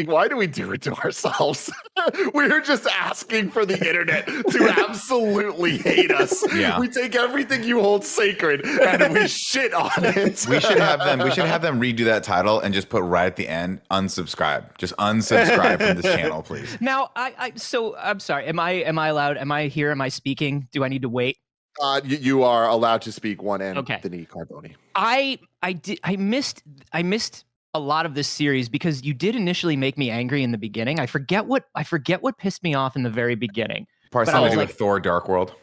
Why do we do it to ourselves? We're just asking for the internet to absolutely hate us. Yeah. We take everything you hold sacred and we shit on it. We should have them redo that title and just put right at the end, unsubscribe. Just unsubscribe from this channel, please. Now, so I'm sorry. Am I allowed? Am I here? Am I speaking? Do I need to wait? You are allowed to speak one, Anthony Carboni. I missed a lot of this series because you did initially make me angry in the beginning. I forget what pissed me off in the very beginning. Probably something to do with Thor: Dark World.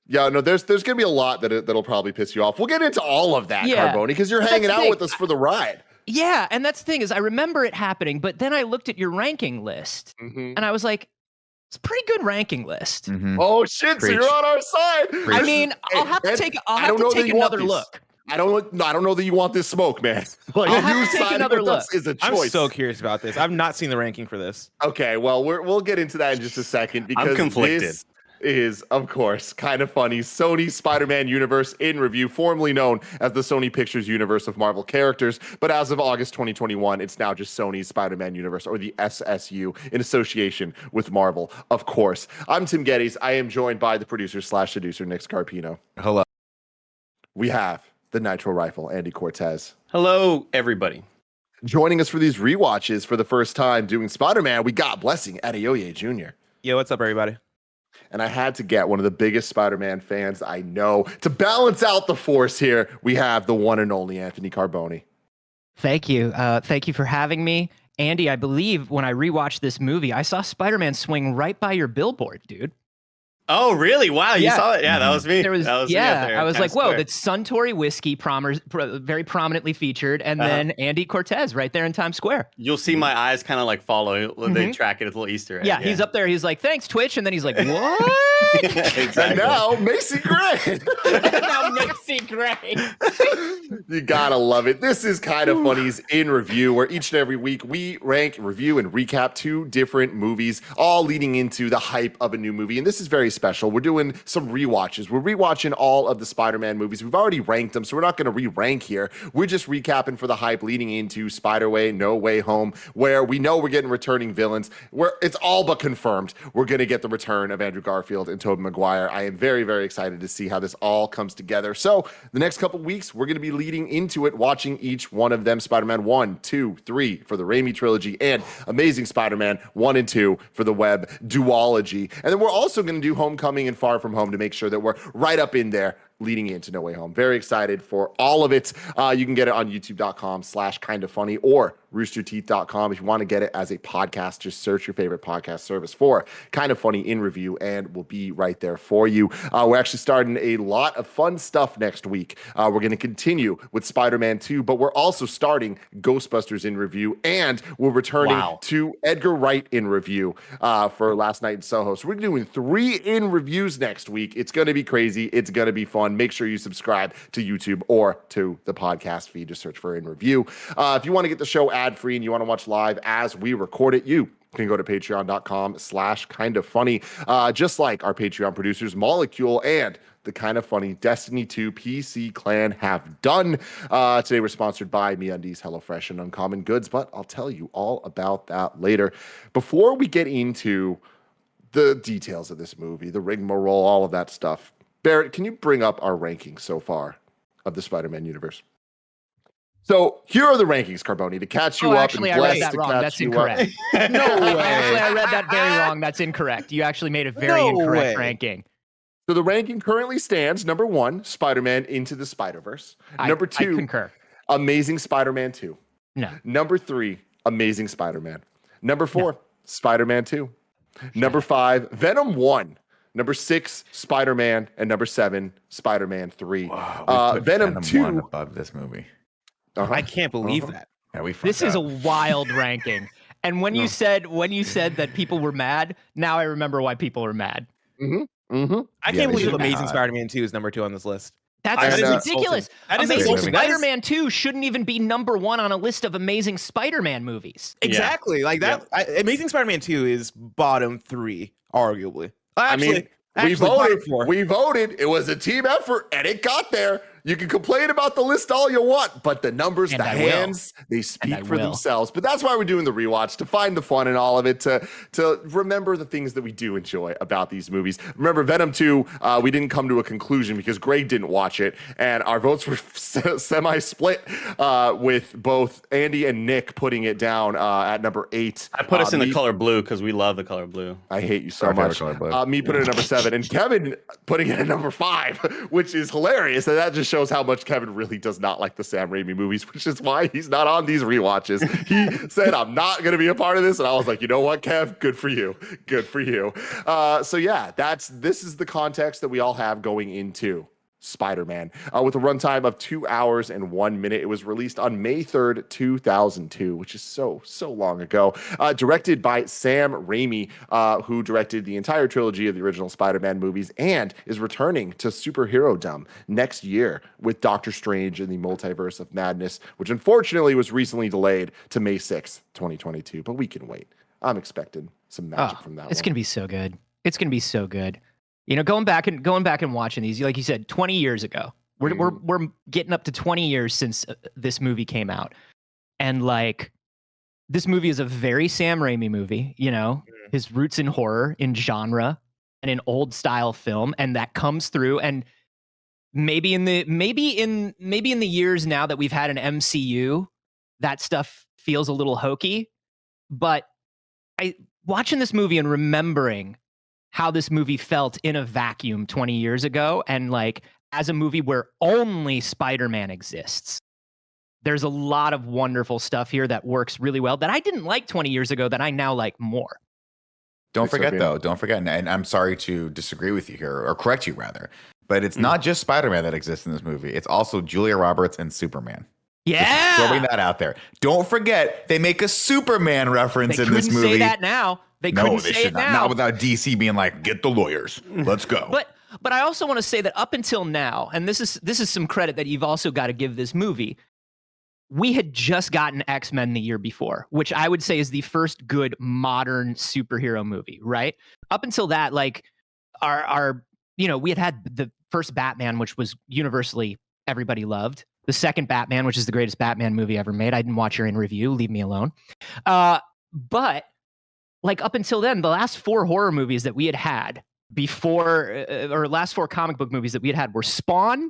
Yeah, no, there's going to be a lot that'll probably piss you off. We'll get into all of that, Carboni, because you're hanging out with us for the ride. Yeah, and that's the thing is I remember it happening, but then I looked at your ranking list and I was like, it's a pretty good ranking list. Mm-hmm. Oh shit! Preach. So you're on our side. I mean, I'll have to take another look. I don't know that you want this smoke, man. Like, I'll have to take another look. Is a choice. I'm so curious about this. I've not seen the ranking for this. Okay, well, we'll get into that in just a second because I'm conflicted. This is, of course, kind of funny. Sony Spider-Man Universe in review, formerly known as the Sony Pictures Universe of Marvel characters, but as of August 2021, it's now just Sony's Spider-Man Universe, or the SSU, in association with Marvel, of course. I'm Tim Geddes. I am joined by the producer/seducer, Nick Scarpino. Hello. We have the Nitro Rifle, Andy Cortez. Hello, everybody. Joining us for these rewatches for the first time doing Spider-Man, we got Blessing Adeoye Jr. Yo, what's up, everybody? And I had to get one of the biggest Spider-Man fans I know. To balance out the force here, we have the one and only Anthony Carboni. Thank you. Thank you for having me. Andy, I believe when I rewatched this movie, I saw Spider-Man swing right by your billboard, dude. Oh, really? Wow, you saw it? Yeah, that was me. There was, that was me up there. I was Times like, whoa, Square. that's Suntory whiskey, very prominently featured, and then Andy Cortez right there in Times Square. You'll see my eyes kind of like follow. They track it as a little Easter egg. Yeah, he's up there. He's like, thanks, Twitch. And then he's like, what? Exactly. And now, Macy Gray. Now Macy Gray. You gotta love it. This is Kind of Funny's In Review, where each and every week we rank, review, and recap 2 different movies, all leading into the hype of a new movie. And this is very special. We're doing some rewatches. We're rewatching all of the Spider-Man movies. We've already ranked them, so we're not going to re-rank here. We're just recapping for the hype leading into Spider-Way, No Way Home, where we know we're getting returning villains, where it's all but confirmed we're going to get the return of Andrew Garfield and Tobey Maguire. I am very, very excited to see how this all comes together. So the next couple weeks, we're going to be leading into it, watching each one of them, Spider-Man 1, 2, 3 for the Raimi trilogy, and Amazing Spider-Man 1 and 2 for the web duology. And then we're also going to do Homecoming and Far From Home to make sure that we're right up in there leading into No Way Home. Very excited for all of it. You can get it on youtube.com/kindafunny or roosterteeth.com. If you want to get it as a podcast, just search your favorite podcast service for Kind of Funny in Review, and we'll be right there for you. We're actually starting a lot of fun stuff next week. We're going to continue with Spider-Man 2, but we're also starting Ghostbusters in Review, and we're returning to Edgar Wright in Review for Last Night in Soho. So we're doing 3 in reviews next week. It's going to be crazy. It's going to be fun. Make sure you subscribe to YouTube or to the podcast feed. Just search for In Review. If you want to get the show ad-free and you want to watch live as we record it, you can go to patreon.com/kindafunny. Just like our Patreon producers, Molecule and the Kind of Funny Destiny 2 PC clan have done. Today we're sponsored by MeUndies, HelloFresh, and Uncommon Goods, but I'll tell you all about that later. Before we get into the details of this movie, the rigmarole, all of that stuff, Barrett, can you bring up our rankings so far of the Spider-Man universe? So here are the rankings, Carboni, to catch you up. Actually, I read that wrong. That's incorrect. No way. Actually, I read that very wrong. That's incorrect. You actually made a very incorrect ranking. So the ranking currently stands: number 1, Spider-Man Into the Spider-Verse. Number 2, I concur. Amazing Spider-Man 2. No. Number 3, Amazing Spider-Man. Number 4, Spider-Man 2. Number 5, Venom 1. Number 6, Spider-Man, and number 7, Spider-Man 3. Wow, Venom 2 1 above this movie. I can't believe that. Yeah, we fucked This is a up. wild ranking. And when you said that people were mad, now I remember why people were mad. I Yeah, can't they believe should Amazing not. Spider-Man 2 is number 2 on this list. That's I- ridiculous. That is Amazing insulting. That is- Spider-Man 2 shouldn't even be number 1 on a list of Amazing Spider-Man movies. Exactly. Like that. Amazing Spider-Man 2 is bottom 3, arguably. Actually, we voted. bottom 4. We voted. It was a team effort, and it got there. You can complain about the list all you want, but the numbers, And the I will. hands, they I speak for will. themselves. But that's why we're doing the rewatch, to find the fun in all of it, to remember the things that we do enjoy about these movies. Remember, Venom 2, we didn't come to a conclusion because Greg didn't watch it, and our votes were semi-split with both Andy and Nick putting it down at number 8. I put us in the me- color blue because we love the color blue. I hate you so Our favorite much. color blue. Me putting it at number 7, and Kevin putting it at number 5, which is hilarious. And that just shows how much Kevin really does not like the Sam Raimi movies, which is why he's not on these rewatches. He said, I'm not going to be a part of this. And I was like, you know what, Kev? Good for you. Good for you. So yeah, this is the context that we all have going into Spider-Man, with a runtime of 2 hours and 1 minute. It was released on May 3rd, 2002, which is so long ago. Directed by Sam Raimi, who directed the entire trilogy of the original Spider-Man movies and is returning to superhero-dom next year with Doctor Strange in the Multiverse of Madness, which unfortunately was recently delayed to May 6th, 2022, but we can wait. I'm expecting some magic from that It's one. gonna be so good. It's gonna be so good. You know, going back and watching these, like you said, 20 years ago. We're getting up to 20 years since this movie came out, and like, this movie is a very Sam Raimi movie. You know, his roots in horror, in genre, and in old style film, and that comes through. And maybe in the years now that we've had an MCU, that stuff feels a little hokey. But watching this movie and remembering how this movie felt in a vacuum 20 years ago, and like as a movie where only Spider-Man exists, there's a lot of wonderful stuff here that works really well that I didn't like 20 years ago that I now like more. Don't Thanks for forget, being though, don't forget, and I'm sorry to disagree with you here, or correct you rather, but it's not just Spider-Man that exists in this movie. It's also Julia Roberts and Superman. Yeah, Just throwing that out there. Don't forget, they make a Superman reference they in couldn't this movie. say that now. They No, couldn't they say should it not. now. Not without DC being like, get the lawyers. Let's go. But I also want to say that up until now, and this is some credit that you've also got to give this movie. We had just gotten X-Men the year before, which I would say is the first good modern superhero movie, right? Up until that, like our we had the first Batman, which was universally everybody loved. The second Batman, which is the greatest Batman movie ever made. I didn't watch your in review. Leave me alone. But like up until then, the last 4 horror movies that we had before, or last 4 comic book movies that we had were Spawn,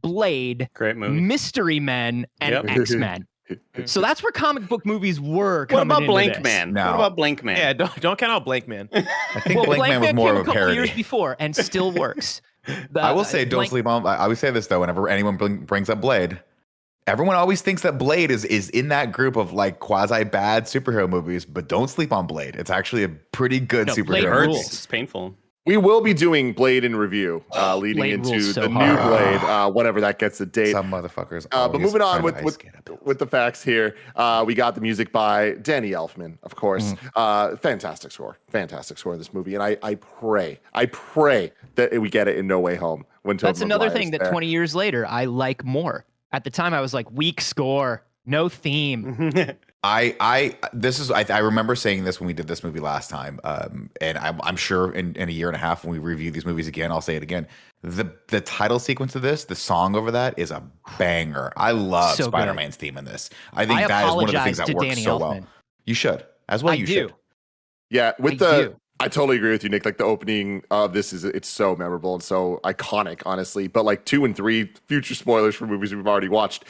Blade, Great movie. Mystery Men, and Yep. X-Men. So that's where comic book movies were. What coming about into Blank this. Man? No. What about Blank Man? Yeah, don't count out Blank Man. I think Blank Man was more came of a a couple parody. years before and still works. I will say, don't sleep on. I would say this though. Whenever anyone brings up Blade, everyone always thinks that Blade is in that group of like quasi bad superhero movies, but don't sleep on Blade. It's actually a pretty good No, It Blade superhero hurts. movie. rules. It's painful. We will be doing Blade in review, leading Blade into rules so the new hard. Blade, whenever that gets a date. Some motherfuckers. But always moving on try to with ice skate up. the facts here, we got the music by Danny Elfman, of course. Fantastic score in this movie, and I pray that we get it in No Way Home. When That's Tobey another Maguire's thing that there. 20 years later I like more. At the time, I was like, weak score, no theme. I remember saying this when we did this movie last time, and I'm sure in a year and a half when we review these movies again, I'll say it again. The title sequence of this, the song over that, is a banger. I love So good. Spider-Man's theme in this. I think I that is one of the apologize things that to works Danny so well. Elfman. You should, as well. I You do. should. Yeah, I do. I totally agree with you, Nick. Like the opening of this it's so memorable and so iconic, honestly. But like 2 and 3, future spoilers for movies we've already watched,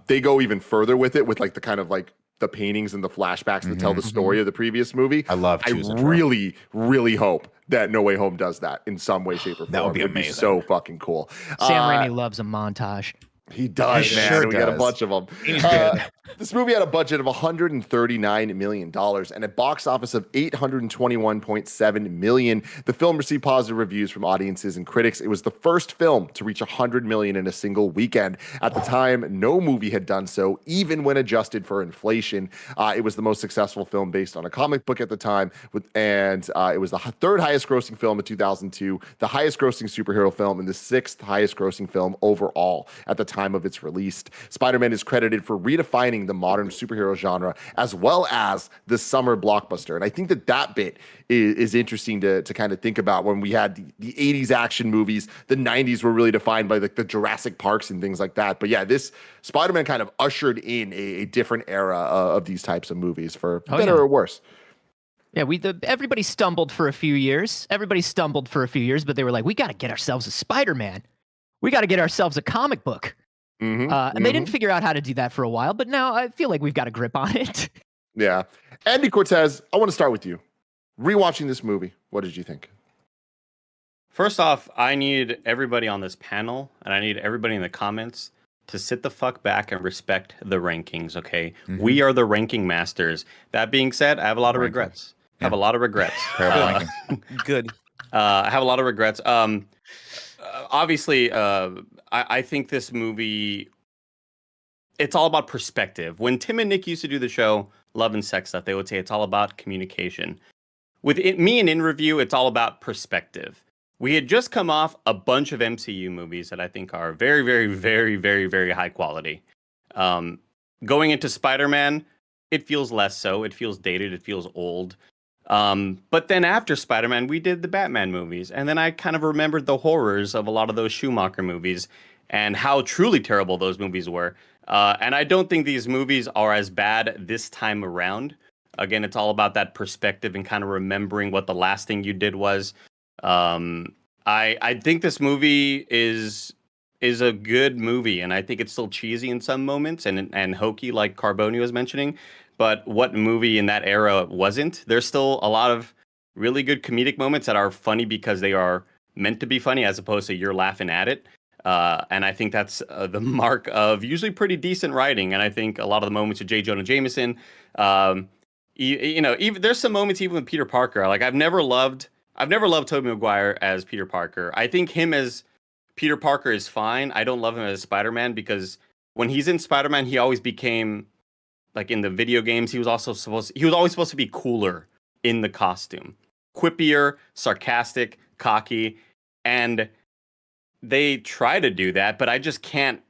they go even further with it, with like the kind of like the paintings and the flashbacks that tell the story of the previous movie. I love. I Choose a Trap. really, really hope that No Way Home does that in some way, shape, or form. That would be It'd amazing. so fucking cool. Sam Raimi loves a montage. He does, He man. sure We got a does. bunch of them. He's good. This movie had a budget of $139 million and a box office of $821.7 million. The film received positive reviews from audiences and critics. It was the first film to reach $100 million in a single weekend. At the time, no movie had done so, even when adjusted for inflation. It was the most successful film based on a comic book at the time, and it was the third highest grossing film in 2002, the highest grossing superhero film, and the sixth highest grossing film overall at the time of its release. Spider-Man is credited for redefining the modern superhero genre as well as the summer blockbuster. And I think that bit is interesting to kind of think about. When we had the 80s action movies, the 90s were really defined by the Jurassic Parks and things like that. But yeah, this Spider-Man kind of ushered in a different era of these types of movies, for better or worse. Yeah, everybody stumbled for a few years. But they were like, we got to get ourselves a Spider-Man. We got to get ourselves a comic book. And they didn't figure out how to do that for a while, but now I feel like we've got a grip on it. Yeah. Andy Cortez, I want to start with you. Rewatching this movie, what did you think? First off, I need everybody on this panel, and I need everybody in the comments to sit the fuck back and respect the rankings, okay? We are the ranking masters. That being said, I have a lot of regrets. I have a lot of regrets. Good. I have a lot of regrets. Obviously, I think this movie, it's all about perspective. When Tim and Nick used to do the show Love and Sex Stuff, they would say it's all about communication. With me and In Review, it's all about perspective. We had just come off a bunch of MCU movies that I think are very, very, very, very, very high quality. Going into Spider-Man, it feels less so. It feels dated. It feels old. But then after Spider-Man, we did the Batman movies. And then I kind of remembered the horrors of a lot of those Schumacher movies and how truly terrible those movies were. And I don't think these movies are as bad this time around. Again, it's all about that perspective and kind of remembering what the last thing you did was. I think this movie is a good movie, and I think it's still cheesy in some moments and hokey, like Carboni was mentioning. But what movie in that era wasn't? There's still a lot of really good comedic moments that are funny because they are meant to be funny, as opposed to you're laughing at it. And I think that's the mark of usually pretty decent writing. And I think a lot of the moments with J. Jonah Jameson, even there's some moments even with Peter Parker. Like I've never loved Tobey Maguire as Peter Parker. I think him as Peter Parker is fine. I don't love him as Spider-Man because when he's in Spider-Man, he always became, like in the video games, he was always supposed to be cooler in the costume. Quippier, sarcastic, cocky, and they try to do that, but I just can't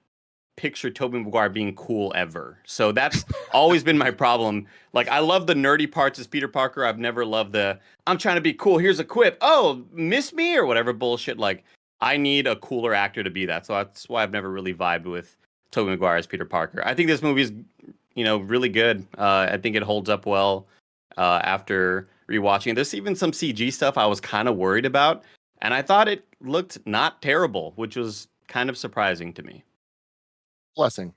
picture Tobey Maguire being cool ever. So that's always been my problem. Like, I love the nerdy parts as Peter Parker. I've never loved I'm trying to be cool. Here's a quip. Oh, miss me or whatever bullshit. Like, I need a cooler actor to be that. So that's why I've never really vibed with Tobey Maguire as Peter Parker. I think this movie is, really good. I think it holds up well after rewatching. There's even some CG stuff I was kind of worried about. And I thought it looked not terrible, which was kind of surprising to me. Blessing.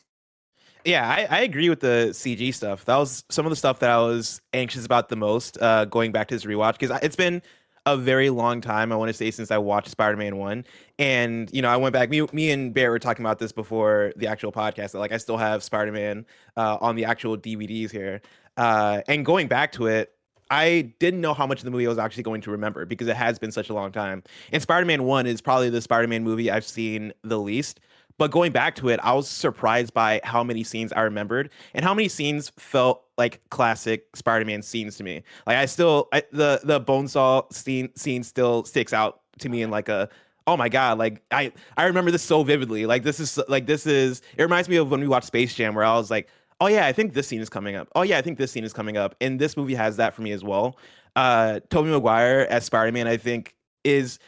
Yeah, I agree with the CG stuff. That was some of the stuff that I was anxious about the most going back to this rewatch, because it's been a very long time, I want to say, since I watched Spider-Man 1. And, I went back. Me and Bear were talking about this before the actual podcast. Like, I still have Spider-Man on the actual DVDs here. And going back to it, I didn't know how much of the movie I was actually going to remember because it has been such a long time. And Spider-Man 1 is probably the Spider-Man movie I've seen the least. But going back to it, I was surprised by how many scenes I remembered and how many scenes felt like classic Spider-Man scenes to me. Like the Bonesaw scene still sticks out to me in like oh my God, like I remember this so vividly. It reminds me of when we watched Space Jam, where I was like, oh yeah, I think this scene is coming up. Oh yeah, I think this scene is coming up. And this movie has that for me as well. Tobey Maguire as Spider-Man, I think, is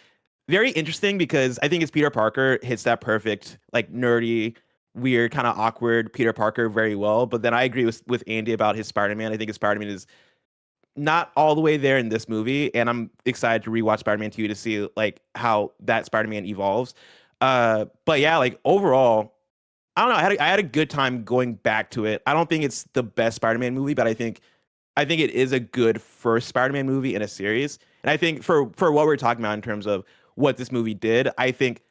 very interesting because I think it's Peter Parker hits that perfect, like nerdy, weird, kind of awkward Peter Parker very well. But then I agree with Andy about his Spider-Man. I think his Spider-Man is not all the way there in this movie. And I'm excited to rewatch Spider-Man 2 to see like how that Spider-Man evolves. But yeah, like overall, I don't know. I had a good time going back to it. I don't think it's the best Spider-Man movie, but I think it is a good first Spider-Man movie in a series. And I think for what we're talking about in terms of what this movie did, I think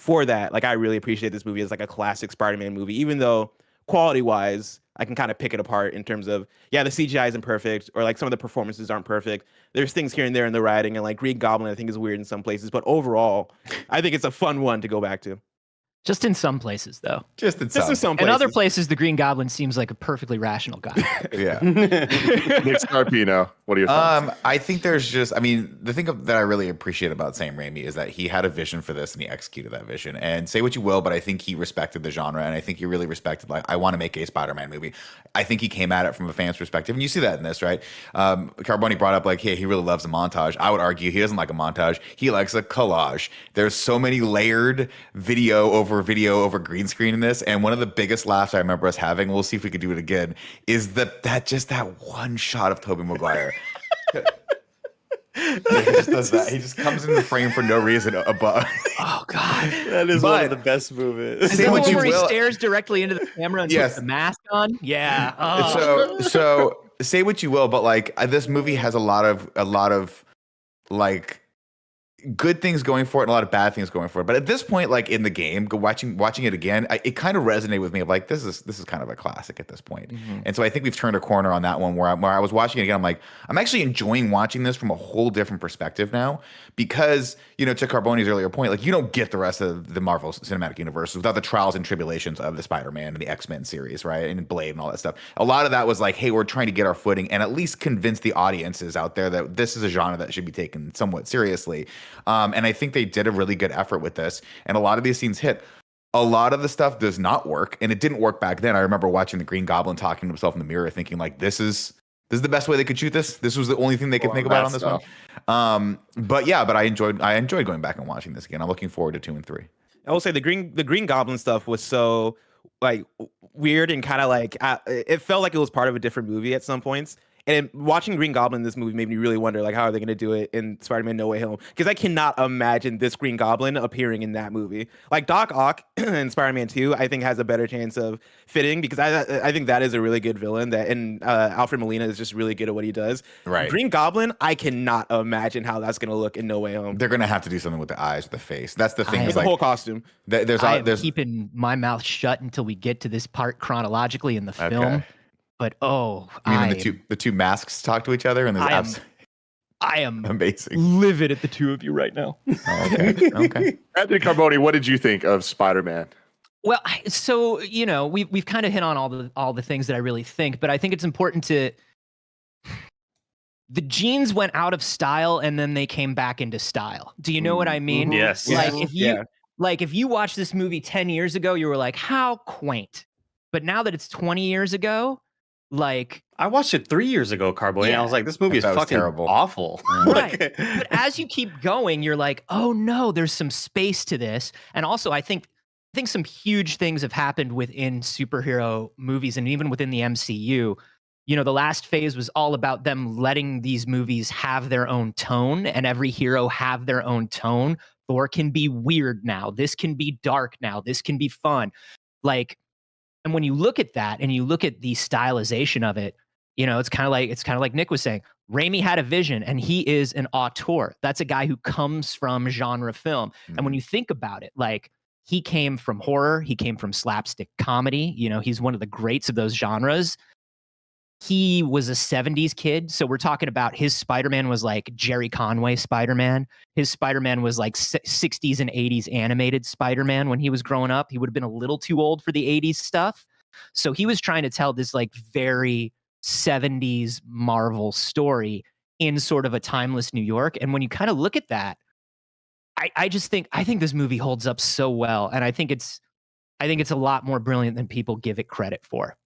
for that, like I really appreciate this movie as like a classic Spider-Man movie, even though quality-wise, I can kind of pick it apart in terms of, yeah, the CGI isn't perfect, or like some of the performances aren't perfect. There's things here and there in the writing, and like Green Goblin, I think is weird in some places, but overall, I think it's a fun one to go back to. Just in some places, though. Just in Just in some In places. other places, the Green Goblin seems like a perfectly rational guy. Yeah. Nick Scarpino, what are your thoughts? I think there's just, I mean, the thing that I really appreciate about Sam Raimi is that he had a vision for this and he executed that vision. And say what you will, but I think he respected the genre, and I think he really respected, like, I want to make a Spider-Man movie. I think he came at it from a fan's perspective, and you see that in this, right? Carboni brought up, like, hey, he really loves a montage. I would argue he doesn't like a montage. He likes a collage. There's so many layered video over green screen in this, and one of the biggest laughs I remember us having, we'll see if we could do it again, is that one shot of Tobey Maguire. He just does that. He just comes in the frame for no reason above. Oh God, That is one of the best movies. is Say that what one you where he will. stares directly into the camera and Yes. puts the mask on? Yeah. Oh. So say what you will, but like this movie has a lot of like good things going for it and a lot of bad things going for it. But at this point, like in the game, watching it again, it kind of resonated with me of like, this is kind of a classic at this point. And so I think we've turned a corner on that one where I was watching it again. I'm like, I'm actually enjoying watching this from a whole different perspective now, because, you know, to Carboni's earlier point, like you don't get the rest of the Marvel Cinematic Universe without the trials and tribulations of the Spider-Man and the X-Men series, right? And Blade and all that stuff. A lot of that was like, hey, we're trying to get our footing and at least convince the audiences out there that this is a genre that should be taken somewhat seriously. And I think they did a really good effort with this. And a lot of these scenes hit. A lot of the stuff does not work. And it didn't work back then. I remember watching the Green Goblin talking to himself in the mirror, thinking like, this is the best way they could shoot this. This was the only thing they could think about on this one. But I enjoyed going back and watching this again. I'm looking forward to 2 and 3. I will say the Green Goblin stuff was so like weird and kind of like it felt like it was part of a different movie at some points. And watching Green Goblin in this movie made me really wonder, like, how are they going to do it in Spider-Man No Way Home? Because I cannot imagine this Green Goblin appearing in that movie. Like, Doc Ock in Spider-Man 2, I think has a better chance of fitting, because I think that is a really good villain, and Alfred Molina is just really good at what he does. Right. Green Goblin, I cannot imagine how that's going to look in No Way Home. They're going to have to do something with the eyes, the face. That's the thing. I- Is The like, whole costume. I'm keeping my mouth shut until we get to this part chronologically in the film. Okay. But you mean when the two masks talk to each other, and there's I am amazing. livid at the two of you right now. Okay. Anthony Carboni, what did you think of Spider-Man? Well, so you know, we've kind of hit on all the things that I really think, but I think it's important to. The jeans went out of style and then they came back into style. Do you know what I mean? Yes. Like Yes. if you watched this movie 10 years ago, you were like, how quaint. But now that it's 20 years ago, like I watched it 3 years ago, Carboy, and I was like, this movie is That was fucking terrible. awful. right. But as you keep going, you're like, oh no, there's some space to this. And also I think some huge things have happened within superhero movies and even within the MCU. You know, the last phase was all about them letting these movies have their own tone and every hero have their own tone. Thor can be weird now. This can be dark now. This can be fun. Like, and when you look at that and you look at the stylization of it, you know, it's kind of like Nick was saying, Raimi had a vision and he is an auteur. That's a guy who comes from genre film. And when you think about it, like he came from horror, he came from slapstick comedy. You know, he's one of the greats of those genres. He was a 70s kid. So we're talking about his Spider-Man was like Jerry Conway Spider-Man. His Spider-Man was like 60s and 80s animated Spider-Man when he was growing up. He would have been a little too old for the 80s stuff. So he was trying to tell this like very 70s Marvel story in sort of a timeless New York. And when you kind of look at that, I think this movie holds up so well. And I think it's a lot more brilliant than people give it credit for.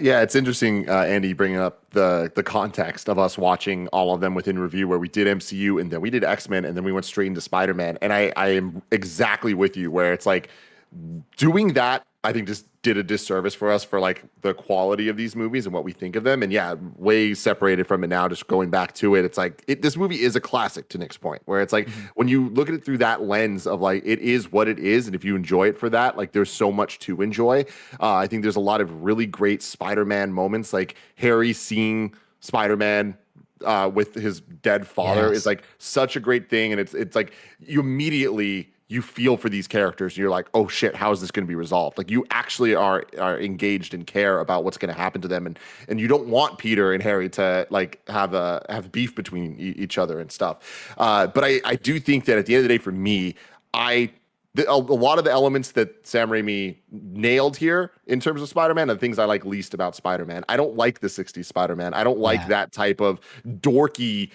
Yeah, it's interesting, Andy, bringing up the context of us watching all of them within review, where we did MCU and then we did X-Men and then we went straight into Spider-Man. And I am exactly with you, where it's like doing that, I think just did a disservice for us for like the quality of these movies and what we think of them. And yeah, way separated from it now, just going back to it. It's like this movie is a classic, to Nick's point, where it's like when you look at it through that lens of like, it is what it is. And if you enjoy it for that, like there's so much to enjoy. I think there's a lot of really great Spider-Man moments, like Harry seeing Spider-Man with his dead father is like such a great thing. And it's like you immediately you feel for these characters. You're like, oh shit, how is this going to be resolved? Like you actually are engaged and care about what's going to happen to them, and you don't want Peter and Harry to like have beef between each other and stuff. But I do think that at the end of the day, for me, a lot of the elements that Sam Raimi nailed here in terms of Spider-Man are the things I like least about Spider-Man. I don't like the 60s Spider-Man. I don't like that type of dorky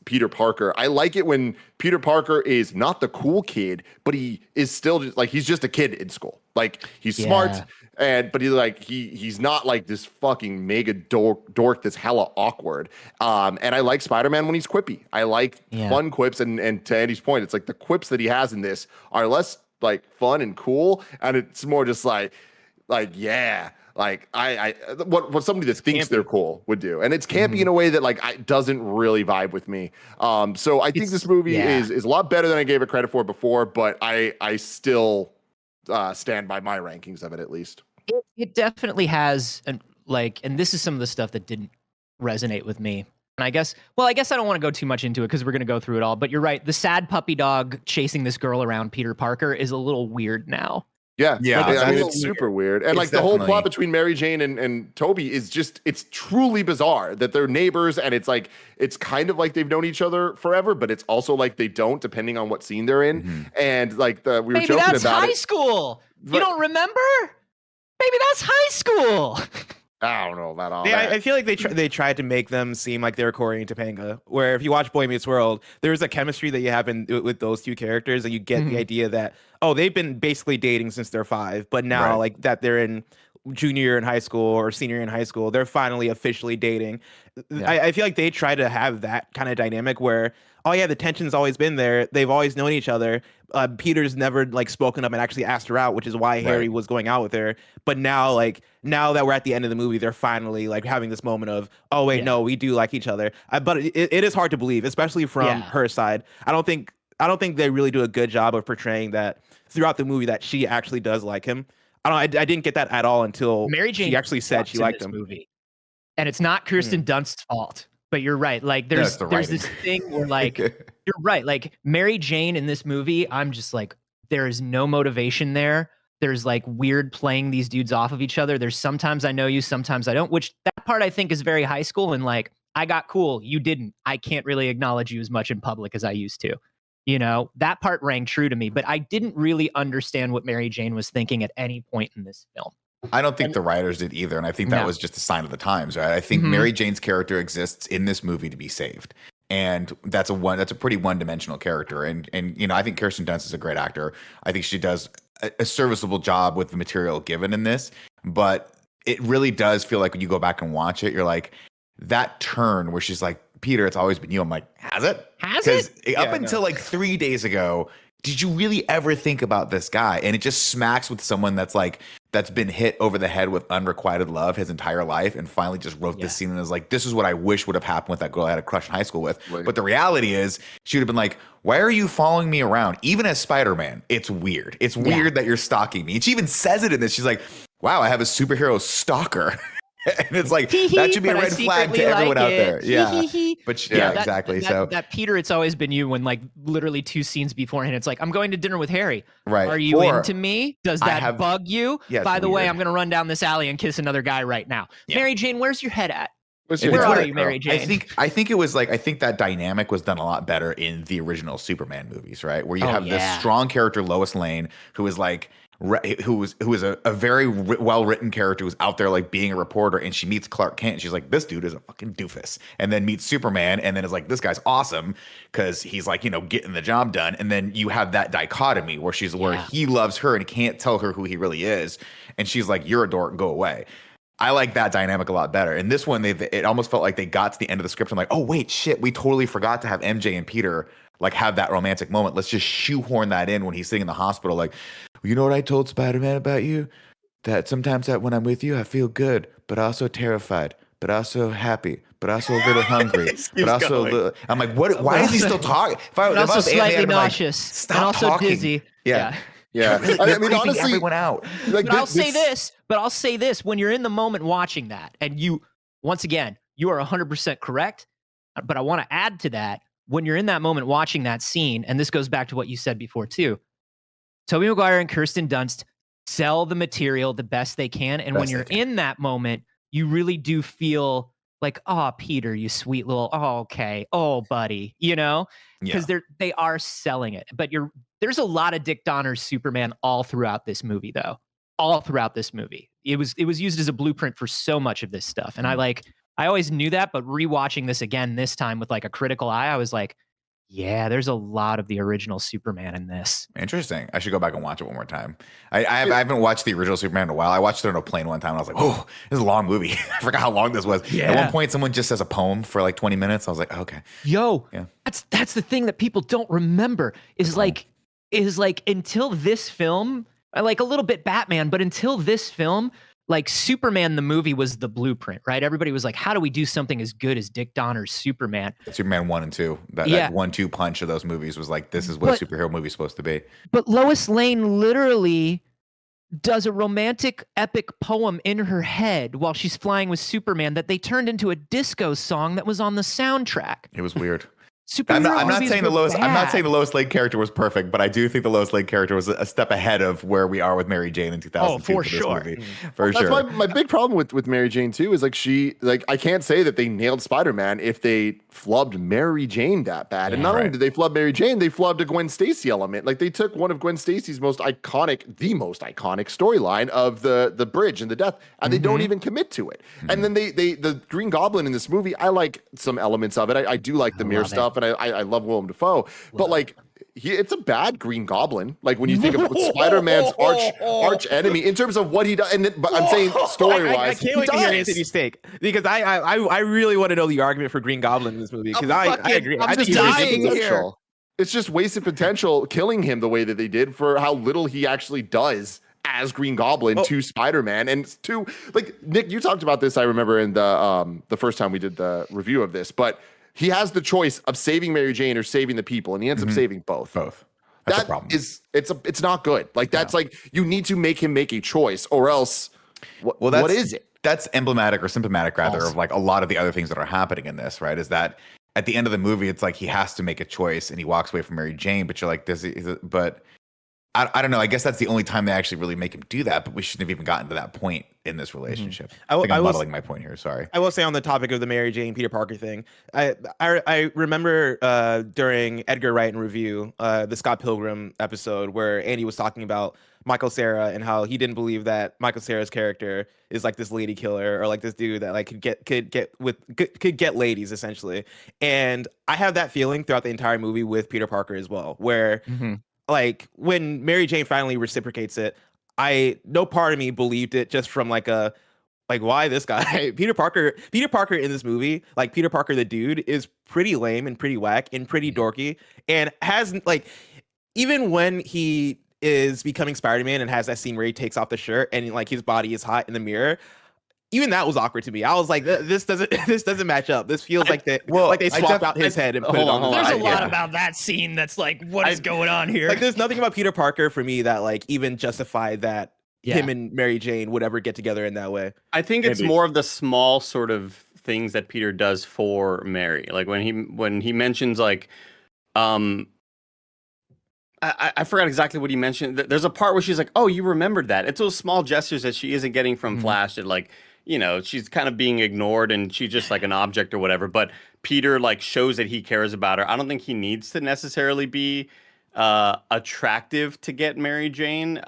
Peter Parker. I like it when Peter Parker is not the cool kid, but he is still just like, he's just a kid in school. Like he's smart, but he's not like this fucking mega dork that's hella awkward. And I like Spider-Man when he's quippy. I like fun quips, and to Andy's point, it's like the quips that he has in this are less like fun and cool, and it's more just like yeah. Like what somebody that thinks they're cool would do, and it's campy in a way that like doesn't really vibe with me. So I think this movie is a lot better than I gave it credit for before, but I still stand by my rankings of it at least. It definitely has, and this is some of the stuff that didn't resonate with me. And I guess I don't want to go too much into it because we're going to go through it all. But you're right. The sad puppy dog chasing this girl around Peter Parker is a little weird now. Yeah. I mean, it's weird. super weird. And like the whole plot between Mary Jane and Toby is just, it's truly bizarre that they're neighbors, and it's like, it's kind of like they've known each other forever, but it's also like they don't, depending on what scene they're in. And like we were joking that's about high it. school. You don't remember? Maybe that's high school. I don't know about all Yeah, that. I feel like they tried to make them seem like they were Corey and Topanga. Where if you watch Boy Meets World, there's a chemistry that you have with those two characters, and you get the idea that they've been basically dating since they're 5, but now like that they're in junior year in high school or senior in high school, they're finally officially dating. I feel like they try to have that kind of dynamic where the tension's always been there. They've always known each other. Peter's never like spoken up and actually asked her out, which is why Harry was going out with her. But now that we're at the end of the movie, they're finally like having this moment of, no, we do like each other. But it is hard to believe, especially from her side. I don't think they really do a good job of portraying that throughout the movie that she actually does like him. I didn't get that at all until Mary Jane she actually said she liked him. Movie. And it's not Kirsten Dunst's fault. But you're right. Like there's this thing where like you're right. Like Mary Jane in this movie, I'm just like, there is no motivation there. There's like weird playing these dudes off of each other. There's sometimes I know you, sometimes I don't, which that part I think is very high school, and like, I got cool, you didn't. I can't really acknowledge you as much in public as I used to. You know, that part rang true to me, but I didn't really understand what Mary Jane was thinking at any point in this film. I don't think the writers did either, and I think that was just a sign of the times, right? I think Mary Jane's character exists in this movie to be saved, and that's a pretty one-dimensional character. And you know, I think Kirsten Dunst is a great actor. I think she does a serviceable job with the material given in this, but it really does feel like when you go back and watch it, you're like, that turn where she's like, Peter, it's always been you. I'm like, has it? Because up until like 3 days ago, did you really ever think about this guy? And it just smacks with someone that's been hit over the head with unrequited love his entire life, and finally just wrote this scene and is like, this is what I wish would have happened with that girl I had a crush in high school with. Right. But the reality is, she would have been like, why are you following me around? Even as Spider-Man, it's weird. It's weird that you're stalking me. And she even says it in this. She's like, wow, I have a superhero stalker. And it's like, that should be a red flag to everyone out there. Yeah. But exactly. So that Peter, it's always been you, when like literally 2 scenes beforehand, it's like, I'm going to dinner with Harry. Right. Are you into me? Does that bug you? Yeah, by the way, I'm going to run down this alley and kiss another guy right now. Yeah. Mary Jane, where's your head at? Where are you, Mary Jane? I think it was like, I think that dynamic was done a lot better in the original Superman movies, right? Where you have this strong character, Lois Lane, who is like, who is a very well-written character who's out there like being a reporter, and she meets Clark Kent and she's like, this dude is a fucking doofus, and then meets Superman and then is like, this guy's awesome because he's like, you know, getting the job done. And then you have that dichotomy where where he loves her and can't tell her who he really is, and she's like, you're a dork, go away. I like that dynamic a lot better. And this one, it almost felt like they got to the end of the script and like, oh wait, shit, we totally forgot to have MJ and Peter like have that romantic moment. Let's just shoehorn that in when he's sitting in the hospital. Like, you know what I told Spider-Man about you? That sometimes when I'm with you, I feel good, but also terrified, but also happy, but also a little hungry, but also a little. I'm like, what? Why is he still talking? But also slightly nauseous, stop and also talking. dizzy. Yeah. I mean, honestly, everyone out. Like, But I'll say this: when you're in the moment watching that, and you, once again, you are 100% correct. But I want to add to that, when you're in that moment watching that scene, and this goes back to what you said before too, Tobey Maguire and Kirsten Dunst sell the material the best they can. And when you're in that moment, you really do feel like, oh, Peter, you sweet little, oh, okay. Oh, buddy, you know, because they are selling it. But there's a lot of Dick Donner's Superman all throughout this movie, though. All throughout this movie. It was used as a blueprint for so much of this stuff. And I always knew that, but rewatching this again this time with like a critical eye, I was like, yeah, there's a lot of the original Superman in this. Interesting. I should go back and watch it one more time. I haven't watched the original Superman in a while. I watched it on a plane one time and I was like, oh, this is a long movie. I forgot how long this was. Yeah. At one point, someone just says a poem for like 20 minutes. I was like, okay. Yo, that's the thing that people don't remember is like until this film, I like a little bit Batman, but until this film, like Superman the movie was the blueprint, right? Everybody was like, how do we do something as good as Dick Donner's Superman? Superman 1 and 2. That 1-2 punch of those movies was like, this is what a superhero movie is supposed to be. But Lois Lane literally does a romantic epic poem in her head while she's flying with Superman that they turned into a disco song that was on the soundtrack. It was weird. I'm not saying the Lois Lane character was perfect, but I do think the Lois Lane character was a step ahead of where we are with Mary Jane in 2002. Oh, for sure. That's my big problem with Mary Jane too is like I can't say that they nailed Spider-Man if they flubbed Mary Jane that bad. And not only did they flub Mary Jane, they flubbed a Gwen Stacy element. Like they took one of Gwen Stacy's the most iconic storyline of the bridge and the death, and they don't even commit to it. And then the Green Goblin in this movie, I like some elements of it. I do like the mirror stuff. And I love Willem Dafoe, but like it's a bad Green Goblin. Like when you think of Spider-Man's arch enemy in terms of what he does, but I'm saying story-wise, I can't wait to hear Anthony's take because I really want to know the argument for Green Goblin in this movie because I agree. I think he's wasted potential. It's just wasted potential killing him the way that they did for how little he actually does as Green Goblin to Spider-Man. And to like Nick, you talked about this, I remember in the first time we did the review of this, but he has the choice of saving Mary Jane or saving the people, and he ends up saving both. That's a problem. It's not good. Like that's like you need to make him make a choice, or else what is it? That's emblematic or symptomatic rather of like a lot of the other things that are happening in this, right? Is that at the end of the movie, it's like he has to make a choice and he walks away from Mary Jane, but you're like, but I don't know. I guess that's the only time they actually really make him do that, but we shouldn't have even gotten to that point in this relationship. I think I'm muddling my point here. Sorry. I will say on the topic of the Mary Jane Peter Parker thing, I remember during Edgar Wright in Review, the Scott Pilgrim episode where Andy was talking about Michael Cera and how he didn't believe that Michael Cera's character is like this lady killer or like this dude that like could get ladies essentially. And I have that feeling throughout the entire movie with Peter Parker as well, where like when Mary Jane finally reciprocates it, no part of me believed it just from like why this guy Peter Parker in this movie, like Peter Parker the dude is pretty lame and pretty whack and pretty dorky and has like even when he is becoming Spider-Man and has that scene where he takes off the shirt and like his body is hot in the mirror. Even that was awkward to me. I was like, this doesn't match up. This feels like they swapped out his head and put it on. There's a lot about that scene that's like, what is going on here? Like, there's nothing about Peter Parker for me that like even justified that him and Mary Jane would ever get together in that way. I think it's more of the small sort of things that Peter does for Mary. Like when he mentions like, I forgot exactly what he mentioned. There's a part where she's like, "Oh, you remembered that." It's those small gestures that she isn't getting from Flash that like. You know, she's kind of being ignored and she's just like an object or whatever. But Peter like shows that he cares about her. I don't think he needs to necessarily be attractive to get Mary Jane.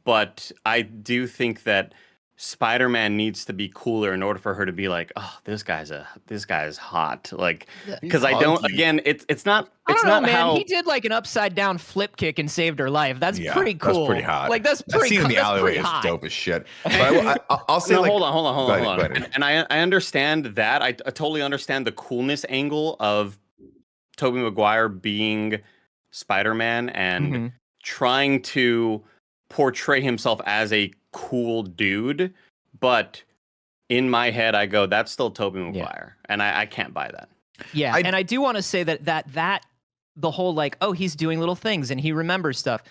But I do think that Spider-Man needs to be cooler in order for her to be like, oh, this guy's hot. Like, because I don't. Again, it's not. It's not man. how He did like an upside down flip kick and saved her life. That's pretty cool. That's pretty hot. Like that's pretty. That scene in the alleyway is dope as shit. But I'll say, no, like, hold on. Go ahead. And I understand that. I totally understand the coolness angle of Tobey Maguire being Spider-Man and trying to portray himself as a cool dude, but in my head I go, that's still Tobey Maguire, and I can't buy that. Yeah, and I do want to say that the whole like, oh, he's doing little things and he remembers stuff.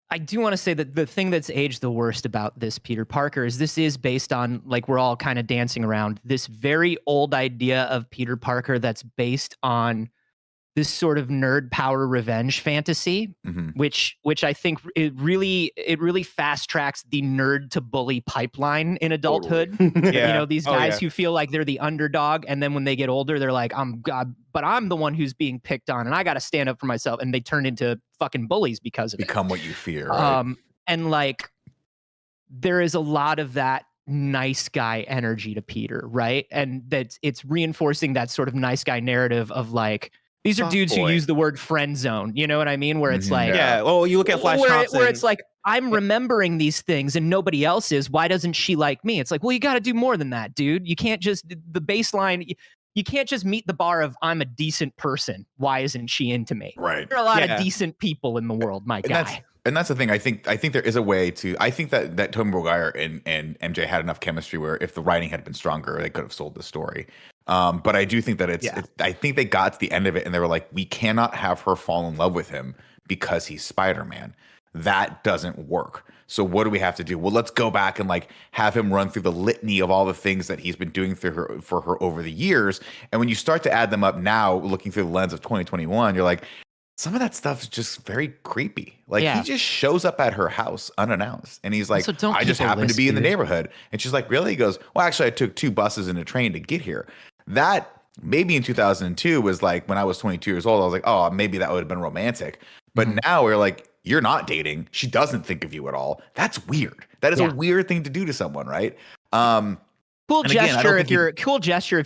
I do want to say that the thing that's aged the worst about this Peter Parker is this is based on, like, we're all kind of dancing around this very old idea of Peter Parker that's based on this sort of nerd power revenge fantasy, which I think it really fast tracks the nerd to bully pipeline in adulthood. Yeah. You know, these guys who feel like they're the underdog, and then when they get older, they're like, but I'm the one who's being picked on, and I got to stand up for myself, and they turn into fucking bullies because of Become it. what you fear. Right? And like, there is a lot of that nice guy energy to Peter, right? And that it's reinforcing that sort of nice guy narrative of like, these are dudes who use the word friend zone. You know what I mean? Where it's like, well, you look at Flash Thompson, where it's like, I'm remembering these things and nobody else is. Why doesn't she like me? It's like, well, you got to do more than that, dude. You can't just, the baseline, you can't just meet the bar of I'm a decent person. Why isn't she into me? Right. There are a lot of decent people in the world, my guy. And that's the thing. I think there is a way to. I think that Tobey Maguire and MJ had enough chemistry where if the writing had been stronger, they could have sold the story. But I do think that I think they got to the end of it and they were like, we cannot have her fall in love with him because he's Spider-Man. That doesn't work. So what do we have to do? Well, let's go back and like have him run through the litany of all the things that he's been doing for her over the years. And when you start to add them up now, looking through the lens of 2021, you're like, some of that stuff's just very creepy. Like he just shows up at her house unannounced, and he's like, "I just happened to be in the neighborhood." And she's like, "Really?" He goes, "Well, actually, I took 2 buses and a train to get here." That maybe in 2002 was like when I was 22 years old. I was like, "Oh, maybe that would have been romantic." But now we're like, "You're not dating. She doesn't think of you at all." That's weird. That is a weird thing to do to someone, right? Cool gesture if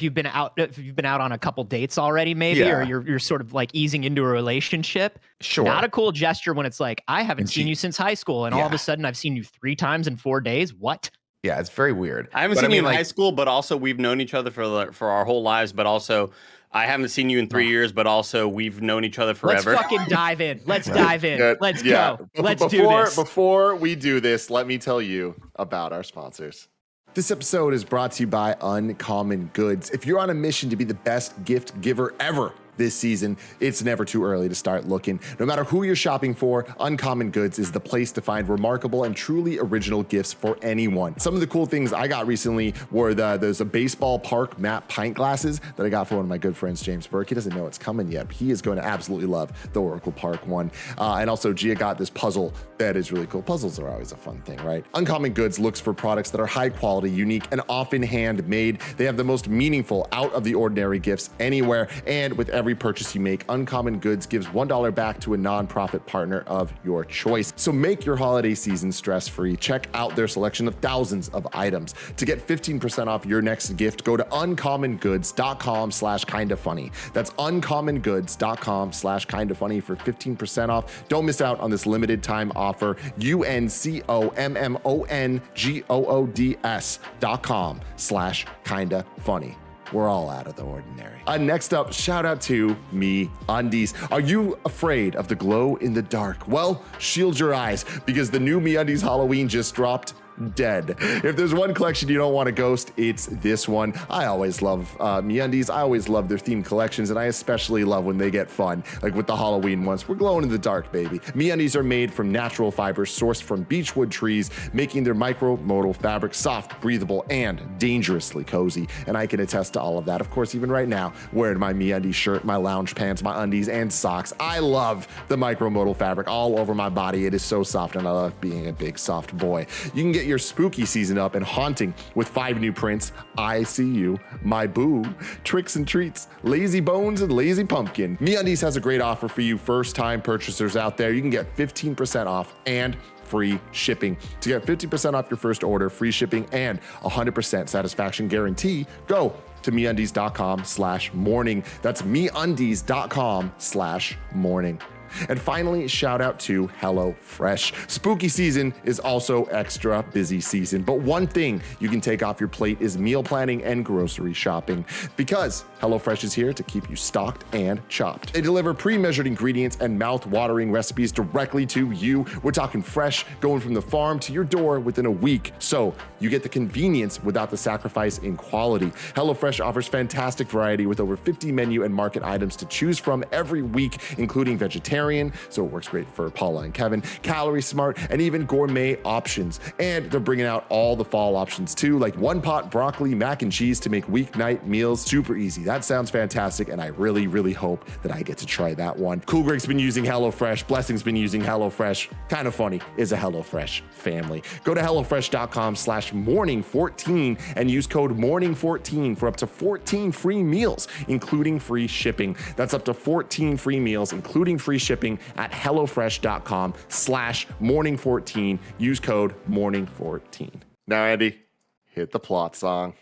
you've been out on a couple dates already, maybe, or you're sort of like easing into a relationship. Sure. Not a cool gesture when it's like, I haven't seen you since high school, and all of a sudden I've seen you 3 times in 4 days. What? Yeah, it's very weird. I haven't seen you in high school, but also we've known each other for our whole lives, but also I haven't seen you in 3 years, but also we've known each other forever. Let's fucking dive in. Let's dive in. Let's go. Let's do this. Before we do this, let me tell you about our sponsors. This episode is brought to you by Uncommon Goods. If you're on a mission to be the best gift giver ever this season, it's never too early to start looking. No matter who you're shopping for, Uncommon Goods is the place to find remarkable and truly original gifts for anyone. Some of the cool things I got recently were there's a baseball park map pint glasses that I got for one of my good friends, James Burke. He doesn't know it's coming yet, but he is going to absolutely love the Oracle Park one. And also Gia got this puzzle that is really cool. Puzzles are always a fun thing, right? Uncommon Goods looks for products that are high quality, unique, and often handmade. They have the most meaningful, out of the ordinary gifts anywhere. And with every purchase you make, Uncommon Goods gives $1 back to a nonprofit partner of your choice. So make your holiday season stress-free. Check out their selection of thousands of items. To get 15% off your next gift, go to uncommongoods.com/kindafunny. That's uncommongoods.com/kindafunny for 15% off. Don't miss out on this limited time offer. uncommongoods.com/kindafunny. We're all out of the ordinary. Next up, shout out to MeUndies. Are you afraid of the glow in the dark? Well, shield your eyes because the new MeUndies Halloween just dropped. Dead. If there's one collection you don't want to ghost, it's this one. I always love MeUndies. I always love their themed collections, and I especially love when they get fun, like with the Halloween ones. We're glowing in the dark, baby. MeUndies are made from natural fibers sourced from beechwood trees, making their micromodal fabric soft, breathable, and dangerously cozy. And I can attest to all of that. Of course, even right now, wearing my MeUndies shirt, my lounge pants, my undies, and socks. I love the micromodal fabric all over my body. It is so soft, and I love being a big, soft boy. You can get your spooky season up and haunting with 5 new prints: I See You, My Boo, Tricks and Treats, Lazy Bones, and Lazy Pumpkin. MeUndies has a great offer for you first-time purchasers out there. You can get 15% off and free shipping. To get 50% off your first order, free shipping, and 100% satisfaction guarantee, go to MeUndies.com/morning. That's MeUndies.com/morning. And finally, shout out to HelloFresh. Spooky season is also extra busy season, but one thing you can take off your plate is meal planning and grocery shopping, because HelloFresh is here to keep you stocked and chopped. They deliver pre-measured ingredients and mouth-watering recipes directly to you. We're talking fresh, going from the farm to your door within a week, so you get the convenience without the sacrifice in quality. HelloFresh offers fantastic variety with over 50 menu and market items to choose from every week, including vegetarian, vegetarian, so it works great for Paula and Kevin, calorie smart, and even gourmet options. And they're bringing out all the fall options too, like one pot broccoli mac and cheese to make weeknight meals super easy. That sounds fantastic, and I really, really hope that I get to try that one. Cool Greg's been using HelloFresh. Blessing's been using HelloFresh. Kind of Funny is a HelloFresh family. Go to HelloFresh.com/morning14 and use code morning14 for up to 14 free meals, including free shipping. That's up to 14 free meals, including free shipping at HelloFresh.com/morning14. Use code morning14. Now, Andy, hit the plot song.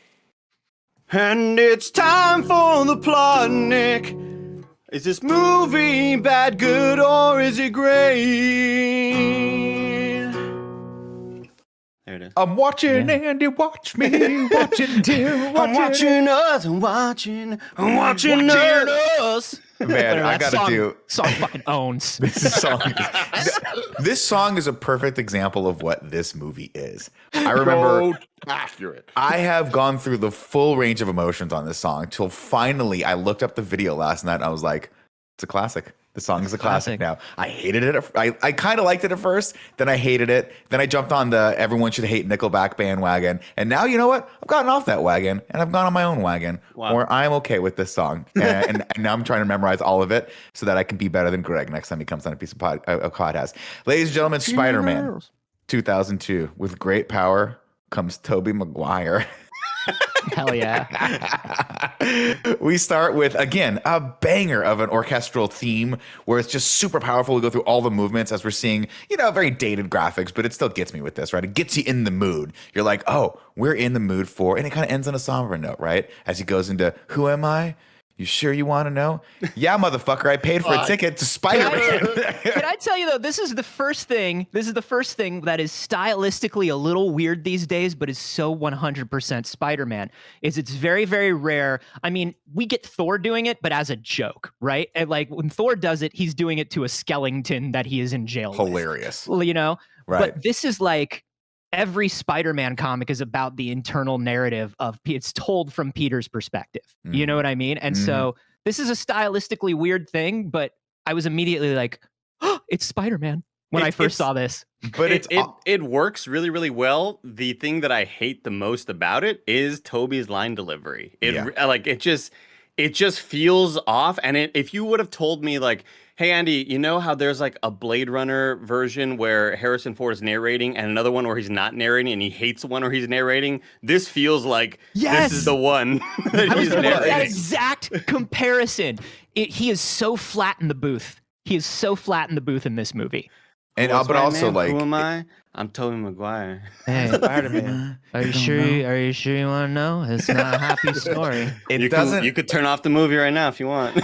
And it's time for the plot, Nick. Is this movie bad, good, or is it great? There it is. I'm watching Andy watch me, watching Tim, I'm watching us, I'm watching us. Man, I gotta do song fucking owns. this song. This song is a perfect example of what this movie is. I remember accurate. I have gone through the full range of emotions on this song till finally I looked up the video last night and I was like, it's a classic. The song is a classic now. I hated it. I kind of liked it at first. Then I hated it. Then I jumped on the everyone should hate Nickelback bandwagon. And now, you know what? I've gotten off that wagon and I've gone on my own wagon where I'm okay with this song. And now I'm trying to memorize all of it so that I can be better than Greg next time he comes on a piece of podcast. Ladies and gentlemen, Spider-Man 2002. With great power comes Tobey Maguire. Hell yeah. We start with, again, a banger of an orchestral theme where it's just super powerful. We go through all the movements as we're seeing, very dated graphics, but it still gets me with this, right? It gets you in the mood. You're like, oh, we're in the mood for, and it kind of ends on a somber note, right? As he goes into, who am I? You sure you want to know? Yeah, motherfucker, I paid for a ticket to Spider-Man. Can I tell you, though, this is the first thing that is stylistically a little weird these days, but is so 100% Spider-Man, is it's very, very rare. I mean, we get Thor doing it, but as a joke, right? And like when Thor does it, he's doing it to a skeleton that he is in jail Hilarious. with, Right. But this is like, every Spider-Man comic is about the internal narrative of it's told from Peter's perspective. Mm. You know what I mean? And so this is a stylistically weird thing, but I was immediately like, oh, it's Spider-Man when I first saw this. But it works really, really well. The thing that I hate the most about it is Toby's line delivery. It just feels off. And if you would have told me like, hey, Andy, you know how there's like a Blade Runner version where Harrison Ford is narrating and another one where he's not narrating and he hates the one where he's narrating? This feels like this is the one that he's narrating. That exact comparison. He is so flat in the booth. He is so flat in the booth in this movie. And but also like, who am I? I'm Tobey Maguire. Hey, Spider-Man. Are you sure you want to know? It's not a happy story. You could turn off the movie right now if you want.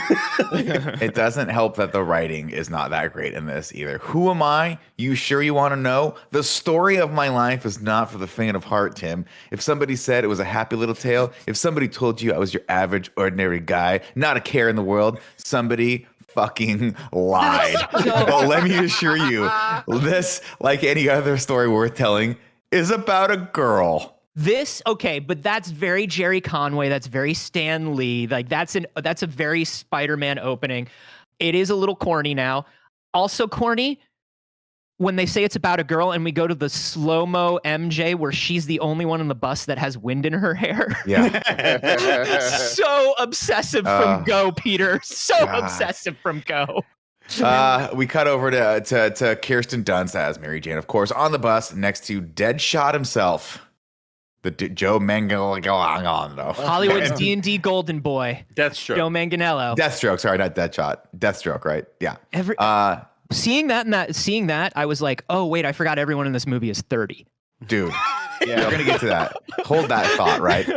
It doesn't help that the writing is not that great in this either. Who am I? You sure you want to know? The story of my life is not for the faint of heart, Tim. If somebody said it was a happy little tale, if somebody told you I was your average, ordinary guy, not a care in the world, somebody fucking lied. But let me assure you, this, like any other story worth telling, is about a girl. But that's very Jerry Conway. That's very Stan Lee. Like that's a very Spider-Man opening. It is a little corny now. Also corny when they say it's about a girl and we go to the slow-mo MJ where she's the only one in the bus that has wind in her hair. Yeah. So obsessive from Go, Peter. So obsessive from Go. We cut over to Kirsten Dunst as Mary Jane, of course, on the bus next to Deadshot himself. The Joe Manganiello. Hollywood's D&D golden boy. Deathstroke. Joe Manganiello. Deathstroke, sorry, not Deadshot. Deathstroke, right? Yeah. Seeing that, I was like, oh wait, I forgot everyone in this movie is 30. Dude, we're gonna get to that. Hold that thought, right?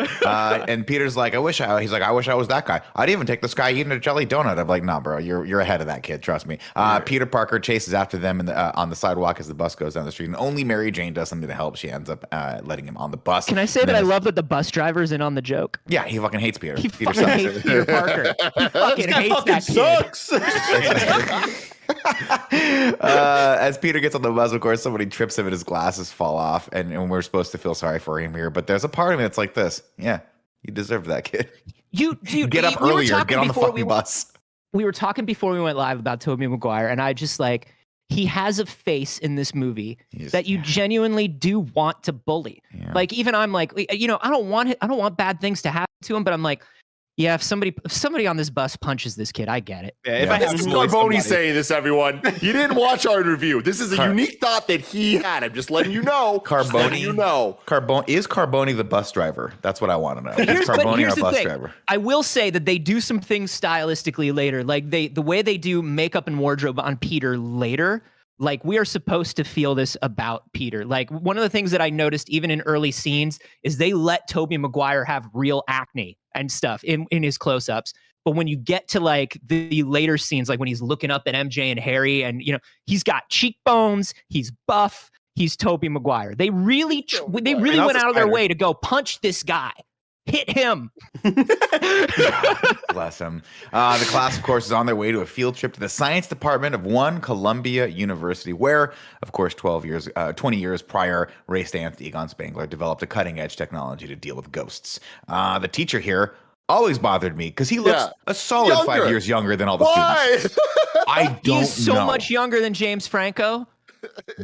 And Peter's like, I wish I was that guy. I'd even take this guy eating a jelly donut. I'm like, nah, bro, you're ahead of that kid. Trust me. Peter Parker chases after them on the sidewalk as the bus goes down the street, and only Mary Jane does something to help. She ends up letting him on the bus. Can I say that I love that the bus driver's in on the joke? Yeah, he fucking hates Peter. He fucking hates Peter Parker. He fucking hates that kid. Sucks. As Peter gets on the bus, of course, somebody trips him and his glasses fall off, and we're supposed to feel sorry for him here. But there's a part of me that's like this. Yeah, you deserve that, kid. You get up earlier. Get on the fucking bus. we were talking before we went live about Tobey Maguire, and I just like, he has a face in this movie that you genuinely do want to bully. Yeah. Like, even I'm like, you know, I don't want bad things to happen to him, but I'm like, yeah, if somebody on this bus punches this kid, I get it. Yeah, if I This have is to bully Carboni somebody- saying this, everyone. He didn't watch our review. This is a unique thought that he had. I'm just letting you know. Carboni, you know. Is Carboni the bus driver? That's what I want to know. Is But Carboni here's our the bus thing. driver? I will say that they do some things stylistically later. Like the way they do makeup and wardrobe on Peter later, like we are supposed to feel this about Peter. Like one of the things that I noticed even in early scenes is they let Tobey Maguire have real acne and stuff in his close-ups. But when you get to like the later scenes, like when he's looking up at MJ and Harry, and you know, he's got cheekbones, he's buff, he's Tobey Maguire. They really went out of their way to go punch this guy. Hit him. Bless him. The class, of course, is on their way to a field trip to the science department of Columbia University, where, of course, 20 years prior, Ray Stantz, Egon Spengler, developed a cutting-edge technology to deal with ghosts. The teacher here always bothered me because he looks a solid 5 years younger than all the students. I don't know. He's so much younger than James Franco.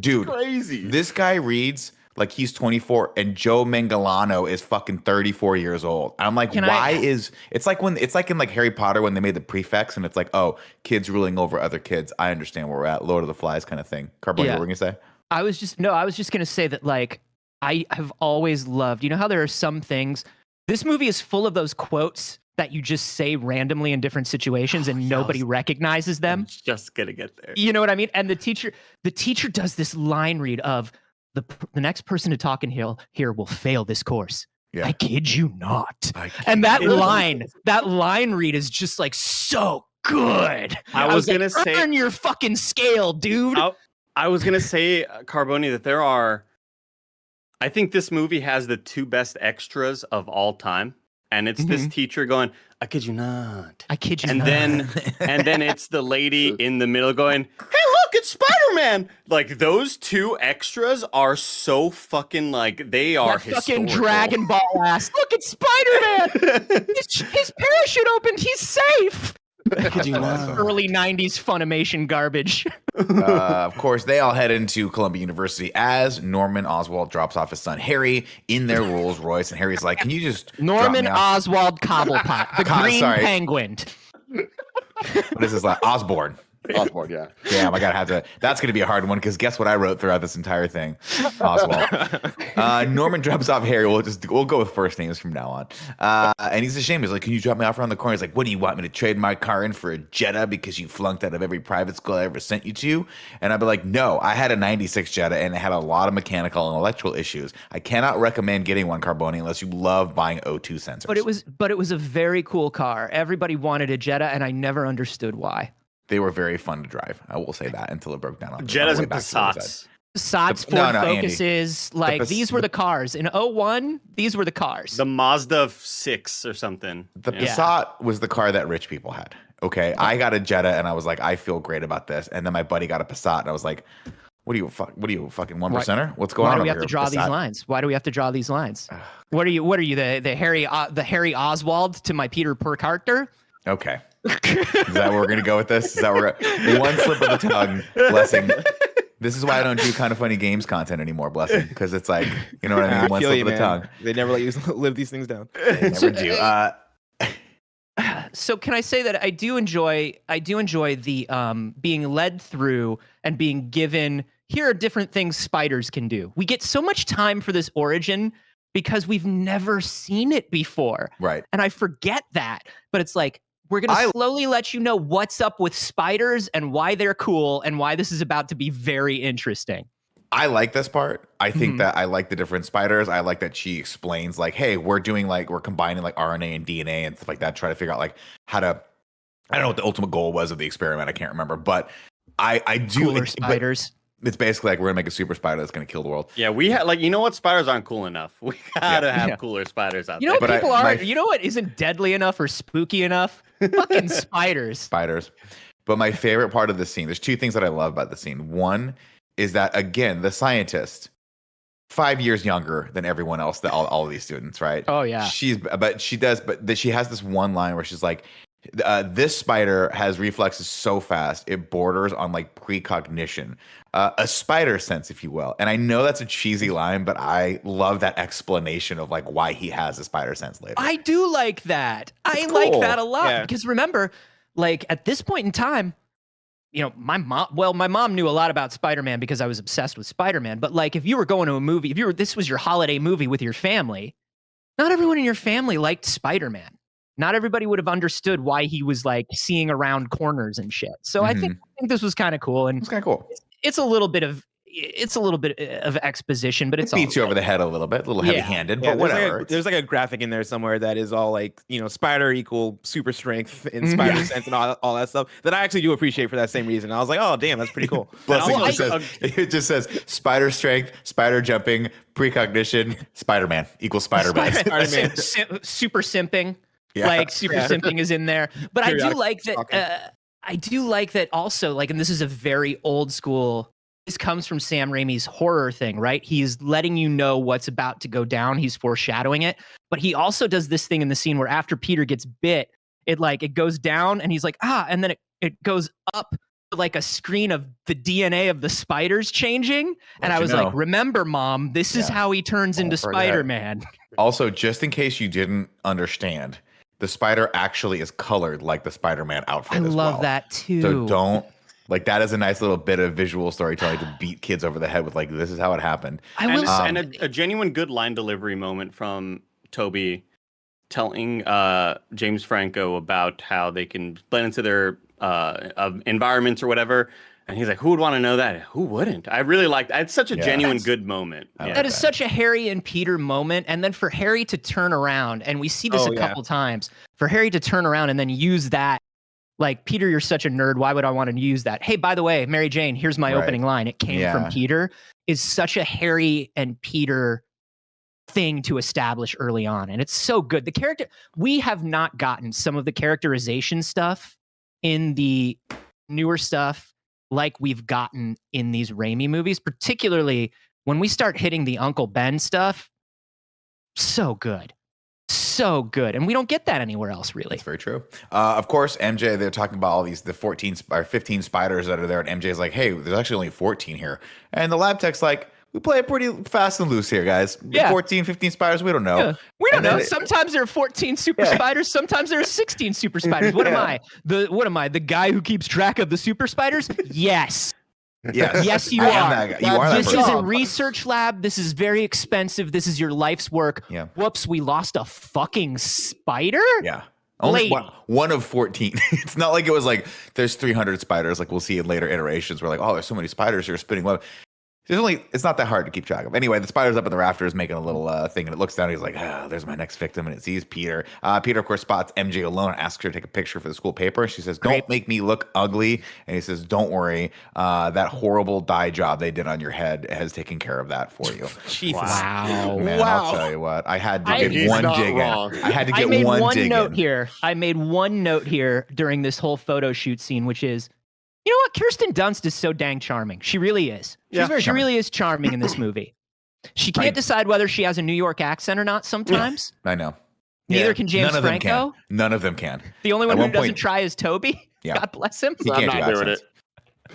Dude, crazy. This guy reads like he's 24 and Joe Mangalano is fucking 34 years old. I'm like, it's like in like Harry Potter when they made the prefects and it's like, oh, kids ruling over other kids. I understand where we're at. Lord of the Flies kind of thing. Carboni, what were you going to say? I was just going to say that like I have always loved, you know how there are some things, this movie is full of those quotes that you just say randomly in different situations and nobody recognizes them. I'm just gonna get there. You know what I mean? And the teacher does this line read of the next person to talk in here will fail this course. Yeah. I kid you not. And that line read is just like so good. I was gonna say, earn your fucking scale, dude. I was gonna say, Carboni, that I think this movie has the two best extras of all time. And it's this teacher going, I kid you not. I kid you not. And then it's the lady in the middle going, hey, look, it's Spider-Man. Like, those two extras are so fucking, like, they are fucking historical. Dragon Ball ass. Look, it's Spider-Man. his parachute opened. He's safe. Early 90s Funimation garbage. Of course, they all head into Columbia University as Norman Oswald drops off his son Harry in their Rolls Royce, and Harry's like, "Can you just Norman drop me off?" Oswald Cobblepot, the green penguin." What is his last? Osborne. Osborne, yeah. Damn, I gotta have to. That's gonna be a hard one because guess what I wrote throughout this entire thing? Oswald. Norman drops off Harry. We'll go with first names from now on. And he's ashamed. He's like, "Can you drop me off around the corner?" He's like, "What do you want me to trade my car in for a Jetta because you flunked out of every private school I ever sent you to?" And I'd be like, "No, I had a '96 Jetta and it had a lot of mechanical and electrical issues. I cannot recommend getting one, Carboni, unless you love buying O2 sensors." But it was a very cool car. Everybody wanted a Jetta, and I never understood why. They were very fun to drive. I will say that until it broke down. Jettas and Passats. Passats, Ford Focuses, these were the cars. In 01, these were the cars. The Mazda 6 or something. The Passat was the car that rich people had. Okay, I got a Jetta and I was like, I feel great about this. And then my buddy got a Passat and I was like, what are you fucking 1%er? What's going on? Why do we have to draw these lines? Why do we have to draw these lines? What are you? The Harry Oswald to my Peter Parker? Okay. Is that where we're gonna go with this? Is that where one slip of the tongue, blessing. This is why I don't do kind of funny games content anymore, blessing, because it's like, you know what I mean? One slip of the tongue. They never let you live these things down. They never do. So can I say that I do enjoy the being led through and being given, here are different things spiders can do. We get so much time for this origin because we've never seen it before. Right. And I forget that. But it's like, we're going to slowly let you know what's up with spiders and why they're cool and why this is about to be very interesting. I like this part. I think that I like the different spiders. I like that she explains like, hey, we're combining like RNA and DNA and stuff like that, try to figure out like how to, I don't know what the ultimate goal was of the experiment. I can't remember, but I do. Cooler spiders. It's basically like we're gonna make a super spider that's gonna kill the world. Yeah, we had you know what, spiders aren't cool enough. We gotta have cooler spiders out there. You know what there. people are? You know what isn't deadly enough or spooky enough? Fucking spiders. Spiders. But my favorite part of the scene, there's two things that I love about the scene. One is that again, the scientist, 5 years younger than everyone else, all of these students, right? Oh yeah. She has this one line where she's like, This spider has reflexes so fast it borders on like precognition, a spider sense, if you will. And I know that's a cheesy line, but I love that explanation of like why he has a spider sense later. I do like that. I cool. like that a lot because remember, like at this point in time, my mom knew a lot about Spider-Man because I was obsessed with Spider-Man. But like, if you were going to a movie, this was your holiday movie with your family, not everyone in your family liked Spider-Man. Not everybody would have understood why he was like seeing around corners and shit. So I think this was kind of cool. And it's kind of cool. It's a little bit of exposition, but it beats you over the head a little bit, a little heavy-handed, but whatever. There's like a graphic in there somewhere that is all like, spider equal super strength in spider sense and all that stuff that I actually do appreciate for that same reason. I was like, oh damn, that's pretty cool. It just says spider strength, spider jumping, precognition, Spider-Man equals Spider-Man. Spider-Man. Super simping. Yeah. Like super simping is in there. But I do like that also, like, and this is a very old school. This comes from Sam Raimi's horror thing, right? He's letting you know what's about to go down. He's foreshadowing it. But he also does this thing in the scene where after Peter gets bit, it goes down and he's like, and then it goes up to like a screen of the DNA of the spiders changing. And I was like, remember, Mom, this is how he turns into Spider-Man. Also, just in case you didn't understand, the spider actually is colored like the Spider-Man outfit. I love that too. So don't. Like, that is a nice little bit of visual storytelling to beat kids over the head with, like, this is how it happened. And a genuine good line delivery moment from Tobey telling James Franco about how they can blend into their environments or whatever. And he's like, who would want to know that? Who wouldn't? I really liked that. It's such a genuine good moment. That is such a Harry and Peter moment. And then for Harry to turn around, and we see this a couple times, for Harry to turn around and then use that. Like, Peter, you're such a nerd. Why would I want to use that? Hey, by the way, Mary Jane, here's my opening line. It came from Peter. Is such a Harry and Peter thing to establish early on. And it's so good. The character, we have not gotten some of the characterization stuff in the newer stuff like we've gotten in these Raimi movies, particularly when we start hitting the Uncle Ben stuff. So good. So good, and we don't get that anywhere else, really. That's very true. Of course, MJ, they're talking about all the 14 or 15 spiders that are there, and MJ's like, hey, there's actually only 14 here. And the lab tech's like, we play it pretty fast and loose here, guys. 14, 15 spiders, we don't know. Yeah. We don't know. Sometimes there are 14 super spiders, sometimes there are 16 super spiders. What am I? The guy who keeps track of the super spiders? Yes. Yes, you are. This is a research lab. This is very expensive. This is your life's work. Yeah. Whoops, we lost a fucking spider? Yeah. Only one of 14. It's not like it was like there's 300 spiders like we'll see in later iterations. We're like, oh, there's so many spiders here spinning web. It's not that hard to keep track of. Anyway, the spider's up in the rafters making a little thing, and it looks down. And he's like, there's my next victim. And it sees Peter. Peter, of course, spots MJ alone and asks her to take a picture for the school paper. She says, don't make me look ugly. And he says, don't worry. That horrible dye job they did on your head has taken care of that for you. Jesus. Wow. Man, I'll tell you what. I had to get one dig in. I had to get one dig in. I made one note here during this whole photo shoot scene, which is, you know what? Kirsten Dunst is so dang charming. She really is. She really is charming in this movie. She can't decide whether she has a New York accent or not sometimes. I know. Neither can James Franco. None of them can. The only one who doesn't try is Toby. Yeah. God bless him. I'm not doing it.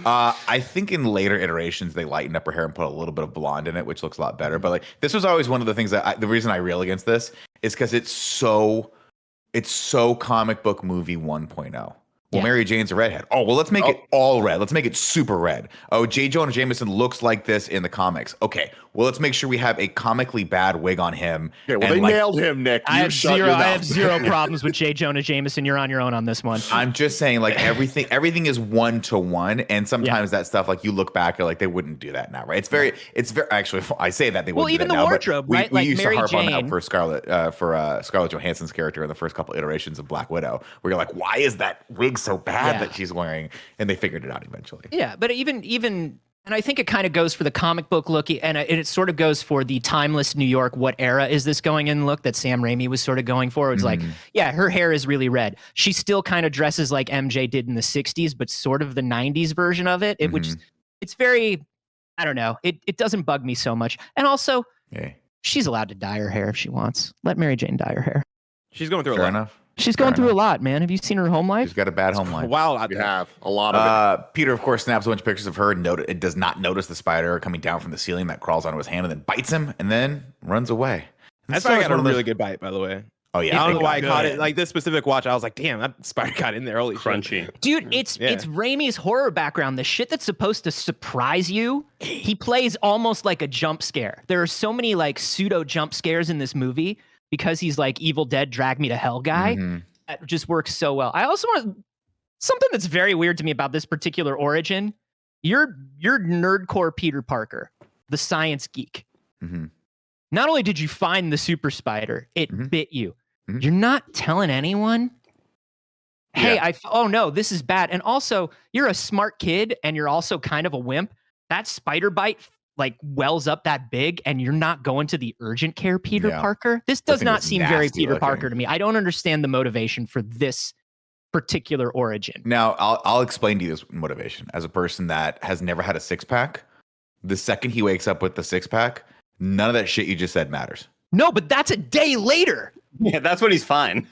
I think in later iterations they lightened up her hair and put a little bit of blonde in it, which looks a lot better. But like, this was always one of the things that the reason I rail against this is because it's so comic book movie 1.0. Well, Mary Jane's a redhead. Oh, well, let's make it all red. Let's make it super red. Oh, J. Jonah Jameson looks like this in the comics. Okay, well, let's make sure we have a comically bad wig on him. Okay, well, they nailed him, Nick. I have zero problems with J. Jonah Jameson. You're on your own on this one. I'm just saying, like, everything is 1-to-1, and sometimes that stuff, like, you look back, you're like, they wouldn't do that now, right? It's very. Actually, I say that they wouldn't. Well, even do that the now, wardrobe, right? We used Mary to harp Jane. on that for Scarlett Johansson's character in the first couple iterations of Black Widow, where you're like, why is that wig so bad that she's wearing? And they figured it out eventually. Yeah, but even and I think it kind of goes for the comic book look, and it sort of goes for the timeless New York, what era is this going in look that Sam Raimi was sort of going for. It was like, yeah, her hair is really red. She still kind of dresses like MJ did in the 60s, but sort of the 90s version of it. Which it's very, I don't know, it doesn't bug me so much. And also, she's allowed to dye her hair if she wants. Let Mary Jane dye her hair. She's going through Fair a lot. enough. She's going through a lot, man. Have you seen her home life? She's got a bad home life. Wild out We there. have a lot of it. Peter, of course, snaps a bunch of pictures of her and it does not notice the spider coming down from the ceiling that crawls onto his hand and then bites him and then runs away. And That's so why I it's got a one of those- really good bite, by the way. Oh yeah, I don't know why I good. caught it. Like this specific watch, I was like, damn, that spider got in there. Holy shit. Crunchy. Dude, it's Raimi's horror background. The shit that's supposed to surprise you, he plays almost like a jump scare. There are so many like pseudo jump scares in this movie because he's like Evil Dead, Drag Me to Hell guy. Mhm. That just works so well. I also want something that's very weird to me about this particular origin. You're nerdcore Peter Parker, the science geek. Mhm. Not only did you find the super spider, it Mhm. bit you. Mhm. You're not telling anyone. Hey, oh no, this is bad. And also, you're a smart kid and you're also kind of a wimp. That spider bite like wells up that big and you're not going to the urgent care Peter Yeah. Parker. This That does thing not was seem very nasty Peter looking. Parker to me. I don't understand the motivation for this particular origin. Now I'll explain to you this motivation as a person that has never had a 6-pack. The second he wakes up with the 6-pack, none of that shit you just said matters. No, but that's a day later. Yeah, that's when he's fine.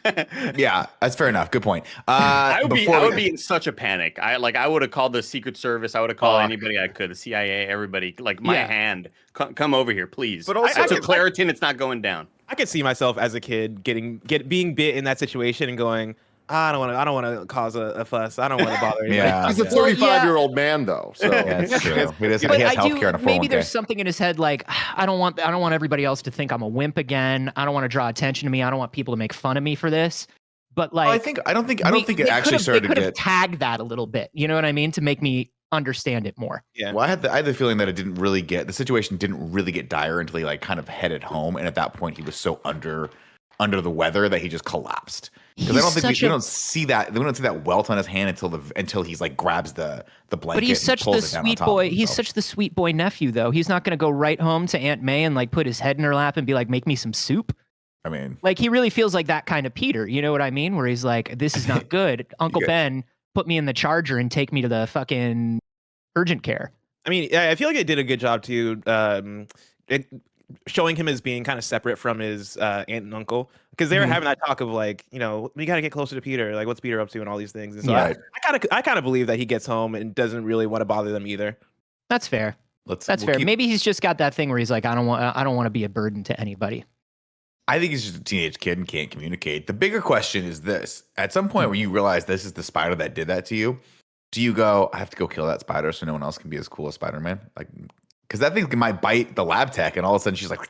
Yeah, that's fair enough. Good point. I would before we- be in such a panic. I would have called the Secret Service. I would have called Fuck. anybody I could, the CIA, everybody. Like my Yeah. hand, come over here, please. But also- it's a Claritin. It's not going down. I could see myself as a kid being bit in that situation and going, I don't want to cause a fuss. I don't want to bother anybody. Yeah. He's a Well, 35-year-old man, though. So Yeah, that's true. He does. He But has I do. healthcare and a 401k. Maybe there's something in his head like I don't want everybody else to think I'm a wimp again. I don't want to draw attention to me. I don't want people to make fun of me for this. But like, I don't think it actually started They to could have get. tagged that a little bit. You know what I mean? To make me understand it more. Yeah. Well, I had the feeling that the situation didn't really get dire until he like kind of headed home, and at that point he was so under the weather that he just collapsed. Because I don't think we don't see that. We don't see that welt on his hand until he's like grabs the blanket. But he's and such pulls the it down on sweet top of boy. He's himself. such the sweet boy nephew, though. He's not going to go right home to Aunt May and like put his head in her lap and be like, "Make me some soup." I mean, Like he really feels like that kind of Peter. You know what I mean? Where he's like, "This is not good." Uncle Yeah. Ben, put me in the Charger and take me to the fucking urgent care. I mean, I feel like it did a good job too, showing him as being kind of separate from his aunt and uncle, because they were having that talk of like, we got to get closer to Peter. Like, what's Peter up to and all these things. And so Right. I kind of believe that he gets home and doesn't really want to bother them either. That's fair. That's Fair. Maybe he's just got that thing where he's like, I don't want to be a burden to anybody. I think he's just a teenage kid and can't communicate. The bigger question is this: at some point where you realize this is the spider that did that to you, do you go, I have to go kill that spider so no one else can be as cool as Spider-Man? Like, because that thing might bite the lab tech, and all of a sudden she's like,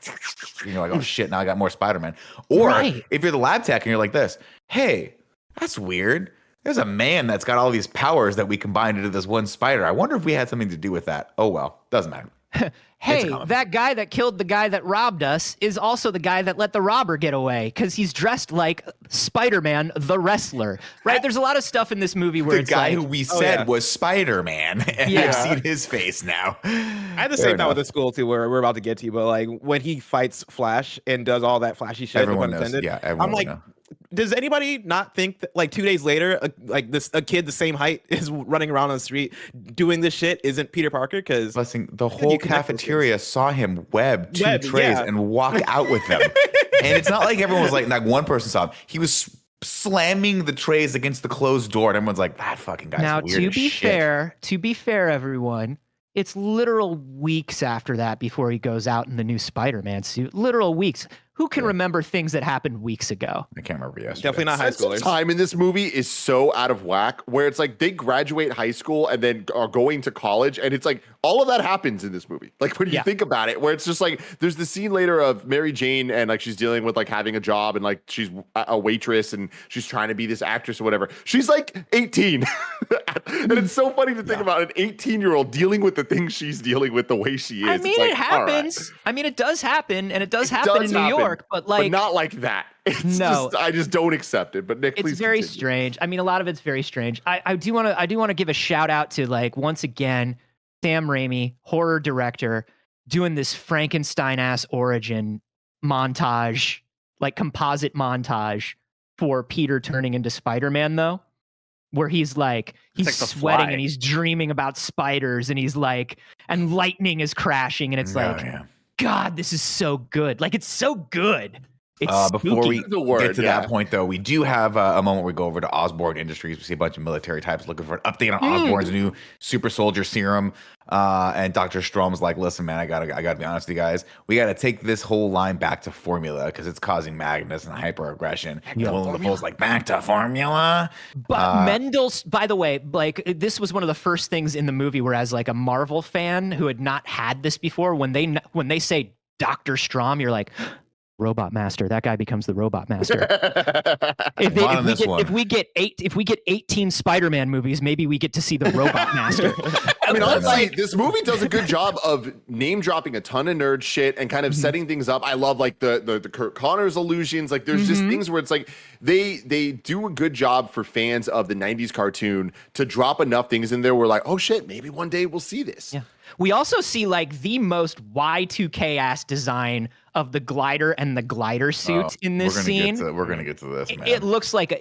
you're like, oh shit, now I got more Spider-Man. Or Right. if you're the lab tech and you're like this, hey, that's weird. There's a man that's got all these powers that we combined into this one spider. I wonder if we had something to do with that. Oh well, doesn't matter. Hey, common. that guy that killed the guy that robbed us is also the guy that let the robber get away because he's dressed like Spider-Man, the wrestler. Right? There's a lot of stuff in this movie where The it's guy like, who we said was Spider-Man, and Yeah. I've seen his face now. I had the Fair same thought with enough. the school too, where we're about to get to, but like when he fights Flash and does all that flashy shit, Everyone no pun knows. intended, Yeah, everyone I'm like, knows. does anybody not think that like 2 days later, a kid the same height is running around on the street doing this shit isn't Peter Parker? Because Blessing, the you whole connect those cafeteria saw him web two Web, trays yeah. and walk out with them. And it's not like everyone was like one person saw him. He was slamming the trays against the closed door, and everyone's like, that fucking guy's now, weird to as be shit. fair, everyone, it's literal weeks after that before he goes out in the new Spider-Man suit. Literal weeks. Who can remember things that happened weeks ago? I can't remember yesterday. definitely not high Sense of schoolers. time in this movie is so out of whack where it's like they graduate high school and then are going to college, and it's like all of that happens in this movie. Like when you Yeah. think about it, where it's just like there's the scene later of Mary Jane and like she's dealing with like having a job and like she's a waitress and she's trying to be this actress or whatever. She's like 18. And it's so funny to think about an 18-year-old dealing with the things she's dealing with the way she is. I It's mean, like, it all right. happens. I mean, it does happen, and it does It happen does in New happen, York, but like, not like that. It's No. just, I just don't accept it. But Nick, it's please very continue. strange. I mean, a lot of it's very strange. I do want to give a shout out to like once again Sam Raimi, horror director, doing this Frankenstein ass origin montage, like composite montage for Peter turning into Spider-Man, though, where he's like like The sweating Fly. and he's dreaming about spiders and he's like, and lightning is crashing and it's Oh, like, yeah. God, this is so good. Like it's so good. It's Before spooky. we The word, get to yeah. that point, though, we do have a moment where we go over to Osborne Industries. We see a bunch of military types looking for an update on Osborne's new super soldier serum. And Dr. Strom's like, listen, man, I gotta be honest with you guys. We gotta take this whole line back to formula because it's causing madness and hyperaggression. And Willem Dafoe's like, back to formula. But Mendel's, by the way, like this was one of the first things in the movie where, as like a Marvel fan who had not had this before, when they say Dr. Strom, you're like, Robot Master. That guy becomes the Robot Master. If we get 18 Spider-Man movies, maybe we get to see the Robot Master. I mean, honestly, this movie does a good job of name dropping a ton of nerd shit and kind of setting things up. I love like the Kurt Connors illusions. Like there's just things where it's like they do a good job for fans of the 90s cartoon to drop enough things in there where like, oh shit, maybe one day we'll see this. Yeah. We also see like the most Y2K ass design of the glider and the glider suit in this scene. We're gonna get to this, man. It looks like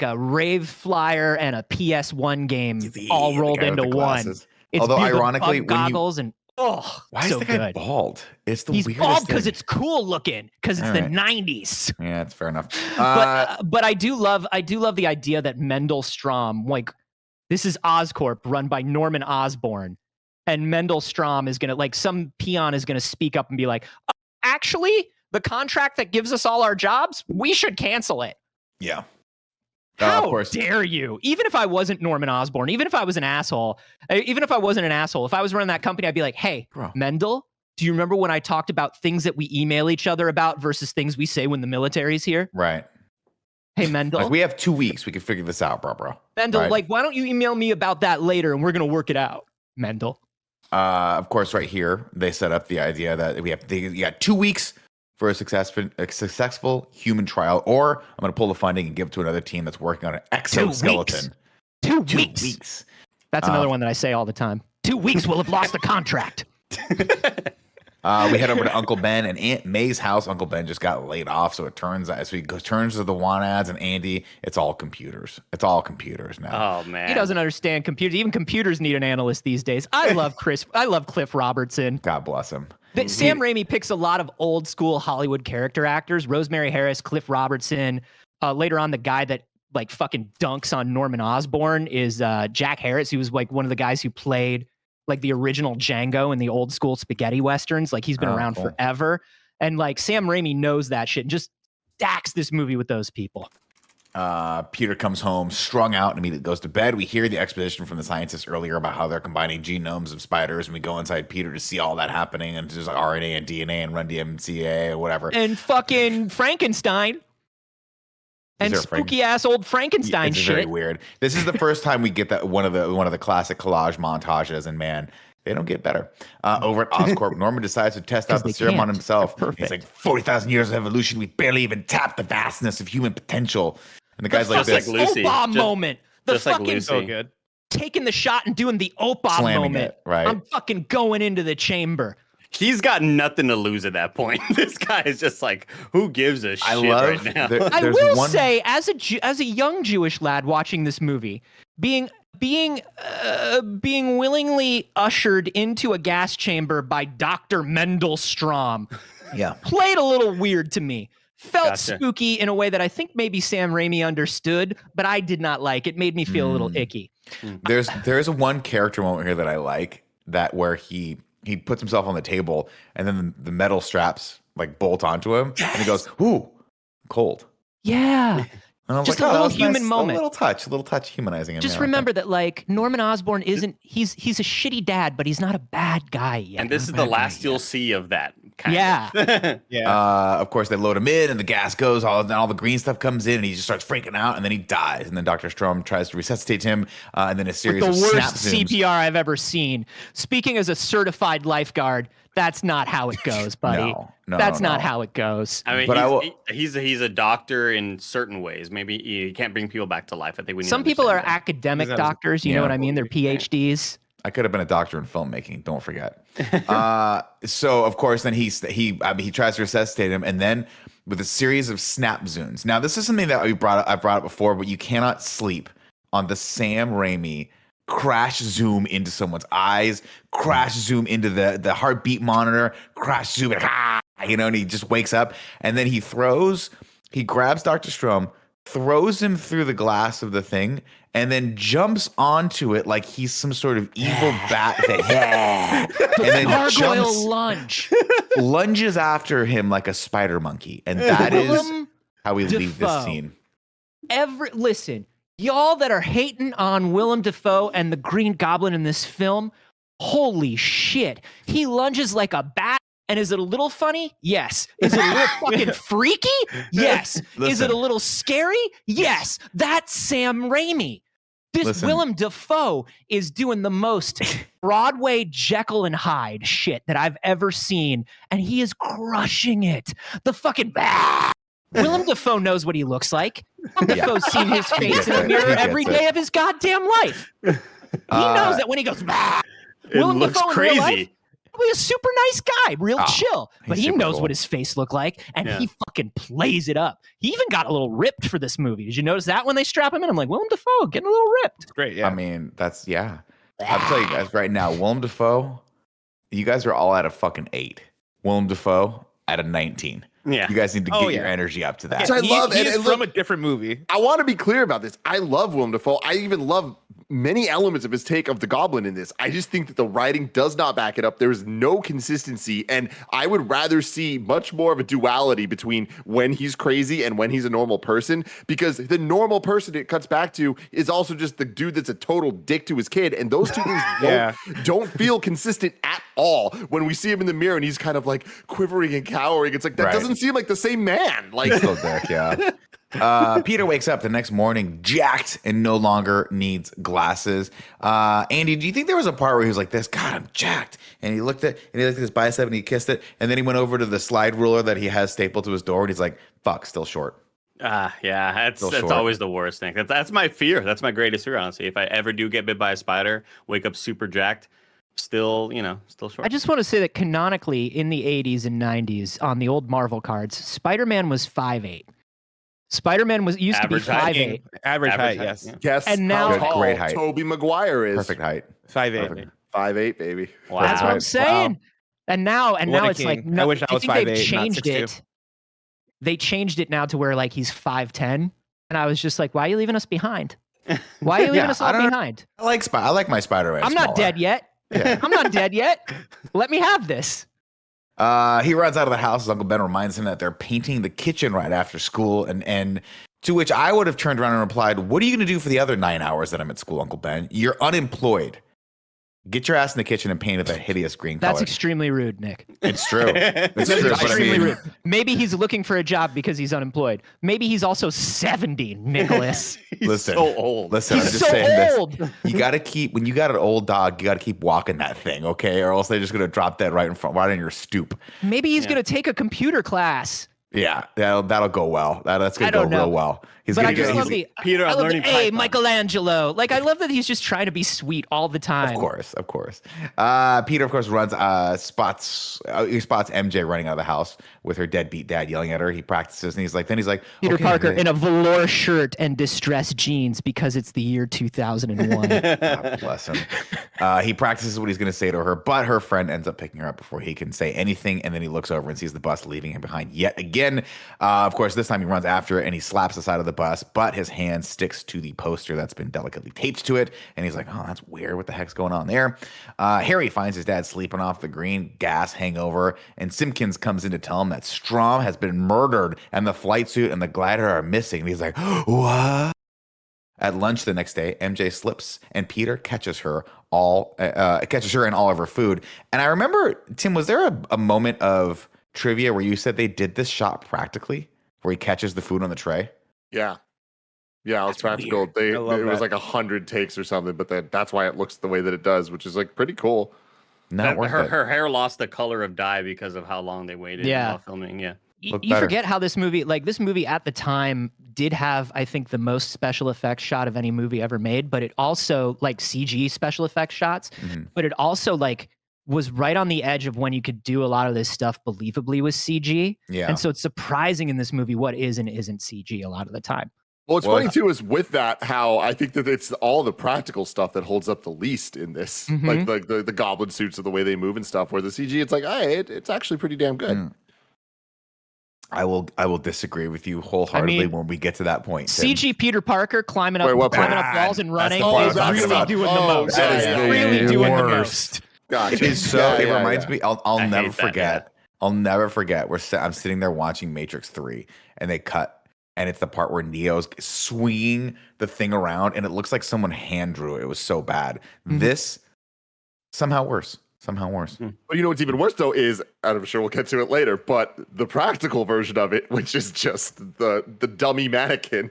a rave flyer and a PS1 game all rolled into one. It's Although beautiful. ironically, goggles and why so is the guy good. bald? It's the He's weirdest bald because thing. it's cool looking because it's All the right. 90s. Yeah, it's fair enough. But I do love the idea that Mendel Strom, like this is Oscorp run by Norman Osborn, and Mendel Strom is gonna, like, some peon is gonna speak up and be like, actually, the contract that gives us all our jobs, we should cancel it. Yeah. How of course. dare you? Even if I wasn't Norman Osborn, even if I was an asshole, even if I wasn't an asshole, if I was running that company, I'd be like, hey, Bro. Mendel, do you remember when I talked about things that we email each other about versus things we say when the military's here? Right. Hey, Mendel. Like we have 2 weeks. We can figure this out, bro. Mendel, right? like, why don't you email me about that later and we're going to work it out, Mendel? Of course, right here, they set up the idea that you got 2 weeks for a successful human trial, or I'm going to pull the funding and give it to another team that's working on an exoskeleton. 2 2 weeks. weeks. That's another one that I say all the time. 2 weeks, we'll have lost the contract. We head over to Uncle Ben and Aunt May's house. Uncle Ben just got laid off, so it turns to the want ads and Andy. It's all computers. It's all computers now. Oh man, He doesn't understand computers. Even computers need an analyst these days. I love Cliff Robertson. God bless him. Sam Raimi picks a lot of old school Hollywood character actors. Rosemary Harris, Cliff Robertson. Later on, the guy that like fucking dunks on Norman Osborn is Jack Harris. He was like one of the guys who played like the original Django in the old school spaghetti westerns. Like he's been around cool. forever. And like Sam Raimi knows that shit and just stacks this movie with those people. Peter comes home strung out and immediately goes to bed. We hear the exposition from the scientists earlier about how they're combining genomes of spiders, and we go inside Peter to see all that happening, and there's like RNA and DNA and run DMCA or whatever. And fucking Frankenstein. And spooky ass old Frankenstein It's shit. very weird. This is the first time we get that one of the classic collage montages, and man, they don't get better. Over at Oscorp, Norman decides to test out the they serum on can't. himself. They're perfect. It's like 40,000 years of evolution. We barely even tapped the vastness of human potential. And the guy's like Just this, like Lucy. Opah Just- moment. The just like fucking Lucy. So good. taking the shot and doing the Opah Slamming moment. it, right? I'm fucking going into the chamber. He's got nothing to lose at that point. This guy is just like, who gives a shit I love right now? I there's will one, say, as a young Jewish lad watching this movie, being willingly ushered into a gas chamber by Dr. Mendel Strom yeah. played a little weird to me. Felt Gotcha. spooky in a way that I think maybe Sam Raimi understood, but I did not like. It made me feel a little icky. There's one character moment here that I like, that where he puts himself on the table and then the metal straps like bolt onto him and he goes, "Ooh, cold." Yeah. And I was Just like, a "Oh, that little was human nice. moment. a little touch humanizing him. Just yeah, remember that, like, Norman Osborn he's a shitty dad, but he's not a bad guy yet. And this is the last you'll see of that. Kind Yeah. Of. Yeah. Of course, they load him in, and the gas goes. All the green stuff comes in, and he just starts freaking out, and then he dies. And then Dr. Strom tries to resuscitate him, and then a series The of snap worst zooms. CPR I've ever seen. Speaking as a certified lifeguard, that's not how it goes, buddy. No, That's no. not how it goes. I mean, But he's a doctor in certain ways. Maybe he can't bring people back to life. I think we need Some to people are understand that. academic Yeah. doctors. You know what I mean? They're PhDs. I could have been a doctor in filmmaking. Don't forget. So of course, then he tries to resuscitate him, and then with a series of snap zooms. Now, this is something that I brought up before, but you cannot sleep on the Sam Raimi crash zoom into someone's eyes, crash zoom into the heartbeat monitor, crash zoom, and and he just wakes up, and then he grabs Dr. Strom, throws him through the glass of the thing, and then jumps onto it like he's some sort of evil bat thing. And then Gargoyle lunge. lunges after him like a spider monkey. And that is how we leave this scene. Listen, y'all that are hating on Willem Dafoe and the Green Goblin in this film, holy shit. He lunges like a bat. And is it a little funny? Yes. Is it a little fucking freaky? Yes. Is it a little scary? Yes. That's Sam Raimi. Willem Dafoe is doing the most Broadway Jekyll and Hyde shit that I've ever seen, and he is crushing it. The fucking Willem Dafoe knows what he looks like. Willem Dafoe's seen his face in the mirror every day of his goddamn life. He knows that when he goes, Willem looks Dafoe in real crazy. life, he's a super nice guy, real chill, but he knows cool. what his face looked like, and he fucking plays it up. He even got a little ripped for this movie. Did you notice that when they strap him in? I'm like, Willem Dafoe getting a little ripped. It's great. Yeah. I mean, I'll tell you guys right now, Willem Dafoe, you guys are all at a fucking 8. Willem Dafoe at a 19. Yeah. You guys need to get your energy up to that. Which I love. He's And from a different movie. I want to be clear about this. I love Willem Dafoe. I even love many elements of his take of the Goblin in this. I just think that the writing does not back it up. There is no consistency, and I would rather see much more of a duality between when he's crazy and when he's a normal person, because the normal person it cuts back to is also just the dude that's a total dick to his kid, and those two things don't feel consistent at all. When we see him in the mirror and he's kind of like quivering and cowering, it's like that doesn't seem like the same man. Like, Still dick, yeah. Peter wakes up the next morning jacked and no longer needs glasses. Andy, do you think there was a part where he was like this? God, I'm jacked. And he looked at his bicep and he kissed it. And then he went over to the slide ruler that he has stapled to his door and he's like, fuck, still short. Yeah, that's always the worst thing. That's my fear. That's my greatest fear, honestly. If I ever do get bit by a spider, wake up super jacked, still short. I just want to say that canonically in the 80s and 90s on the old Marvel cards, Spider-Man was 5'8". Spider-Man used to be 5'8". Average height, yes. Yeah. guess And now- how tall Great height. Tobey Maguire is. Perfect height. 5'8". 5'8", baby. Wow. That's what I'm saying. Wow. And now What a it's king. like, no, I wish I was think 5'8", they've not changed 6'2". it. They changed it now to where like he's 5'10", and I was just like, why are you leaving us behind? Why are you leaving us all behind? I like my Spider-Man. I'm not dead yet. Yeah. I'm not dead yet. Let me have this. He runs out of the house as Uncle Ben reminds him that they're painting the kitchen right after school, and to which I would have turned around and replied, what are you going to do for the other 9 hours that I'm at school, Uncle Ben? You're unemployed. Get your ass in the kitchen and paint it that hideous green color. That's extremely rude, Nick. It's true. It's That's true. But I extremely mean, rude. Maybe he's looking for a job because he's unemployed. Maybe he's also 70, Nicholas. listen, so old. Listen, I'm He's just so saying old. this. You got to when you got an old dog, you got to keep walking that thing, okay? Or else they're just going to drop dead right on your stoop. Maybe he's going to take a computer class. Yeah, that'll go well. That's going to go real well. He's But going I just love the Peter, I'm learning hey, Python. Michelangelo. Like I love that he's just trying to be sweet all the time. Of course. Peter, of course, spots MJ running out of the house with her deadbeat dad yelling at her. He practices and he's like, Peter okay, Parker in a velour shirt and distressed jeans because it's the year 2001. God bless him. He practices what he's going to say to her, but her friend ends up picking her up before he can say anything. And then he looks over and sees the bus leaving him behind yet again. Of course, this time he runs after it and he slaps the side of the bus, but his hand sticks to the poster that's been delicately taped to it. And he's like, oh, that's weird. What the heck's going on there? Harry finds his dad sleeping off the green gas hangover, and Simpkins comes in to tell him that Strom has been murdered and the flight suit and the glider are missing. And he's like, what? At lunch the next day, MJ slips and Peter catches her and all of her food. And I remember, Tim, was there a moment of trivia where you said they did this shot practically, where he catches the food on the tray? Yeah, it was practical. It was like 100 takes or something, but that's why it looks the way that it does, which is like pretty cool. Not worth it. Her hair lost the color of dye because of how long they waited while filming. Yeah. You forget how this movie at the time did have, I think, the most special effects shot of any movie ever made, but it also like CG special effects shots, but it also like was right on the edge of when you could do a lot of this stuff believably with CG. Yeah. And so it's surprising in this movie what is and isn't CG a lot of the time. Well, it's funny too is with that how I think that it's all the practical stuff that holds up the least in this, like the goblin suits or the way they move and stuff. Where the CG, it's like, it's actually pretty damn good. I will disagree with you wholeheartedly when we get to that point. Tim. CG Peter Parker climbing up walls and running That's the part I'm is talking really about. doing the most. that is It's the really doing the most. Gotcha. It's so it reminds me. I'll I never hate that, forget. I'll never forget. I'm sitting there watching Matrix 3, and they cut, and it's the part where Neo's swinging the thing around, and it looks like someone hand drew it. It was so bad. This somehow worse. But you know what's even worse though is, and I'm sure we'll get to it later, but the practical version of it, which is just the dummy mannequin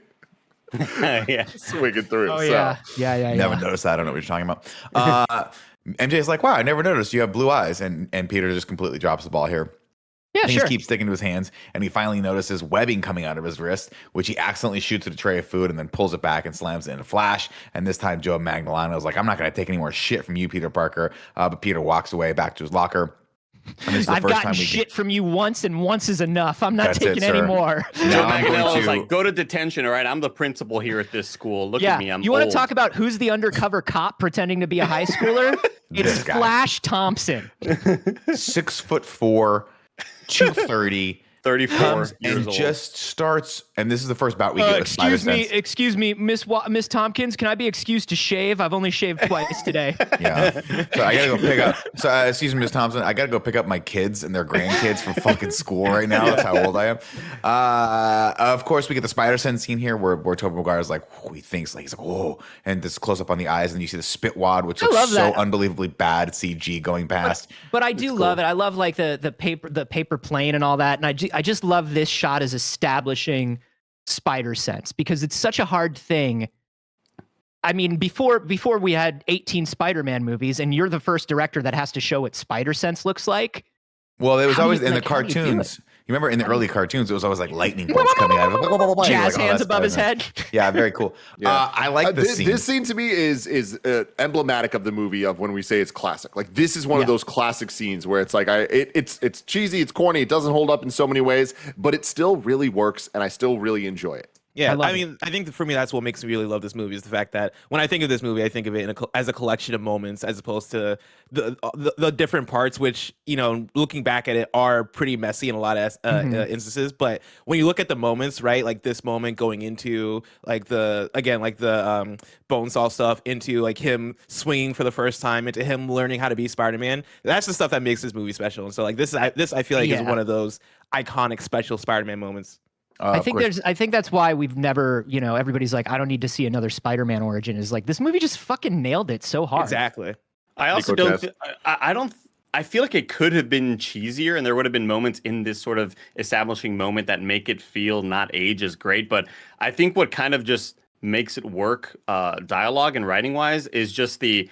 Yeah. swinging through. Oh so. yeah. Never noticed that. I don't know what you're talking about. MJ's like, wow, I never noticed you have blue eyes, and Peter just completely drops the ball here. Yeah, Things sure. keep sticking to his hands, and he finally notices webbing coming out of his wrist, which he accidentally shoots at a tray of food and then pulls it back and slams it in a flash. And this time, Joe Magnolano is like, I'm not going to take any more shit from you, Peter Parker. But Peter walks away back to his locker. And this is the I've first gotten time we shit from you once, and once is enough. I'm not That's taking it, any sir. more. Joe Now I'm going Manganiello was to- like, go to detention, all right? I'm the principal here at this school. Look at me, I'm you want to old. talk about who's the undercover cop pretending to be a high schooler? It's This guy. Flash Thompson. 6'4", 230. 34 Comes years and old. just starts, and this is the first bout we get with Spider Sense. Excuse me, Miss Tompkins. Can I be excused to shave? I've only shaved twice today. Yeah. So I gotta go pick up. So excuse me, Miss Thompson. I gotta go pick up my kids and their grandkids from fucking school right now. That's how old I am. Of course, we get the Spider Sense scene here where Tobey Maguire is like, whoa, he thinks like he's like, whoa, and this close up on the eyes, and you see the spit wad, which looks love so that. unbelievably bad CG going past. But I do love it. I love like the paper plane and all that. And I just love this shot as establishing Spider Sense because it's such a hard thing. I mean, before we had 18 Spider-Man movies, and you're the first director that has to show what Spider Sense looks like. Well, it was How do always you- in like, the how do you do cartoons. You remember in the early cartoons, it was always like lightning bolts coming out of it. You're Jazz like, oh, hands that's above his Spider-Man. head. Yeah, very cool. Yeah. I like this scene. This scene to me is emblematic of the movie of when we say it's classic. Like this is one of those classic scenes where it's like it's cheesy, it's corny, it doesn't hold up in so many ways, but it still really works, and I still really enjoy it. Yeah, love I mean, I think for me that's what makes me really love this movie is the fact that when I think of this movie, I think of it as a collection of moments as opposed to the different parts, which looking back at it are pretty messy in a lot of instances. But when you look at the moments, right, like this moment going into like the Bonesaw stuff, into like him swinging for the first time, into him learning how to be Spider-Man, that's the stuff that makes this movie special. And so like this I feel like is one of those iconic special Spider-Man moments. I think that's why we've never, everybody's like, I don't need to see another Spider-Man origin. Is like this movie just fucking nailed it so hard. Exactly. I also Nico don't. Tess. I feel like it could have been cheesier, and there would have been moments in this sort of establishing moment that make it feel not age as great. But I think what kind of just makes it work, dialogue and writing wise, is just the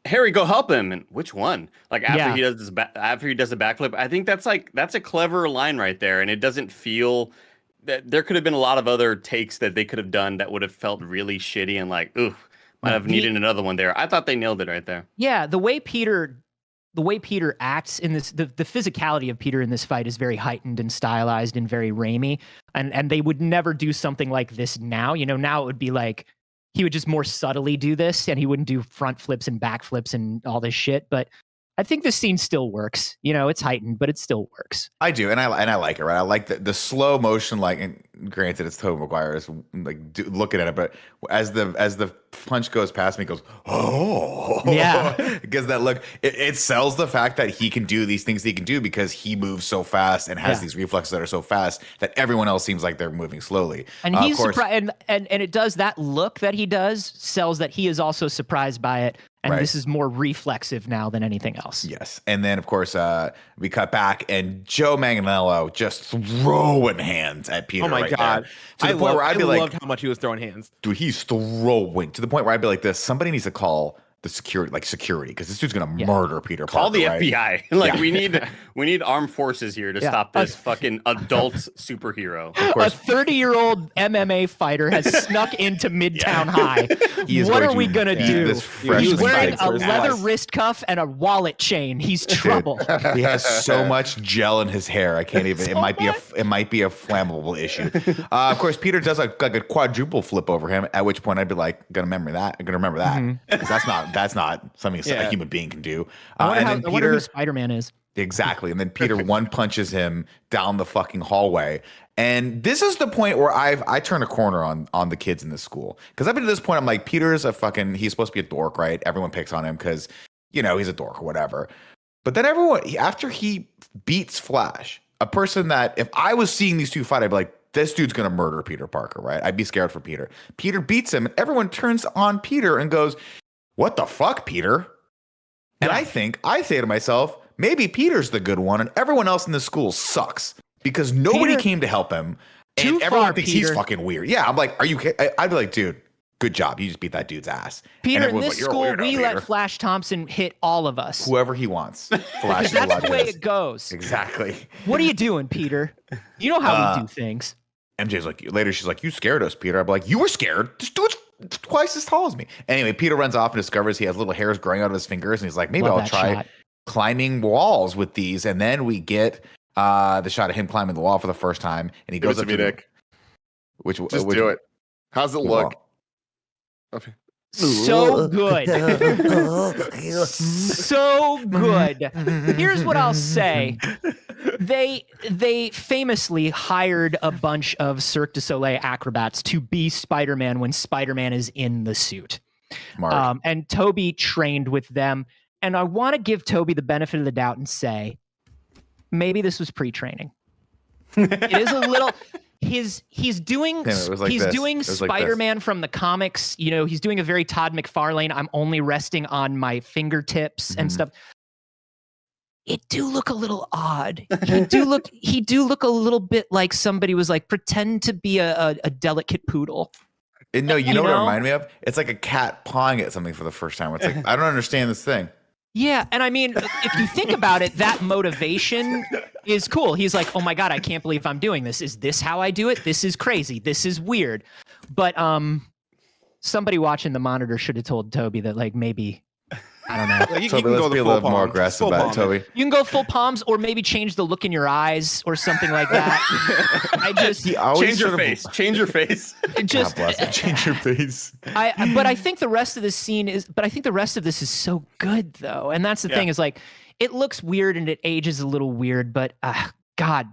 Harry, go help him. And which one? Like after he does this, after he does a backflip, I think that's a clever line right there, and it doesn't feel. There could have been a lot of other takes that they could have done that would have felt really shitty and like, ooh, might have needed another one there. I thought they nailed it right there. Yeah, the way Peter acts in this, the physicality of Peter in this fight is very heightened and stylized and very Raimi, and they would never do something like this now. Now it would be like he would just more subtly do this, and he wouldn't do front flips and back flips and all this shit. But I think this scene still works. It's heightened, but it still works. I do, and I like it, right? I like the slow motion, like, and granted, it's Tobey Maguire is like looking at it, but as the punch goes past me, it goes, oh, Yeah. it gives that look. It sells the fact that he can do these things he can do because he moves so fast and has these reflexes that are so fast that everyone else seems like they're moving slowly. And he's surprised, and it does that look that he does sells that he is also surprised by it. And this is more reflexive now than anything else. Yes. And then, of course, we cut back and Joe Manganiello just throwing hands at Peter. Oh, my God. To the point where I'd be like, loved how much he was throwing hands. dude, he's throwing to the point where I'd be like, somebody needs to call the security, because this dude's going to murder Peter Parker. Call the right? FBI. Like we need armed forces here to stop this fucking adult superhero. A 30-year-old MMA fighter has snuck into Midtown High. What are we gonna do? This fresh He's wearing fight a for leather his wrist cuff and a wallet chain. He's trouble. He has so much gel in his hair. I can't even. It might be a flammable issue. Of course, Peter does like a quadruple flip over him. At which point, I'd be like, "Gonna remember that. I'm gonna remember that because that's not something a human being can do." I And then wonder Peter, who Spider-Man is. Exactly. And then Peter one punches him down the fucking hallway. And this is the point where I turn a corner on the kids in this school. Because up to this point, I'm like, Peter's he's supposed to be a dork, right? Everyone picks on him because, he's a dork or whatever. But then after he beats Flash, a person that if I was seeing these two fight, I'd be like, this dude's going to murder Peter Parker, right? I'd be scared for Peter. Peter beats him and everyone turns on Peter and goes, what the fuck, Peter? And I say to myself, maybe Peter's the good one and everyone else in the school sucks because nobody came to help him and everyone thinks he's fucking weird. Yeah, I'm like, are you kidding? I'd be like, dude, good job. You just beat that dude's ass. Peter, in this school, we let Flash Thompson hit all of us. Whoever he wants. Flash that's the way it goes. Exactly. What are you doing, Peter? You know how we do things. MJ's like, later she's like, you scared us, Peter. I'm like, you were scared? This dude's twice as tall as me. Anyway, Peter runs off and discovers he has little hairs growing out of his fingers. And he's like, maybe I'll try climbing walls with these. And then we get the shot of him climbing the wall for the first time. And he goes up to Nick. Just do it. How's it look? Okay. So good. So good. Here's what I'll say. They famously hired a bunch of Cirque du Soleil acrobats to be Spider-Man when Spider-Man is in the suit. And Tobey trained with them. And I want to give Tobey the benefit of the doubt and say, maybe this was pre-training. It is a little... He's doing Spider-Man from the comics. He's doing a very Todd McFarlane. I'm only resting on my fingertips and stuff. It do look a little odd. He do look a little bit like somebody was like, pretend to be a delicate poodle. No, you know what it reminded me of? It's like a cat pawing at something for the first time. It's like, I don't understand this thing. Yeah, and I mean, if you think about it, that motivation is cool. He's like, oh my God, I can't believe I'm doing this. Is this how I do it? This is crazy. This is weird. But somebody watching the monitor should have told Tobey that, like, maybe, I don't know. You can go be a little more aggressive about it, Tobey. You can go full palms or maybe change the look in your eyes or something like that. Change your face. Change your face. Just change your face. But I think the rest of this is so good though. And that's the thing is like, it looks weird and it ages a little weird, but God,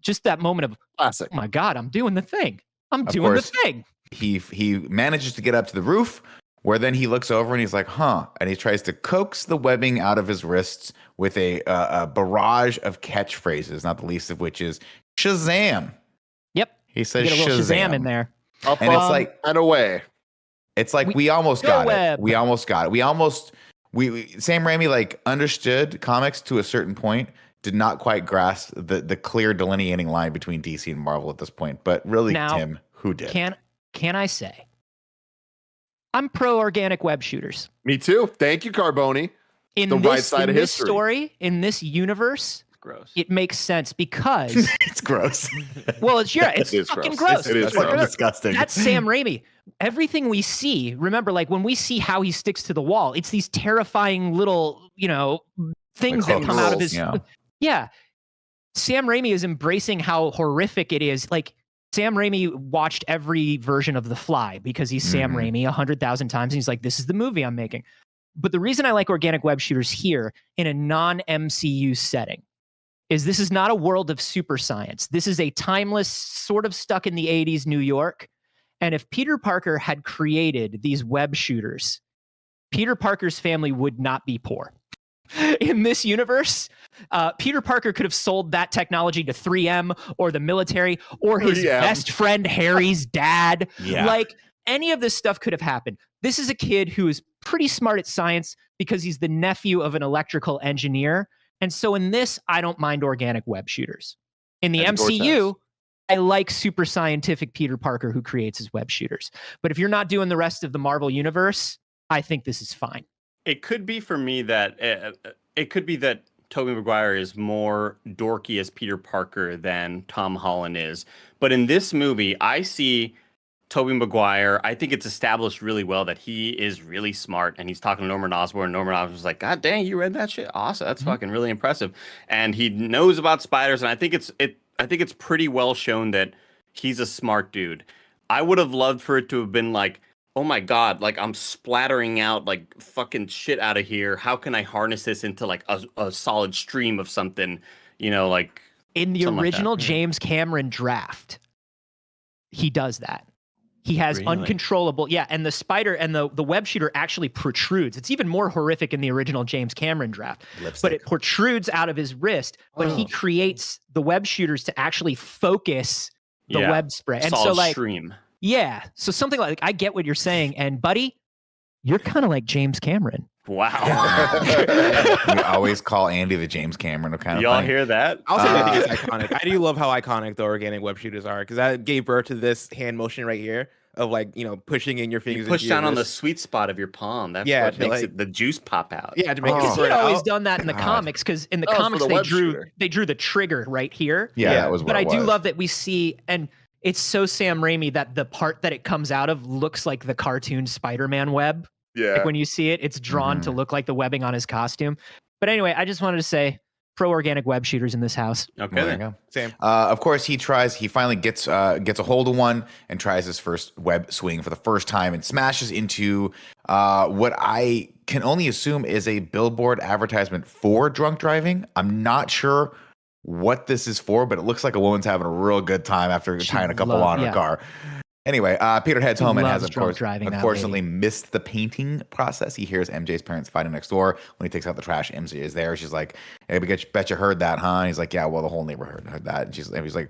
just that moment of classic. Oh my God, I'm doing the thing. I'm doing the thing. He manages to get up to the roof. Where then he looks over and he's like, huh. And he tries to coax the webbing out of his wrists with a barrage of catchphrases, not the least of which is Shazam. Yep. He says Get a little Shazam in there. Up and it's like, and away. It's like we almost got it. We almost got it. Sam Raimi like understood comics to a certain point, did not quite grasp the clear delineating line between DC and Marvel at this point. But really, now, Tim, who did? Can I say? I'm pro organic web shooters. Me too. Thank you, Carboni. In this story, in this universe, gross. It makes sense because it's gross. Well, it's fucking gross. It is disgusting. That's Sam Raimi. Everything we see, remember, like when we see how he sticks to the wall, it's these terrifying little, things that come out of his. Yeah. Sam Raimi is embracing how horrific it is. Like, Sam Raimi watched every version of The Fly because he's Sam Raimi 100,000 times. And he's like, this is the movie I'm making. But the reason I like organic web shooters here in a non-MCU setting is this is not a world of super science. This is a timeless, sort of stuck in the 80s New York. And if Peter Parker had created these web shooters, Peter Parker's family would not be poor. In this universe, Peter Parker could have sold that technology to 3M or the military or his best friend Harry's dad. Yeah. Like, any of this stuff could have happened. This is a kid who is pretty smart at science because he's the nephew of an electrical engineer. And so in this, I don't mind organic web shooters. In the MCU, I like super scientific Peter Parker who creates his web shooters. But if you're not doing the rest of the Marvel universe, I think this is fine. It could be for me that Tobey Maguire is more dorky as Peter Parker than Tom Holland is. But in this movie, I see Tobey Maguire. I think it's established really well that he is really smart, and he's talking to Norman Osborn. Norman Osborn's like, God dang, you read that shit? Awesome, that's fucking really impressive. And he knows about spiders, and I think it's pretty well shown that he's a smart dude. I would have loved for it to have been like oh my god, like I'm splattering out like fucking shit out of here. How can I harness this into like a solid stream of something? Like In the something like that. original James Cameron draft, he does that. He has Really? uncontrollable, and the spider and the web shooter actually protrudes. It's even more horrific in the original James Cameron draft, but it protrudes out of his wrist. But he creates the web shooters to actually focus the web spray, and solid so like stream. Yeah, so something like I get what you're saying, and buddy, you're kind of like James Cameron. Wow. We always call Andy the James Cameron of kind of Y'all thing. hear that? I'll say I think it's iconic. I do love how iconic the organic web shooters are because that gave birth to this hand motion right here of like pushing in your fingers. You push into your down on the wrist. sweet spot of your palm. That's Yeah, what makes like- it the juice pop out. Yeah, to make Because it he spread had always out. done that in the God. comics. Because in the for comics the they web drew shooter. the trigger right here. Yeah, that was what But I it do was. love that we see, and it's so Sam Raimi that the part that it comes out of looks like the cartoon Spider-Man web. Yeah. Like when you see it, it's drawn to look like the webbing on his costume. But anyway, I just wanted to say pro organic web shooters in this house. Okay. Well, there you then. go. Same. Of course, he finally gets a hold of one and tries his first web swing for the first time and smashes into what I can only assume is a billboard advertisement for drunk driving. I'm not sure what this is for, but it looks like a woman's having a real good time after She tying a couple love- on her yeah. car. Anyway, Peter heads home and has, loves of drunk course, driving, that unfortunately missed the painting process. He hears MJ's parents fighting next door. When he takes out the trash, MJ is there. She's like, "Hey, bet you heard that, huh?" And he's like, "Yeah, well, the whole neighborhood heard that." And he's like,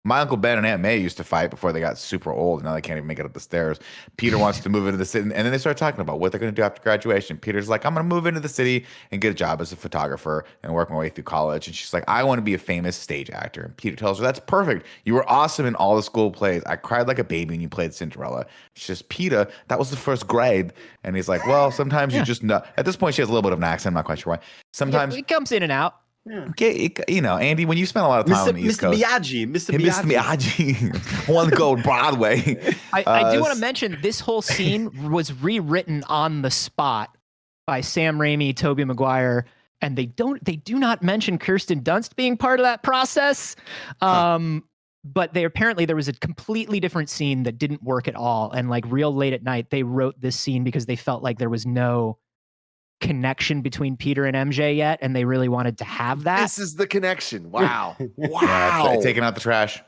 "My Uncle Ben and Aunt May used to fight before they got super old, and now they can't even make it up the stairs." Peter wants to move into the city, and then they start talking about what they're going to do after graduation. Peter's like, "I'm going to move into the city and get a job as a photographer and work my way through college." And she's like, "I want to be a famous stage actor." And Peter tells her, "That's perfect. You were awesome in all the school plays. I cried like a baby when you played Cinderella." She says, "Peter, that was the first grade." And he's like, "Well, sometimes you just know." At this point, she has a little bit of an accent. I'm not quite sure why. Sometimes, It comes in and out. Andy, when you spend a lot of time on the East Coast. Mr. Hey, Mr. Miyagi. I want to go Broadway. I do want to mention this whole scene was rewritten on the spot by Sam Raimi, Tobey Maguire, and they do not mention Kirsten Dunst being part of that process. But there was a completely different scene that didn't work at all, and like real late at night, they wrote this scene because they felt like there was no connection between Peter and MJ yet, and they really wanted to have that. This is the connection. Wow. Yeah, Wow. taking out the trash.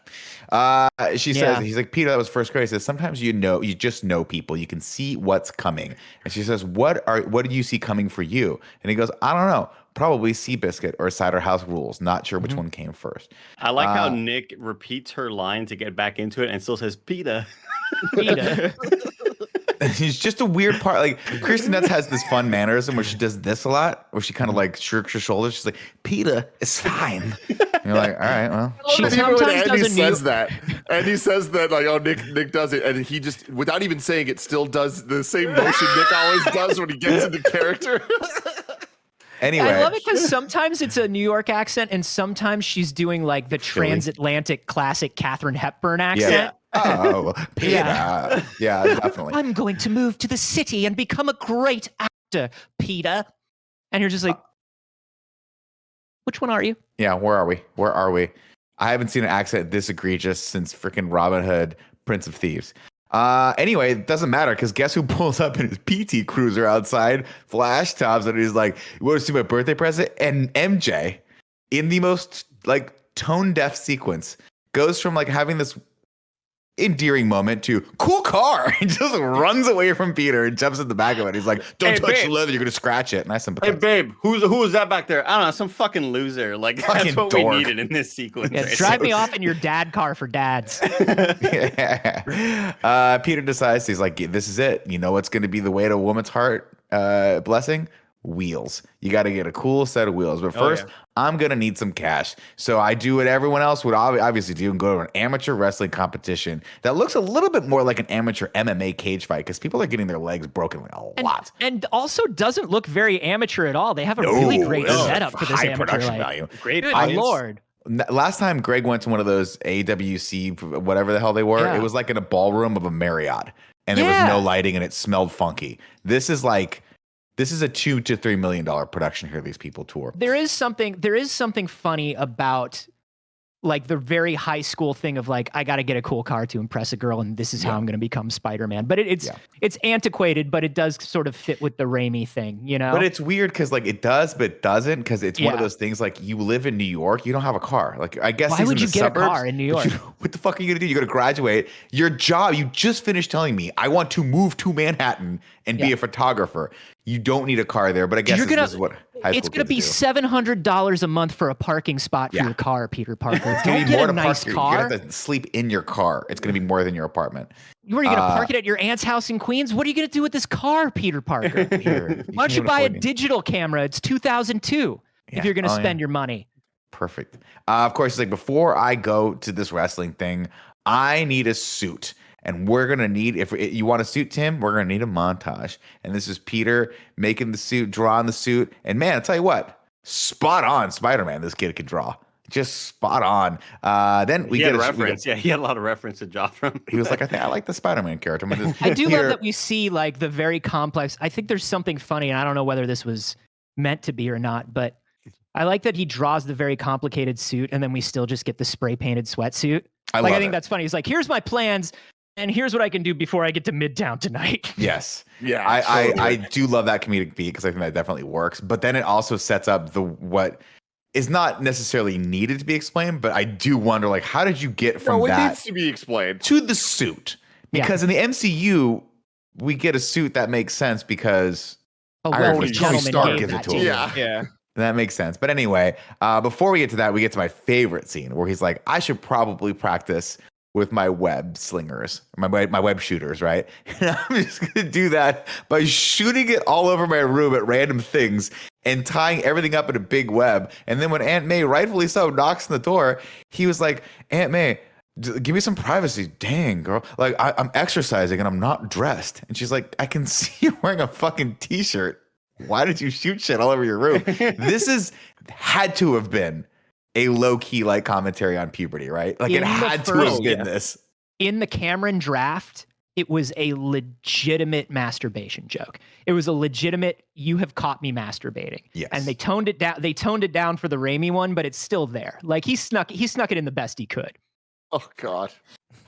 She says, he's like, "Peter, that was first grade." He says, "Sometimes you just know people. You can see what's coming." And she says, what do you see coming for you?" And he goes, "I don't know. Probably Seabiscuit or Cider House Rules. Not sure which one came first." I like how Nick repeats her line to get back into it and still says Peter. Peter. It's just a weird part. Like Kirsten Dunst has this fun mannerism where she does this a lot, where she kind of like shirks her shoulders. She's like, "Peter, it's fine." And you're like, "All right, well." She And even when sometimes Andy does a says new. that, and he says that like, "Oh, Nick does it," and he just, without even saying it, still does the same motion Nick always does when he gets into character. Anyway, I love it because sometimes it's a New York accent, and sometimes she's doing like the transatlantic classic Katharine Hepburn accent. yeah. Oh, Peter. Yeah, definitely. I'm going to move to the city and become a great actor, Peter. And you're just like, which one are you? Yeah, where are we? I haven't seen an accent this egregious since freaking Robin Hood, Prince of Thieves. Anyway, it doesn't matter because guess who pulls up in his PT Cruiser outside, flash tops, and he's like, "You want to see my birthday present?" And MJ, in the most like tone deaf sequence, goes from like having this endearing moment to cool car and just runs away from Peter and jumps in the back of it. He's like, "Don't Hey, touch babe. the leather, you're gonna scratch it." And I Hey sympathize. babe, who was that back there? I don't know, some fucking loser. Like Fucking that's what dork. we needed in this sequence. Yeah, right drive there. me off in your dad car for dads. Yeah. Peter decides, he's like, "This is it. You know what's going to be the way to a woman's heart blessing? Wheels. You got to get a cool set of wheels. But first, I'm going to need some cash." So I do what everyone else would obviously do and go to an amateur wrestling competition that looks a little bit more like an amateur MMA cage fight because people are getting their legs broken like a lot. And also doesn't look very amateur at all. They have a really great No, setup for this high amateur. production Like, value. Great good audience. Lord. Last time Greg went to one of those AWC, whatever the hell they were, Yeah. it was like in a ballroom of a Marriott, and there was Yeah. no lighting, and it smelled funky. This is a $2 to $3 million production here. These people tour. There is something funny about like the very high school thing of like, I got to get a cool car to impress a girl, and this is how I'm going to become Spider-Man. But it's antiquated, but it does sort of fit with the Raimi thing, you know? But it's weird because like it does, but it doesn't, because it's one of those things like you live in New York, you don't have a car. Like I guess why would you get suburbs, a car in New York? What the fuck are you gonna do? You're gonna graduate. Your job, you just finished telling me I want to move to Manhattan and be a photographer. You don't need a car there, but I guess this is what high school it's going to be kids do. $700 a month for a parking spot for your car, Peter Parker. It's Don't gonna be get more a to nice park. car. You're gonna have to sleep in your car. It's gonna be more than your apartment. Where are you going to park it at your aunt's house in Queens? What are you going to do with this car, Peter Parker? Why don't you buy a digital camera? It's 2002 if you're going to spend your money. Perfect. Of course, it's like before I go to this wrestling thing, I need a suit. And we're going to need, if you want a suit, Tim, we're going to need a montage. And this is Peter making the suit, drawing the suit. And man, I'll tell you what, spot on Spider-Man this kid could draw. Just spot on. Then we get a reference. He had a lot of reference to draw from. He was like, I like the Spider-Man character. I do love that we see like the very complex. I think there's something funny, and I don't know whether this was meant to be or not, but I like that he draws the very complicated suit, and then we still just get the spray painted sweatsuit. I think that's funny. He's like, here's my plans, and here's what I can do before I get to Midtown tonight. Yes. Yeah. I do love that comedic beat because I think that definitely works. But then it also sets up what is not necessarily needed to be explained, but I do wonder, like, how did you get from that it needs to be explained to the suit? Because in the MCU, we get a suit that makes sense because Tony Stark gives it to him. Yeah. That makes sense. But anyway, before we get to that, we get to my favorite scene where he's like, I should probably practice with my web slingers, my web shooters, right? And I'm just going to do that by shooting it all over my room at random things and tying everything up in a big web. And then when Aunt May, rightfully so, knocks on the door, he was like, Aunt May, give me some privacy. Dang, girl. Like, I'm exercising and I'm not dressed. And she's like, I can see you wearing a fucking t-shirt. Why did you shoot shit all over your room? This had to have been a low-key like commentary on puberty, right? Like it had to have been this. In the Cameron draft, it was a legitimate masturbation joke. It was a legitimate, you have caught me masturbating. Yes. And they toned it down. They toned it down for the Raimi one, but it's still there. Like he snuck it in the best he could. Oh God.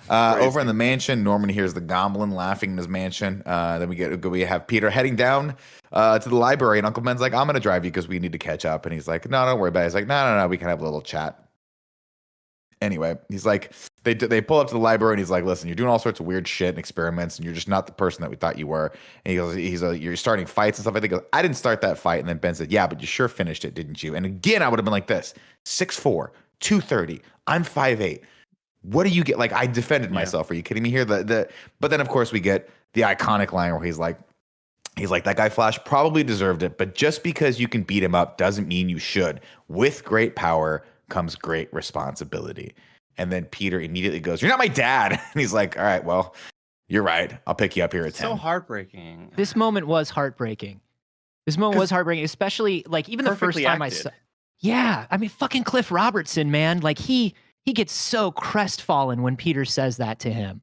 Over in the mansion, Norman hears the goblin laughing in his mansion. Then we have Peter heading down to the library, and Uncle Ben's like, I'm going to drive you because we need to catch up. And he's like, no, don't worry about it. He's like, no, we can have a little chat. Anyway, he's like, they pull up to the library, and he's like, listen, you're doing all sorts of weird shit and experiments, and you're just not the person that we thought you were. And he goes, you're starting fights and stuff. I think I didn't start that fight. And then Ben said, yeah, but you sure finished it, didn't you? And again, I would have been like this, 6'4", 230. I'm 5'8". What do you get? Like, I defended myself. Are you kidding me here? But then, of course, we get the iconic line where he's like, that guy Flash probably deserved it, but just because you can beat him up doesn't mean you should. With great power comes great responsibility. And then Peter immediately goes, you're not my dad. And he's like, all right, well, you're right. I'll pick you up here at 10. So heartbreaking. This moment was heartbreaking. Especially like even the first time I saw. Yeah, I mean, fucking Cliff Robertson, man. Like he gets so crestfallen when Peter says that to him.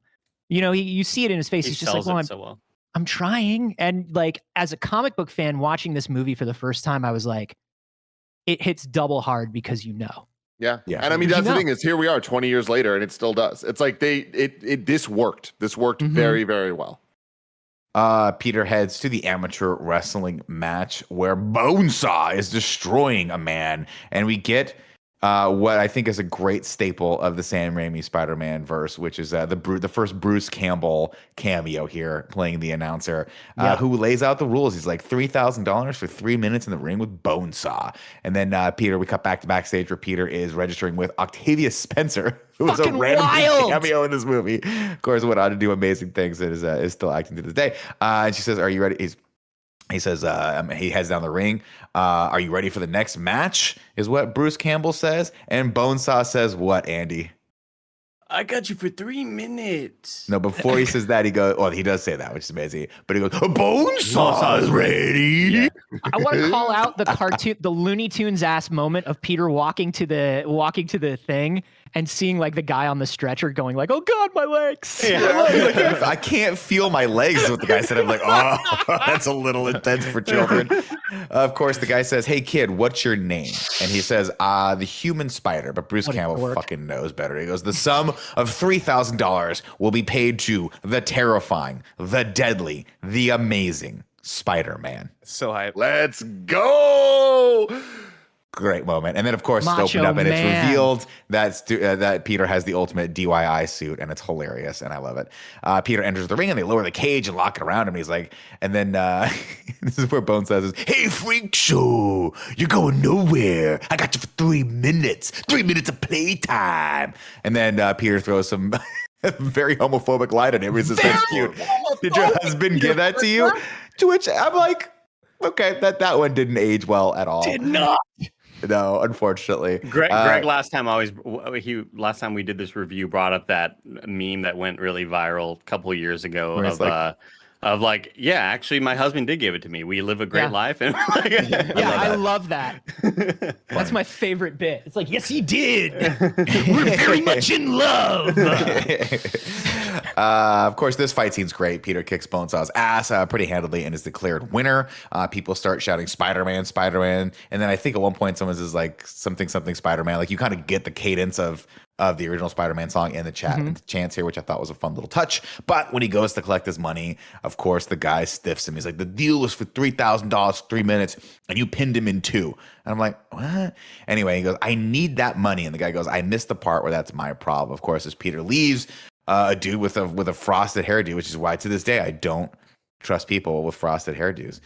You know, you see it in his face. He's just like, well, I'm trying. And like, as a comic book fan watching this movie for the first time, I was like, it hits double hard because you know. Yeah. And I mean, that's the thing is here we are 20 years later and it still does. It's like this worked. This worked very, very well. Peter heads to the amateur wrestling match where Bonesaw is destroying a man. And we get what I think is a great staple of the Sam Raimi Spider-Man verse, which is the first Bruce Campbell cameo here, playing the announcer, who lays out the rules. He's like $3,000 for 3 minutes in the ring with Bonesaw. And then Peter, we cut back to backstage where Peter is registering with Octavia Spencer, who was a random cameo in this movie. Of course, went on to do amazing things and is still acting to this day. And she says, "Are you ready?" He says, he heads down the ring. Are you ready for the next match? Is what Bruce Campbell says. And Bonesaw says, what, Andy? I got you for 3 minutes. No, before he says that, he goes, well, he does say that, which is amazing. But he goes, Bonesaw's ready. Yeah. I want to call out the cartoon, the Looney Tunes ass moment of Peter walking to the thing. and seeing like the guy on the stretcher going like, "Oh God, my legs!" I can't feel my legs. Is what the guy said. I'm like, oh, that's a little intense for children. Of course, the guy says, "Hey kid, what's your name?" And he says, the human spider. But Bruce Campbell fucking knows better. He goes, "The sum of $3,000 will be paid to the terrifying, the deadly, the amazing Spider-Man." So hype. Let's go. Great moment. And then, of course, it's Macho opened up and Man. it's revealed that Peter has the ultimate DIY suit, and it's hilarious, and I love it. Peter enters the ring, and they lower the cage and lock it around him. He's like, and then this is where Bones says, "Hey, freak show, you're going nowhere. I got you for 3 minutes. 3 minutes of playtime." And then Peter throws some very homophobic line at him. He says, "That's cute. Did your husband give that to you?" To which I'm like, okay, that one didn't age well at all. Did not. No, unfortunately. Greg last time we did this review brought up that meme that went really viral a couple of years ago of like, yeah, actually my husband did give it to me. We live a great life, and I love that. That's my favorite bit. It's like, yes, he did. We're very much in love. Of course, this fight scene's great. Peter kicks Bonesaw's ass pretty handily and is declared winner. People start shouting Spider-Man, Spider-Man. And then I think at one point someone says like something Spider-Man. Like you kind of get the cadence of the original Spider-Man song in the chat and the chants here, which I thought was a fun little touch. But when he goes to collect his money, of course, the guy stiffs him. He's like, "The deal was for $3,000, 3 minutes, and you pinned him in 2. And I'm like, what? Anyway, he goes, "I need that money." And the guy goes, "I missed the part where that's my problem." Of course, as Peter leaves, a dude with a frosted hairdo, which is why to this day I don't trust people with frosted hairdos,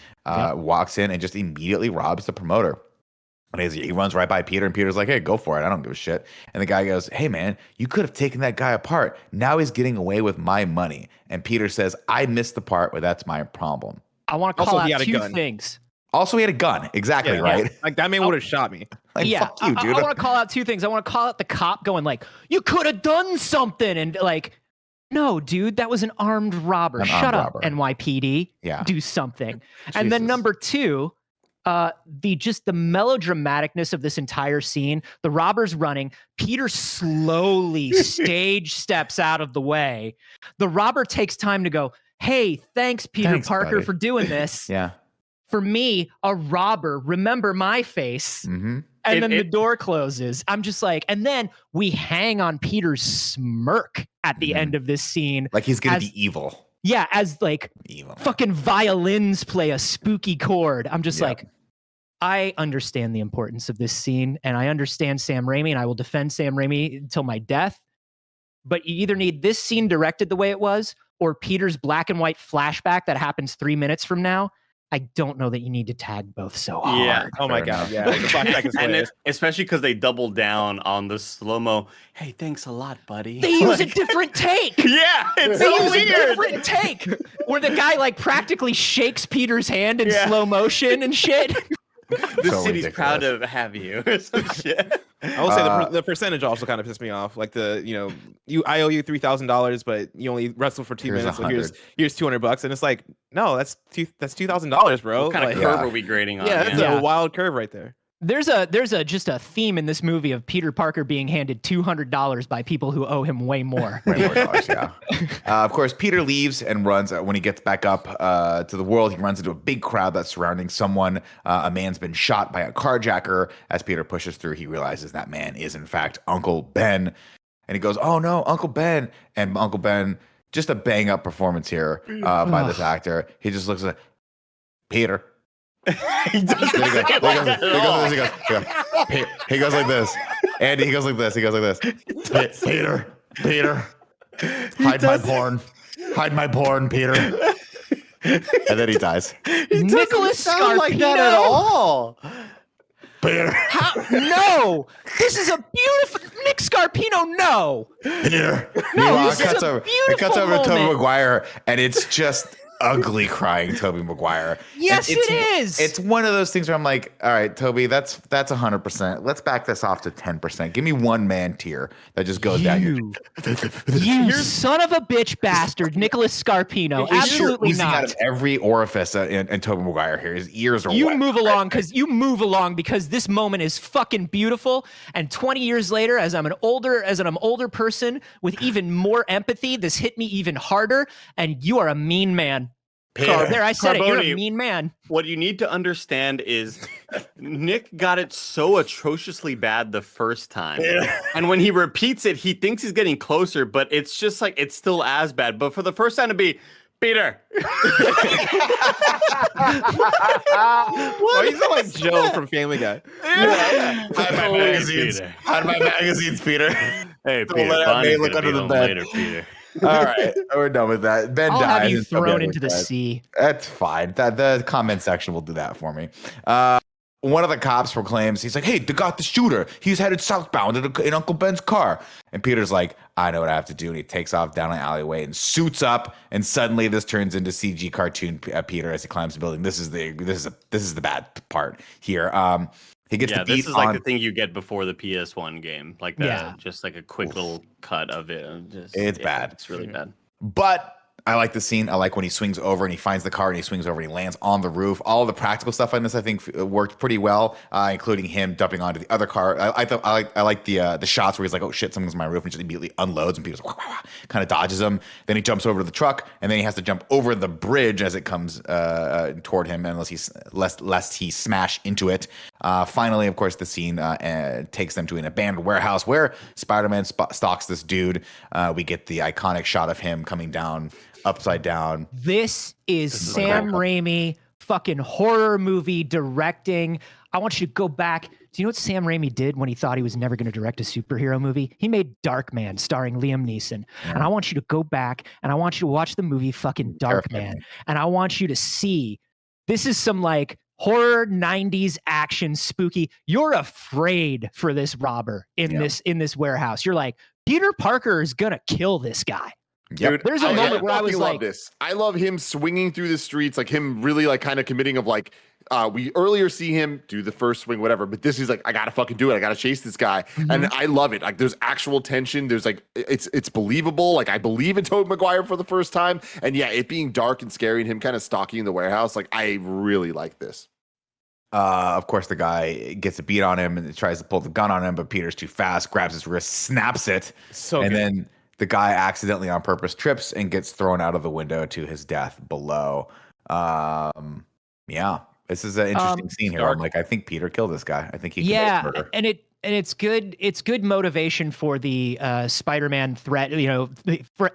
walks in and just immediately robs the promoter. And he runs right by Peter, and Peter's like, "Hey, go for it. I don't give a shit." And the guy goes, "Hey, man, you could have taken that guy apart. Now he's getting away with my money." And Peter says, "I missed the part where that's my problem." I want to call out two things. Also, he had a gun. Exactly, right? Like, that man would have shot me. Like, fuck you, dude. I want to call out 2 things. I want to call out the cop going like, "You could have done something." And like, no, dude, that was an armed robber. Shut up, NYPD. Yeah. Do something. And then number 2, the melodramaticness of this entire scene. The robber's running. Peter slowly stage steps out of the way. The robber takes time to go, "Hey, thanks, Peter Parker, buddy. for doing this." Yeah. For me, a robber, remember my face. Mm-hmm. And then the door closes. I'm just like, and then we hang on Peter's smirk at the end of this scene. Like he's going to be evil. Yeah, as like fucking violins play a spooky chord. I'm just like, I understand the importance of this scene, and I understand Sam Raimi, and I will defend Sam Raimi until my death. But you either need this scene directed the way it was, or Peter's black and white flashback that happens 3 minutes from now. I don't know that you need to tag both so hard. Yeah. Oh my God. Yeah. And especially because they double down on the slow-mo. "Hey, thanks a lot, buddy." They use a different take. Yeah, it's They so use a weird. different take where the guy like practically shakes Peter's hand in slow motion and shit. The So city's ridiculous. proud to have you or some shit. I will say the percentage also kind of pissed me off. Like I owe you $3,000, but you only wrestled for 2 Here's minutes. So 100. here's $200, and it's like, no, that's $2,000, bro. What kind of Like, curve are we grading on? yeah, that's Yeah. a wild curve right there. There's just a theme in this movie of Peter Parker being handed $200 by people who owe him way more. Way more dollars, yeah. Of course, Peter leaves and runs. When he gets back up to the world, he runs into a big crowd that's surrounding someone. A man's been shot by a carjacker. As Peter pushes through, he realizes that man is, in fact, Uncle Ben. And he goes, "Oh, no, Uncle Ben." And Uncle Ben, just a bang-up performance here by this actor. He just looks like, "Peter." He doesn't say it like that at all. He goes like this. Andy, he goes like this. He goes like this. Peter. Hide my porn, Peter. And then he dies. Nicholas Sound like that at Scarpino? all. Peter. No, this is a beautiful Nick Scarpino. No, Peter. No, Meanwhile, this it is cuts a over beautiful to Tobey moment. Maguire, and it's just ugly crying Tobey Maguire. Yes, And it is. It's one of those things where I'm like, all right, Toby, that's 100%. Let's back this off to 10%. Give me one man tier that just goes down. You son of a bitch bastard, Nicholas Scarpino. Absolutely Oozing out not. of every orifice in Tobey Maguire here. His ears are You wet. move along because this moment is fucking beautiful. And 20 years later, as I'm an older person with even more empathy, this hit me even harder. And you are a mean man. There, I said it. You're a mean man. What you need to understand is Nick got it so atrociously bad the first time. And when he repeats it, he thinks he's getting closer, but it's just like it's still as bad. But for the first time to be Peter. Why you sound like Joe from Family Guy? Hide my magazines. Hide my magazines, Peter. Hey, Don't Peter, let Bonnie's May look gonna under be the home bed. later, Peter. All right, we're done with that. Ben I'll dies. have you and somebody thrown else into the dies. sea. That's fine. The comment section will do that for me. One of the cops proclaims, he's like, hey, they got the shooter. He's headed southbound in Uncle Ben's car. And Peter's like, I know what I have to do. And he takes off down an alleyway and suits up. And suddenly this turns into CG cartoon Peter as he climbs the building. This is the bad part here. He gets the beat this is like the thing you get before the PS1 game. Like that, just like a quick little cut of it. It's bad. It's really bad. But I like the scene. I like when he swings over and he finds the car and he swings over and he lands on the roof. All the practical stuff on this, I think, worked pretty well, including him dumping onto the other car. I like the shots where he's like, "Oh shit, someone's on my roof," and just immediately unloads and Peter's kind of dodges him. Then he jumps over to the truck and then he has to jump over the bridge as it comes toward him, lest he smash into it. Finally, of course, the scene takes them to an abandoned warehouse where Spider-Man stalks this dude. We get the iconic shot of him coming down upside down. This is Sam Raimi fucking horror movie directing. I want you to go back. Do you know what Sam Raimi did when he thought he was never going to direct a superhero movie? He made Darkman starring Liam Neeson. Yeah. And I want you to go back and I want you to watch the movie fucking Darkman. And I want you to see this is some like horror 90s action spooky. You're afraid for this robber in this warehouse. You're like, Peter Parker is going to kill this guy. Dude, there's a moment where I was like, this. I love him swinging through the streets, like him really like kind of committing of like, we earlier see him do the first swing, whatever, but this is like, I gotta fucking do it. I gotta chase this guy. Mm-hmm. And I love it. Like there's actual tension. There's like, it's believable. Like I believe in Tobey Maguire for the first time. And yeah, it being dark and scary and him kind of stalking the warehouse. Like I really like this. Of course, the guy gets a beat on him and tries to pull the gun on him, but Peter's too fast, grabs his wrist, snaps it. Then the guy accidentally on purpose trips and gets thrown out of the window to his death below. Yeah, this is an interesting scene here. I'm like, I think Peter killed this guy. I think he committed murder. And it's good. It's good motivation for the Spider-Man threat,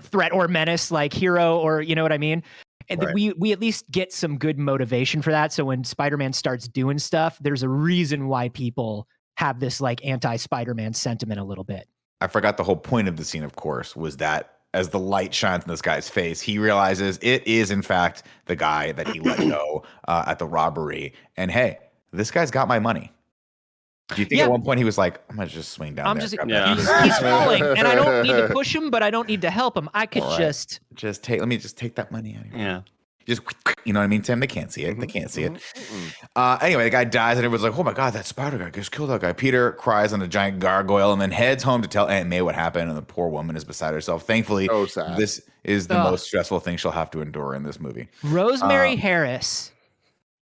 threat or menace, like hero, or you know what I mean. And right. we at least get some good motivation for that. So when Spider-Man starts doing stuff, there's a reason why people have this like anti-Spider-Man sentiment a little bit. I forgot the whole point of the scene, of course, was that as the light shines in this guy's face, he realizes it is, in fact, the guy that he let go at the robbery. And hey, this guy's got my money. Do you think at one point he was like, I'm going to just swing down there? He's falling, and I don't need to push him, but I don't need to help him. I could let me just take that money out of here. Yeah. Just, you know what I mean, Tim? They can't see it. They can't see it. Anyway, the guy dies, and everyone's like, oh my God, that spider guy just killed that guy. Peter cries on a giant gargoyle and then heads home to tell Aunt May what happened, and the poor woman is beside herself. Thankfully, this is the most stressful thing she'll have to endure in this movie. Rosemary Harris.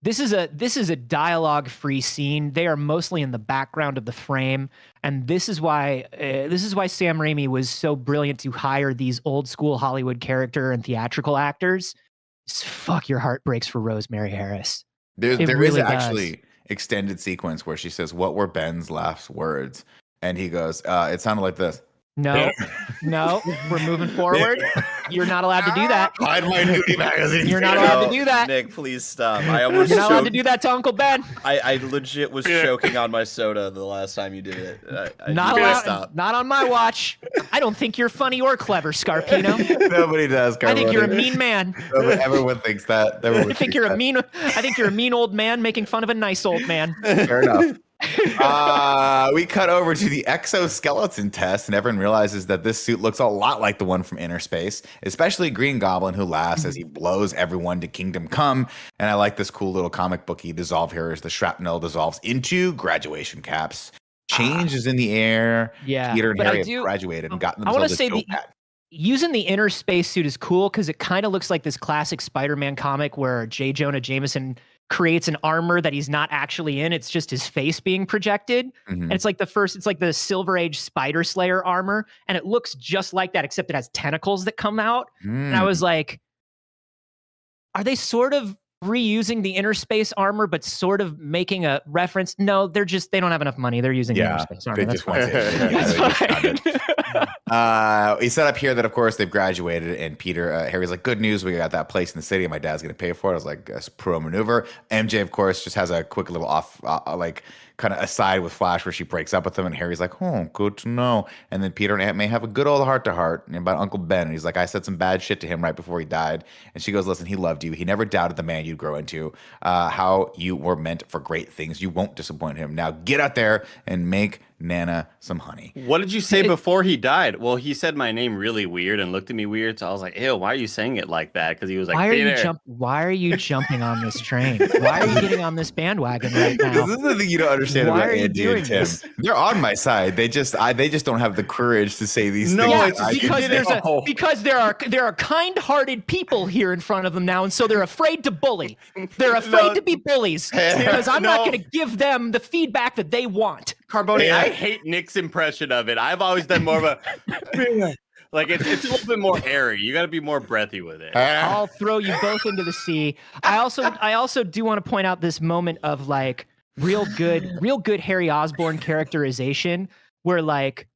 This is a dialogue-free scene. They are mostly in the background of the frame, and this is why Sam Raimi was so brilliant to hire these old-school Hollywood character and theatrical actors. Fuck, your heart breaks for Rosemary Harris. There is actually extended sequence where she says, "What were Ben's last words?" And he goes, "It sounded like this." No, we're moving forward. You're not allowed to do that. Hide my nudie magazine. You're not allowed to do that. Nick, please stop. You're not allowed to do that to Uncle Ben. I legit was choking on my soda the last time you did it. Not allowed. Stop. Not on my watch. I don't think you're funny or clever, Scarpino. Nobody does. I think you're a mean man. Everyone thinks that. I think you're a mean old man making fun of a nice old man. Fair enough. We cut over to the exoskeleton test, and everyone realizes that this suit looks a lot like the one from Inner Space, especially Green Goblin, who laughs as he blows everyone to Kingdom Come. And I like this cool little comic booky dissolve here as the shrapnel dissolves into graduation caps. Change is in the air. Yeah, Peter and but Harry I have do- graduated and gotten I want to themselves a say notepad. using the inner space suit is cool because it kind of looks like this classic Spider-Man comic where J. Jonah Jameson creates an armor that he's not actually in. It's just his face being projected. Mhm. And it's like the Silver Age Spider Slayer armor. And it looks just like that, except it has tentacles that come out. And I was like, are they sort of reusing the inner space armor, but sort of making a reference? No, they don't have enough money. They're using the inner space armor. They That's just want fine. to. That's they just found it. fine. He set up here that, of course, they've graduated, and Harry's like, good news, we got that place in the city, and my dad's going to pay for it. I was like, that's pro maneuver. MJ, of course, just has a quick little off, kind of aside with Flash where she breaks up with him, and Harry's like, oh, good to know. And then Peter and Aunt May have a good old heart-to-heart about Uncle Ben, and he's like, I said some bad shit to him right before he died. And she goes, listen, he loved you. He never doubted the man you'd grow into, how you were meant for great things. You won't disappoint him. Now get out there and make Nana some honey. What did you say before he died? Well, he said my name really weird and looked at me weird. So I was like, ew, why are you saying it like that? Because he was like, why are you jumping on this train? Why are you getting on this bandwagon right now? This is the thing you don't understand Why about are you Andy doing and Tim. this? They're on my side. They just don't have the courage to say these things. Yeah, it's because there are kind-hearted people here in front of them now, and so they're afraid to bully. They're afraid to be bullies because I'm not going to give them the feedback that they want. Carboni, I hate Nick's impression of it. I've always done more of a like it's a little bit more airy. You got to be more breathy with it. I'll throw you both into the sea. I also do want to point out this moment of like real good Harry Osborn characterization where like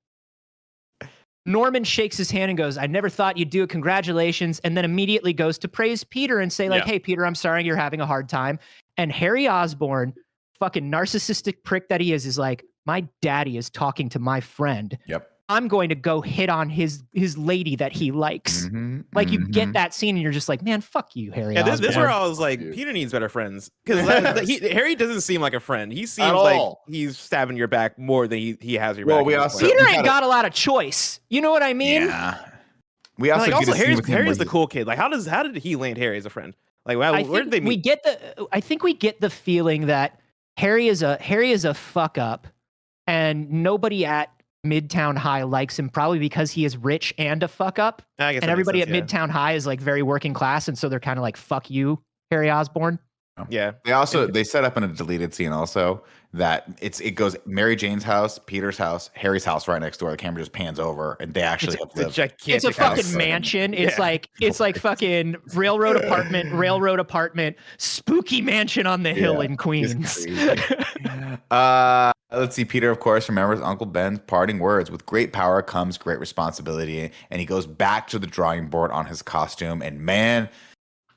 Norman shakes his hand and goes, I never thought you'd do it. Congratulations. And then immediately goes to praise Peter and say like, hey, Peter, I'm sorry you're having a hard time. And Harry Osborn, fucking narcissistic prick that he is like, my daddy is talking to my friend. Yep. I'm going to go hit on his lady that he likes. You get that scene and you're just like, man, fuck you, Harry. Yeah, this Osborn. is where I was like, Peter needs better friends because Harry doesn't seem like a friend. He seems At like all. he's stabbing your back more than he has your back. Well, we at this also- point. Peter ain't got a lot of choice. You know what I mean? Yeah. We also, Like, get also a scene with him Harry's where the cool kid. Like, how did he land Harry as a friend? Like, where did they meet? I think we get the feeling that Harry is a fuck up, and nobody at Midtown High likes him probably because he is rich and a fuck up. I guess And that everybody makes at sense, Midtown High is like very working class, and so they're kind of like, fuck you, Harry Osborn. Yeah. They set up in a deleted scene also that it goes Mary Jane's house, Peter's house, Harry's house right next door. The camera just pans over, and they actually have It's a lived. gigantic It's a fucking house. mansion. It's like fucking railroad apartment, spooky mansion on the hill in Queens. Let's see. Peter, of course, remembers Uncle Ben's parting words. With great power comes great responsibility. And he goes back to the drawing board on his costume. And man,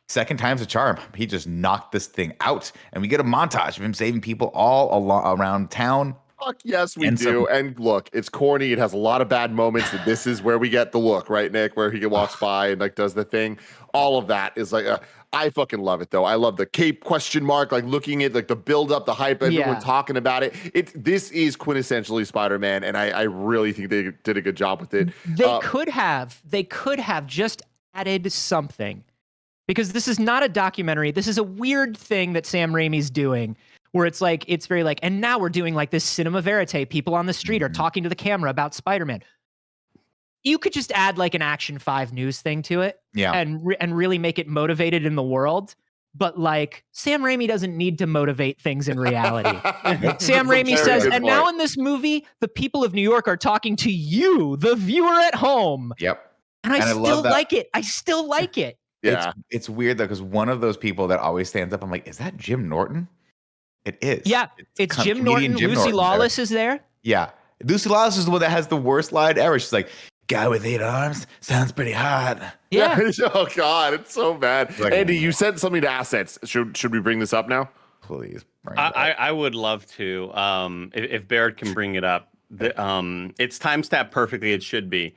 second time's a charm. He just knocked this thing out. And we get a montage of him saving people all around town. Fuck yes, we And do. And look, it's corny. It has a lot of bad moments. And this is where we get the look, right, Nick? Where he walks by and like does the thing. All of that is like, I fucking love it though. I love the cape question mark, like looking at like the build up, the hype, everyone talking about it. This is quintessentially Spider-Man, and I really think they did a good job with it. They could have just added something, because this is not a documentary. This is a weird thing that Sam Raimi's doing, where it's like, it's very like, and now we're doing like this cinema verite. People on the street are talking to the camera about Spider-Man. You could just add like an Action 5 news thing to it, and really make it motivated in the world. But like, Sam Raimi doesn't need to motivate things in reality. Sam Raimi says, and now in this movie, the people of New York are talking to you, the viewer at home. Yep. And I still like it. I still like it. Yeah. It's weird though, because one of those people that always stands up, I'm like, is that Jim Norton? It is. Yeah, it's Jim comedian Norton. Jim Lucy Norton's Lawless is there. Yeah. Lucy Lawless is the one that has the worst line ever. She's like, guy with 8 arms sounds pretty hot. Yeah. Oh God, it's so bad. Like, Andy, you said something to assets. Should we bring this up now? Please. Bring it up. I would love to. If Barrett can bring it up, it's timestamped perfectly. It should be,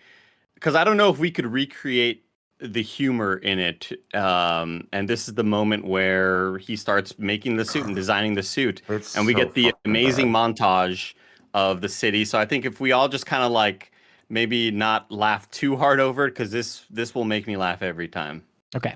because I don't know if we could recreate the humor in it. And this is the moment where he starts making the suit and designing the suit. And we get the amazing montage of the city. So I think if we all just kind of like maybe not laugh too hard over it, because this will make me laugh every time. Okay.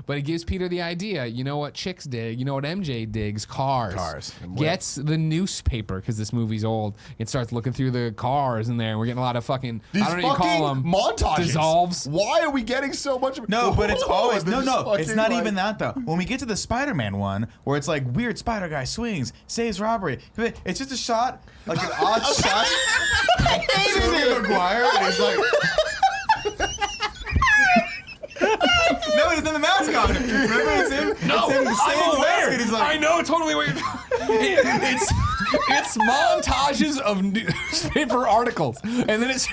But it gives Peter the idea. You know what chicks dig? You know what MJ digs? Cars. Gets the newspaper, because this movie's old. It starts looking through the cars in there, and we're getting a lot of fucking, These I don't know what you call them. montages. Dissolves. Why are we getting so much? No, but it's always no. It's not like, even that though. When we get to the Spider-Man one, where it's like weird Spider guy swings, saves robbery. It's just a shot, like an odd shot. Tobey Maguire, and he's like. No, he's in the mask on. Remember, it's him. No, it's him I'm aware. He's like, I know totally what it's montages of newspaper articles, and then it's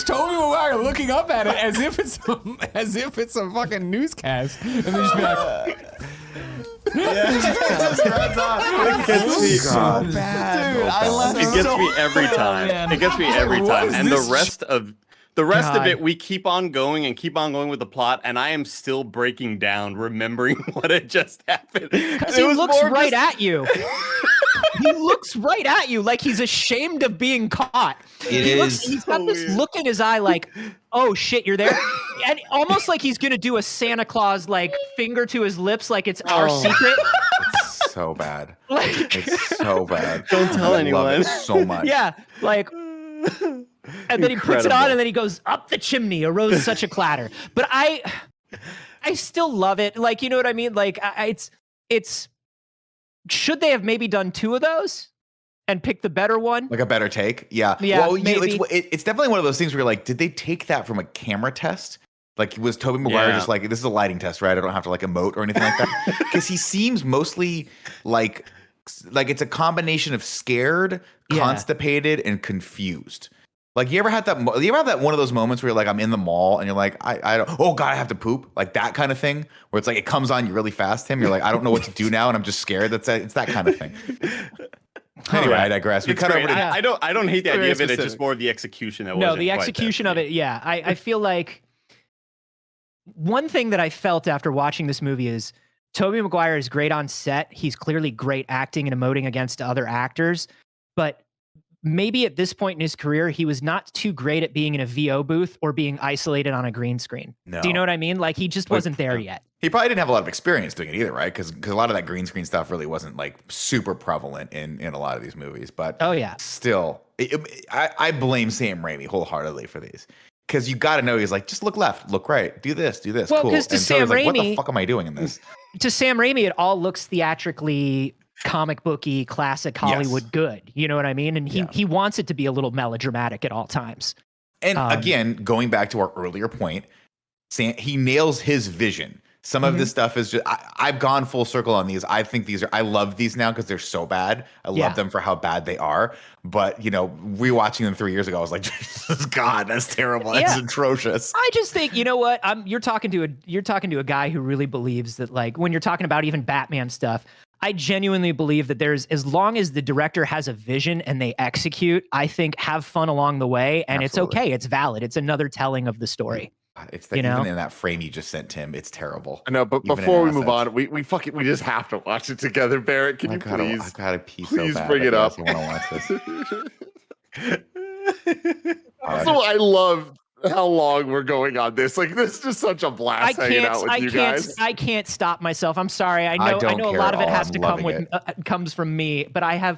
Tobey Maguire looking up at it as if it's a fucking newscast, and then just be like. It gets me so bad. Dude, I love It gets me every time. man. It gets me every time. And the rest of God. it, we keep on going with the plot, and I am still breaking down, remembering what had just happened. He looks right at you. He looks right at you like he's ashamed of being caught. He's got this look in his eye like, oh shit, you're there? And almost like he's going to do a Santa Claus like finger to his lips like it's our secret. It's so bad. Like, It's so bad. Don't tell I anyone. love it so much. yeah, like... And then he puts it on, and then he goes up the chimney. Arose such a clatter. But I still love it. Like, you know what I mean? Like, it's. Should they have maybe done 2 of those and picked the better one? Like a better take? Yeah. Yeah, Well, maybe. it's definitely one of those things where you're like, did they take that from a camera test? Like, was Tobey Maguire Yeah. just like, this is a lighting test, right? I don't have to like emote or anything like that? Because he seems mostly like it's a combination of scared, Yeah. constipated, and confused. Like, you ever had that one of those moments where you're like, I'm in the mall and you're like, I don't, oh God, I have to poop. Like that kind of thing where it's like, it comes on you really fast, Tim. You're like, I don't know what to do now. And I'm just scared. It's that kind of thing. Anyway, I digress. We It's cut great. over to I don't hate the Very idea of it. It's specific. just more the execution. That No, wasn't the quite execution that of it, yeah. I feel like one thing that I felt after watching this movie is Tobey Maguire is great on set. He's clearly great acting and emoting against other actors, but maybe at this point in his career, he was not too great at being in a VO booth or being isolated on a green screen. No. Do you know what I mean? Like, he just wasn't there yet. He probably didn't have a lot of experience doing it either, right? Because a lot of that green screen stuff really wasn't like super prevalent in a lot of these movies. But Oh, yeah. still, I blame Sam Raimi wholeheartedly for these. Because you got to know, he's like, just look left, look right, do this, Well, cool. 'cause to And so he's Sam like, what the Raimi- fuck am I doing in this? To Sam Raimi, it all looks theatrically comic booky, classic Hollywood good. You know what I mean? And he wants it to be a little melodramatic at all times. And again, going back to our earlier point, he nails his vision. Some of this stuff is just, I've gone full circle on these. I think I love these now because they're so bad. I love them for how bad they are. But, you know, rewatching them 3 years ago, I was like, Jesus God, that's terrible. That's atrocious. I just think, you know what? You're talking to a guy who really believes that, like, when you're talking about even Batman stuff, I genuinely believe that as long as the director has a vision and they execute, I think have fun along the way, and Absolutely. it's okay. It's valid. It's another telling of the story. It's You know? even in that frame you just sent, Tim, it's terrible. I know, but Even in before we move assets. on, we just have to watch it together, Barrett. Can you please? I've got to pee please so bad. bring it up. I want to watch this. Also, I love how long we're going on this. Like, this is just such a blast hanging out with you guys. I can't stop myself. I'm sorry. I know don't a care lot of at it all. has I'm to come loving with it. comes from me, but I have.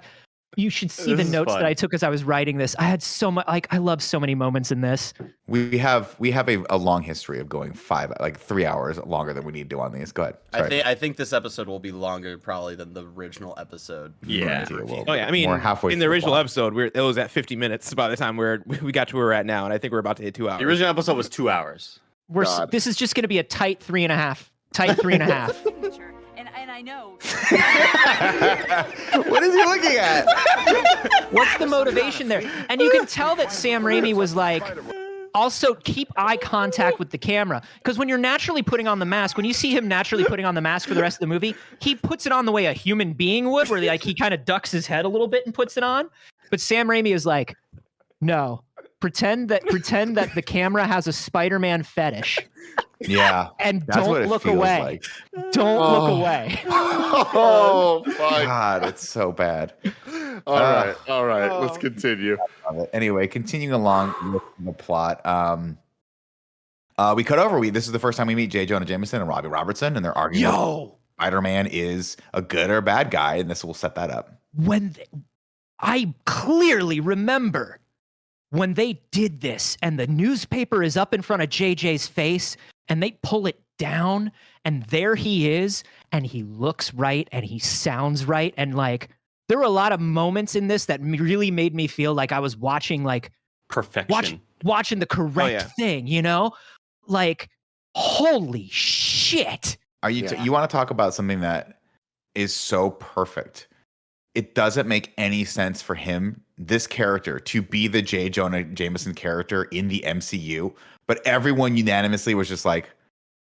You should see This the is notes fun. that I took as I was writing this. I had so much. Like, I love so many moments in this. We have a long history of going 3 hours longer than we need to on these. Go ahead. Sorry. I think this episode will be longer probably than the original episode. Yeah. Oh yeah, I mean, We're halfway in the through the original plot. episode, it was at 50 minutes by the time we got to where we're at now, and I think we're about to hit 2 hours. The original episode was 2 hours. This is just going to be a tight 3.5. Tight 3.5. signature. And I know. What is he looking at? What's the motivation there? And you can tell that Sam Raimi was like, also keep eye contact with the camera. Because when you're naturally putting on the mask, when you see him naturally putting on the mask for the rest of the movie, he puts it on the way a human being would, where like he kind of ducks his head a little bit and puts it on. But Sam Raimi is like, no, Pretend that the camera has a Spider-Man fetish. Yeah. And That's what don't it look feels away. like. Don't look away. Oh, fuck. God, it's so bad. All right. Let's continue. Anyway, continuing along with the plot. We cut over. This is the first time we meet J. Jonah Jameson and Robbie Robertson, and they're arguing. Yo, Spider-Man is a good or bad guy, and this will set that up. I clearly remember when they did this, and the newspaper is up in front of JJ's face, and they pull it down, and there he is, and he looks right, and he sounds right, and like there were a lot of moments in this that really made me feel like I was watching like Perfection. watching the correct thing, you know? Like, holy shit. Are you you want to talk about something that is so perfect? It doesn't make any sense for him, this character, to be the J. Jonah Jameson character in the MCU, but everyone unanimously was just like,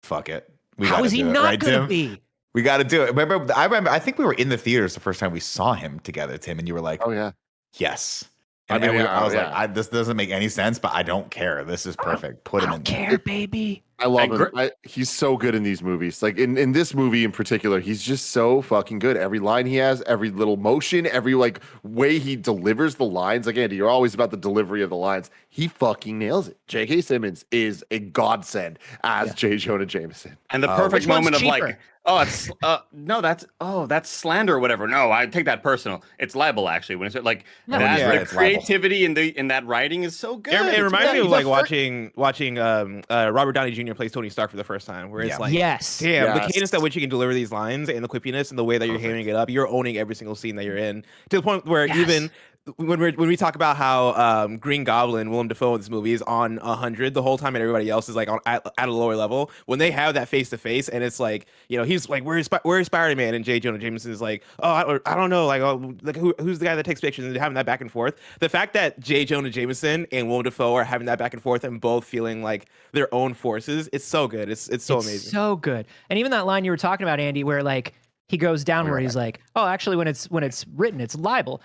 fuck it. How is he not going to be? We got to do it. I think we were in the theaters the first time we saw him together, Tim, and you were like, oh, yeah. Yes. I was like, this doesn't make any sense, but I don't care. This is perfect. Put him in there. I don't care, baby. I love him. He's so good in these movies. Like in this movie in particular, he's just so fucking good. Every line he has, every little motion, every like way he delivers the lines. Like Andy, you're always about the delivery of the lines. He fucking nails it. J.K. Simmons is a godsend as J. Jonah Jameson. And the perfect moment of like, it's that's slander or whatever. No, I take that personal. It's libel actually. When it's like the creativity in that writing is so good. It reminds me of like watching Robert Downey Jr. plays Tony Stark for the first time, where it's like, damn, the cadence at which you can deliver these lines and the quippiness and the way that you're hamming it up, you're owning every single scene that you're in, to the point where even when we talk about how Green Goblin, Willem Dafoe in this movie is on 100 the whole time, and everybody else is like at a lower level. When they have that face to face, and it's like, you know, he's like, "Where's Spider-Man?" and J. Jonah Jameson is like, "Oh, I don't know, like who's the guy that takes pictures?" and having that back and forth. The fact that J. Jonah Jameson and Willem Dafoe are having that back and forth and both feeling like their own forces, it's so good. It's so amazing, so good. And even that line you were talking about, Andy, where like he goes down, where he's like, "Oh, actually, when it's written, it's libel."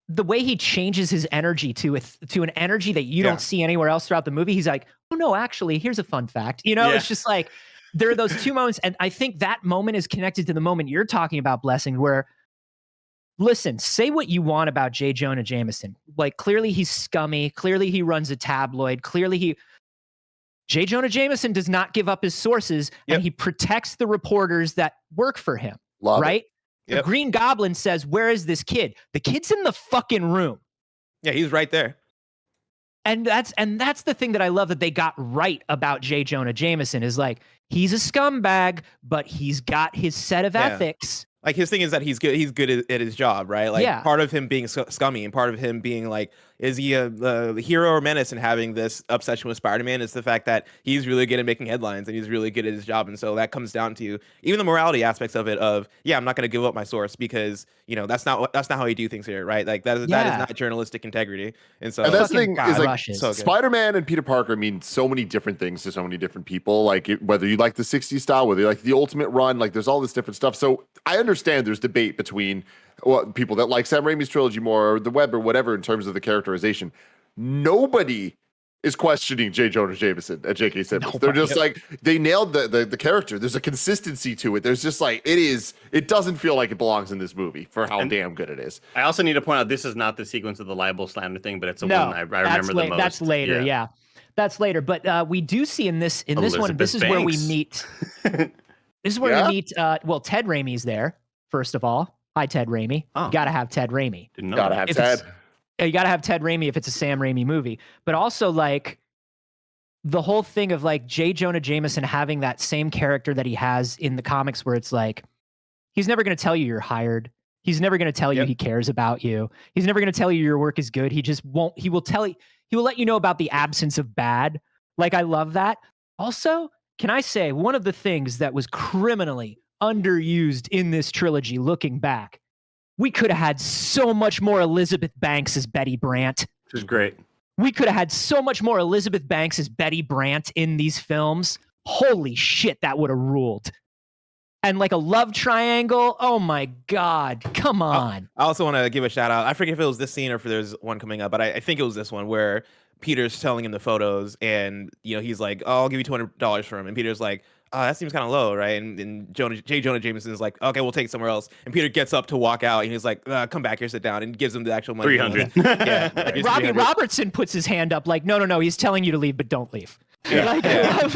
The way he changes his energy to an energy that you don't see anywhere else throughout the movie. He's like, oh no, actually, here's a fun fact. You know, it's just like, there are those two moments. And I think that moment is connected to the moment you're talking about, Blessing, where, listen, say what you want about J. Jonah Jameson. Like, clearly he's scummy. Clearly he runs a tabloid. Clearly J. Jonah Jameson does not give up his sources, and he protects the reporters that work for him. Right? The Green Goblin says, where is this kid? The kid's in the fucking room. Yeah, he's right there. And that's the thing that I love that they got right about J. Jonah Jameson, is like, he's a scumbag, but he's got his set of ethics. Like, his thing is that he's good at his job, right? Like, part of him being scummy and part of him being like, is he a hero or menace and having this obsession with Spider-Man, is the fact that he's really good at making headlines and he's really good at his job. And so that comes down to even the morality aspects of it of, I'm not going to give up my source because, you know, that's not how you do things here, right? Like, that is not journalistic integrity. And so that's the thing is like, Spider-Man and Peter Parker mean so many different things to so many different people. Like, whether you like the 60s style, whether you like the Ultimate Run, like there's all this different stuff. So I understand there's debate between people that like Sam Raimi's trilogy more, or the web, or whatever, in terms of the characterization. Nobody is questioning J. Jonah Jameson and J.K. Simmons. They're just like, they nailed the character. There's a consistency to it. There's just like, it doesn't feel like it belongs in this movie for how damn good it is. I also need to point out, this is not the sequence of the libel slander thing, but it's the one I remember the most. That's later, That's later. But we do see in this one, this is where we meet. This is where we meet, Ted Raimi's there, first of all. Hi, Ted Raimi. You got to have Ted Raimi. Gotta have Ted. You got to have Ted Raimi if it's a Sam Raimi movie. But also, like, the whole thing of, like, J. Jonah Jameson having that same character that he has in the comics, where it's like, he's never going to tell you you're hired. He's never going to tell you he cares about you. He's never going to tell you your work is good. He just won't. He will let you know about the absence of bad. Like, I love that. Also, can I say, one of the things that was criminally underused in this trilogy, looking back, we could have had so much more Elizabeth Banks as Betty Brant. Which is great. We could have had so much more Elizabeth Banks as Betty Brant in these films. Holy shit, that would have ruled. And like a love triangle. Oh my God. Come on. I also want to give a shout out. I forget if it was this scene or if there's one coming up, but I think it was this one where Peter's telling him the photos, and he's like, "Oh, I'll give you $200 for him," and Peter's like, "Oh, that seems kind of low, right?" And J. Jonah Jameson's like, "Okay, we'll take it somewhere else." And Peter gets up to walk out, and he's like, "Come back here, sit down," and gives him the actual money. 300. Yeah. Robbie Robertson puts his hand up like, no, he's telling you to leave, but don't leave. Yeah. Like, Yeah.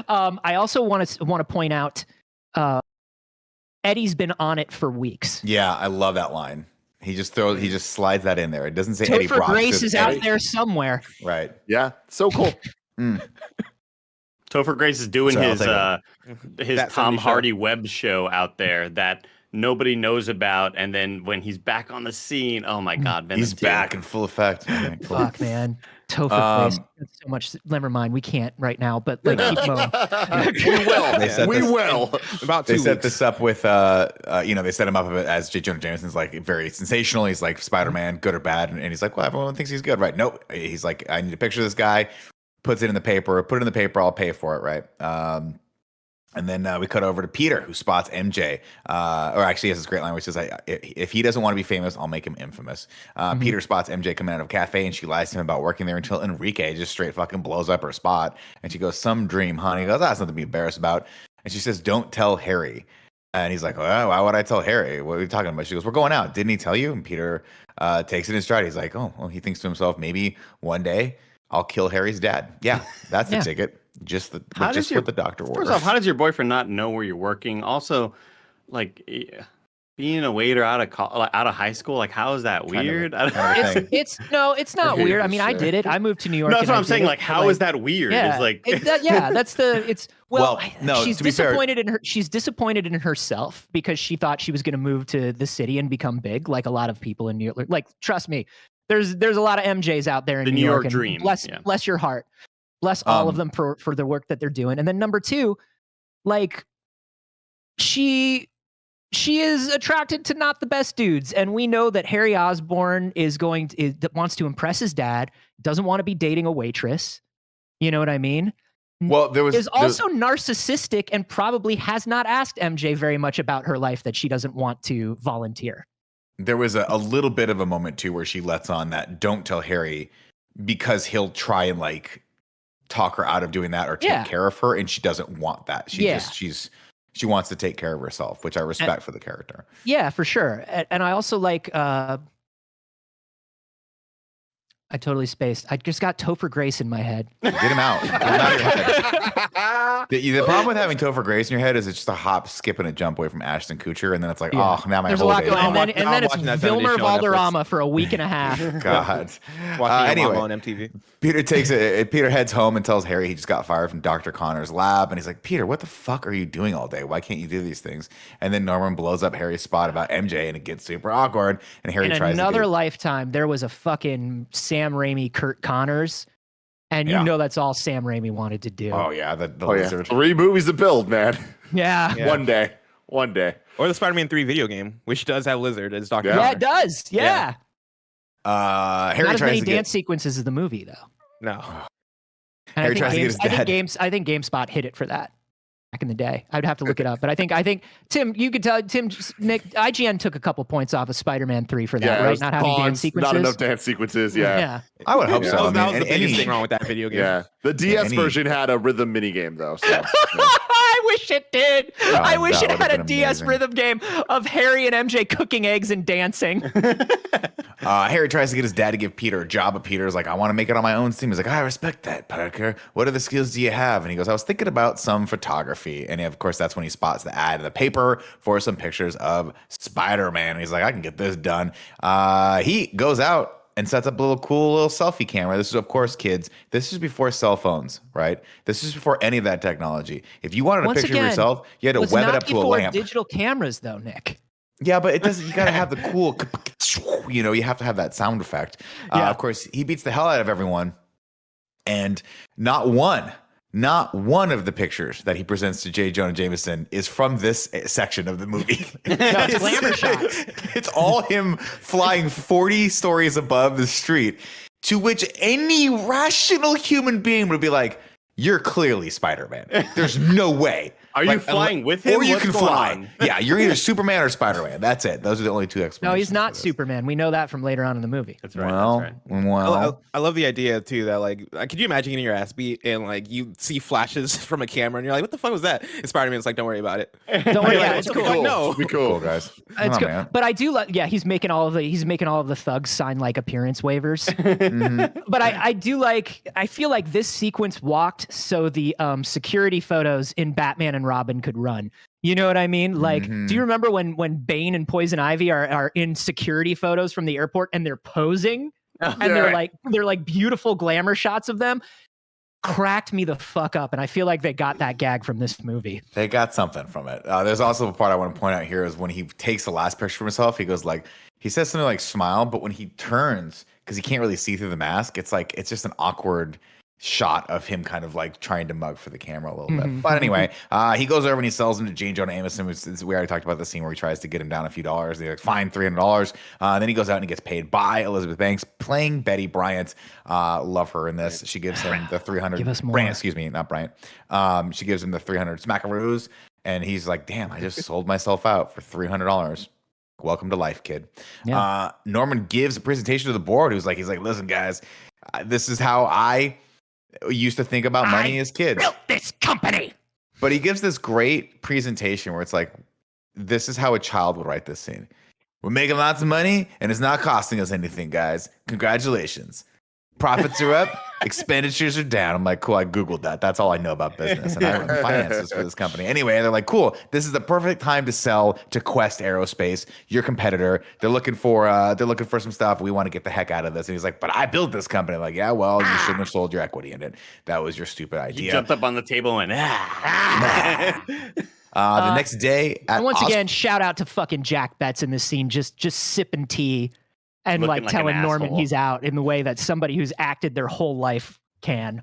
I also want to point out, Eddie's been on it for weeks. Yeah, I love that line. He just slides that in there. It doesn't say Eddie Topher Brock. Grace Just is Eddie. out there somewhere. Right. Yeah, so cool. Topher Grace is doing So I'll his That Tom 70 show. Hardy web show out there that nobody knows about, and then when he's back on the scene, oh my God, Venom He's 2. back in full effect. Man. Fuck, man. Topher Grace. That's so much. Never mind. We can't right now, but like, keep going. We will. About 2 They set weeks. this up with, they set him up as J. Jonah Jameson's like very sensational. He's like Spider-Man, good or bad, and he's like, well, everyone thinks he's good, right? Nope. He's like, I need a picture of this guy. Puts it in the paper. Put it in the paper. I'll pay for it, right? And then we cut over to Peter, who spots MJ. Or actually, he has this great line where he says, if he doesn't want to be famous, I'll make him infamous. Peter spots MJ coming out of a cafe, and she lies to him about working there until Enrique just straight fucking blows up her spot. And she goes, some dream, honey. He goes, that's nothing to be embarrassed about. And she says, don't tell Harry. And he's like, well, why would I tell Harry? What are you talking about? She goes, we're going out. Didn't he tell you? And Peter takes it in stride. He's like, oh, well, he thinks to himself, maybe one day I'll kill Harry's dad. Yeah, that's the ticket. Just what the doctor ordered. First off, how does your boyfriend not know where you're working? Also, like being a waiter out of high school, like how is that weird? It's not weird. I mean, I did it. I moved to New York. No, that's and what I I'm did saying. it, Like, but, how is that weird? Yeah, It's like she's disappointed in her. She's disappointed in herself because she thought she was going to move to the city and become big, like a lot of people in New York. Like, trust me, there's a lot of MJs out there in The New New York. York dream, Bless your heart. Bless all of them for the work that they're doing. And then number two, like she is attracted to not the best dudes, and we know that Harry Osborn that wants to impress his dad, doesn't want to be dating a waitress. You know what I mean? Well, is also narcissistic and probably has not asked MJ very much about her life that she doesn't want to volunteer. There was a little bit of a moment too where she lets on that don't tell Harry because he'll try and like talk her out of doing that or take care of her, and she doesn't want that. She wants to take care of herself, which I respect for the character. Yeah, for sure. And I also like I totally spaced. I just got Topher Grace in my head. Get him out. Get him out of your head. The problem with having Topher Grace in your head is it's just a hop, skip, and a jump away from Ashton Kutcher, and then it's like, oh, now my There's whole a lot day. going on. And then it's watching that Vilmer 70 show on Valderrama for a week and a half. God. Anyway, Anyway, on MTV. Peter heads home and tells Harry he just got fired from Dr. Connor's lab, and he's like, Peter, what the fuck are you doing all day? Why can't you do these things? And then Norman blows up Harry's spot about MJ, and it gets super awkward. And Harry tries in another lifetime, there was a fucking Sam Raimi, Kurt Connors, and you know that's all Sam Raimi wanted to do. Oh yeah, the lizard. 3 movies to build, man. Yeah. One day. Or the Spider-Man 3 video game, which does have Lizard as Dr. Yeah, it does. Yeah. Harry Not as tries many to dance sequences as the movie, though. No. And Harry tries to get his dad. I think GameSpot hit it for that back in the day. I'd have to look it up, but I think Tim, you could tell Nick, IGN took a couple points off of Spider-Man 3 for that, Yeah, it right? was Not having pawns, dance sequences. Not enough dance sequences. Yeah. I would hope Yeah. so. That was I the mean, biggest thing wrong with that video game. Yeah. The DS version had a rhythm minigame though. So, I wish it did. I wish that it would've had a been DS amazing. rhythm game of Harry and MJ cooking eggs and dancing. Harry tries to get his dad to give Peter a job, but Peter's like, I want to make it on my own team. He's like, I respect that, Parker. What other skills do you have? And he goes, I was thinking about some photography. And of course, that's when he spots the ad in the paper for some pictures of Spider-Man. And he's like, I can get this done. He goes out and sets up a cool little selfie camera. This is, of course, kids, this is before cell phones, right? This is before any of that technology. If you wanted a picture of yourself, you had to web it up to a lamp. Digital cameras, though, Nick. Yeah, but it doesn't. You got to have the cool, you have to have that sound effect. Of course, he beats the hell out of everyone, and not one of the pictures that he presents to J. Jonah Jameson is from this section of the movie. It's glamour shots. It's all him flying 40 stories above the street, to which any rational human being would be like, you're clearly Spider-Man. There's no way. Are you flying with him? Or you What's can going fly. on? Yeah, you're either Superman or Spider-Man. That's it. Those are the only two explanations. No, he's not for this. Superman. We know that from later on in the movie. That's right. Well, that's right. well, I love the idea too that like could you imagine getting your ass beat and like you see flashes from a camera and you're like, what the fuck was that? And Spider-Man's like, don't worry about it. Don't worry, Like, yeah, what it's the cool. fuck? No. be cool, guys. It's Come on, good. man. But I do like, yeah, he's making all of the thugs sign like appearance waivers. Mhm. But I do like, I feel like this sequence walked so the security photos in Batman and Robin could run. You know what I mean? Like, Mhm. do you remember when Bane and Poison Ivy are in security photos from the airport and they're posing and they're like beautiful glamour shots of them? Cracked me the fuck up, and I feel like they got that gag from this movie. They got something from it. There's also a part I want to point out here is when he takes the last picture of himself, he goes like, he says something like smile, but when he turns, because he can't really see through the mask, it's like, it's just an awkward shot of him kind of like trying to mug for the camera a little bit. But anyway, he goes over and he sells him to J. Jonah Jameson. We already talked about the scene where he tries to get him down a few dollars. They're like, fine, $300. Then he goes out and he gets paid by Elizabeth Banks playing Betty Bryant. Love her in this. She gives him the 300. Give us more. Bryant, excuse me, not Bryant. She gives him the 300 smackaroos. And he's like, damn, I just sold myself out for $300. Welcome to life, kid. Yeah. Norman gives a presentation to the board. He's like, listen, guys, this is how I used to think about money as kids. Built this company. But he gives this great presentation where it's like, this is how a child would write this scene. We're making lots of money and it's not costing us anything, guys. Congratulations. Profits are up, expenditures are down. I'm like, cool, I Googled that. That's all I know about business. And I run finances for this company. Anyway, they're like, cool, this is the perfect time to sell to Quest Aerospace, your competitor. They're looking for some stuff. We want to get the heck out of this. And he's like, but I built this company. I'm like, yeah, well, you shouldn't have sold your equity in it. That was your stupid idea. He jumped up on the table and the next day at And once again, shout out to fucking Jack Betts in this scene, just sipping tea and Looking like like telling an Norman asshole. he's out in the way that somebody who's acted their whole life can.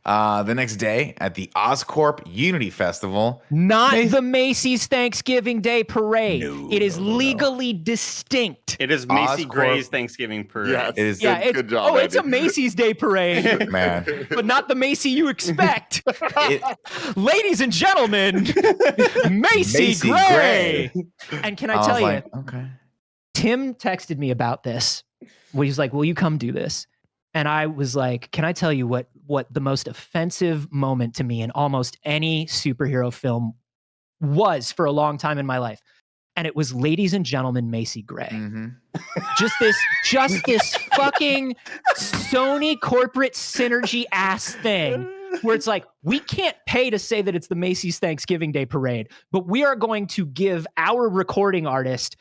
the next day at the Oscorp Unity Festival. Not the Macy's Thanksgiving Day Parade. No, it is no, no, no. legally distinct. it is Macy Oscorp. Gray's Thanksgiving parade. Yes. It is Yeah, it's, good job, oh, it's a Andy. Macy's Day Parade, man. but not the Macy you expect. It- Ladies and gentlemen, Macy, Macy Gray. Gray. And can I was tell you, like, okay. Tim texted me about this. Where he's like, "Will you come do this?" And I was like, "Can I tell you what the most offensive moment to me in almost any superhero film was for a long time in my life?" And it was, "Ladies and gentlemen, Macy Gray." Mhm. Just this fucking Sony corporate synergy ass thing where it's like, we can't pay to say that it's the Macy's Thanksgiving Day Parade, but we are going to give our recording artist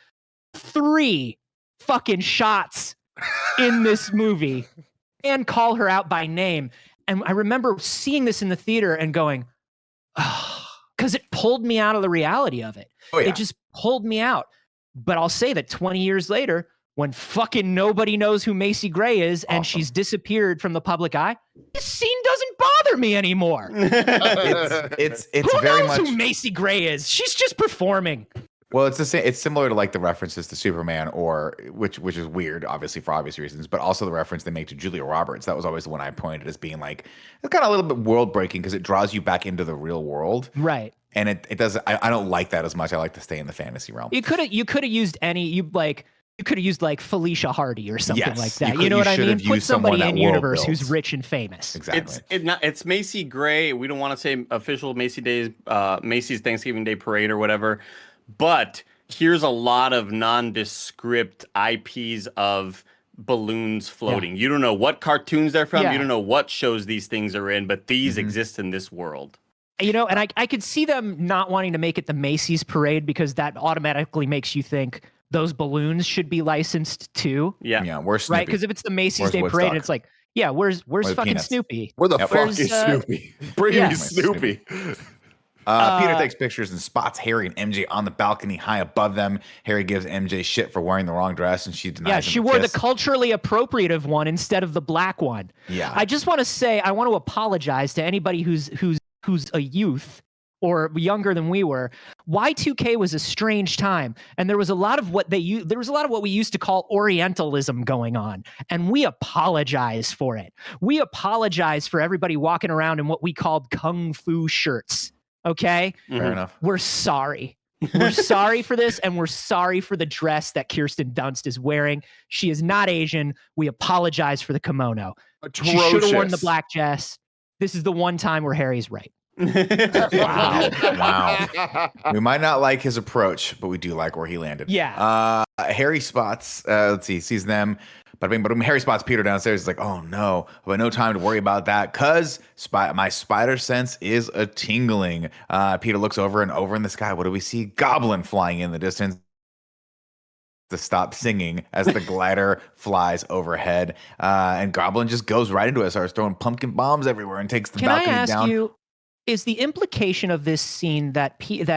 3 fucking shots in this movie and call her out by name. And I remember seeing this in the theater and going, oh, because it pulled me out of the reality of it. Oh, yeah. It just pulled me out. But I'll say that 20 years later, when fucking nobody knows who Macy Gray is and she's disappeared from the public eye, this scene doesn't bother me anymore. It's Who very knows much who Macy Gray is? She's just performing. well, it's the same. It's similar to like the references to Superman, or which is weird, obviously for obvious reasons, but also the reference they make to Julia Roberts. That was always the one I pointed as being like it's kind of a little bit world breaking because it draws you back into the real world, Right. and it does. I don't like that as much. I like to stay in the fantasy realm. You could have used like Felicia Hardy or something Yes, like that. you You know what I should mean? have Put used someone somebody that in world universe who's builds. rich and famous. Exactly. It's Macy Gray. We don't want to say official Macy's Thanksgiving Day Parade or whatever, but here's a lot of nondescript IPs of balloons floating. You don't know what cartoons they're from. Yeah. You don't know what shows these things are in, but these Mhm. exist in this world. You know, and I could see them not wanting to make it the Macy's parade because that automatically makes you think those balloons should be licensed too, Yeah. Yeah, where's Snoopy? right? Because if it's the Macy's Where's Day Woodstock? parade, it's like, yeah, where's Where's fucking Peanuts? Snoopy? Where the Yep. fuck Where's, is Snoopy? Bring yeah. me Snoopy. Peter takes pictures and spots Harry and MJ on the balcony high above them. Harry gives MJ shit for wearing the wrong dress, and she denies Yeah, him she a wore the kiss. culturally appropriative one instead of the black one. Yeah. I just want to say I want to apologize to anybody who's a youth or younger than we were, Y2K was a strange time, and there was a lot of what we used to call Orientalism going on, and we apologize for it. We apologize for everybody walking around in what we called kung fu shirts. Okay, Fair enough. we're sorry. We're sorry for this, and we're sorry for the dress that Kirsten Dunst is wearing. She is not Asian. We apologize for the kimono. She should have worn the black dress. This is the one time where Harry's right. Wow. We might not like his approach, but we do like where he landed. Yeah. Harry spots, let's see, sees them. But Harry spots Peter downstairs. He's like, oh no, but no time to worry about that because my spider sense is a tingling. Peter looks over in the sky. What do we see? Goblin flying in the distance. To stop singing as the glider flies overhead. And Goblin just goes right into it, starts throwing pumpkin bombs everywhere and takes the balcony down. Can I ask you, is the implication of this scene that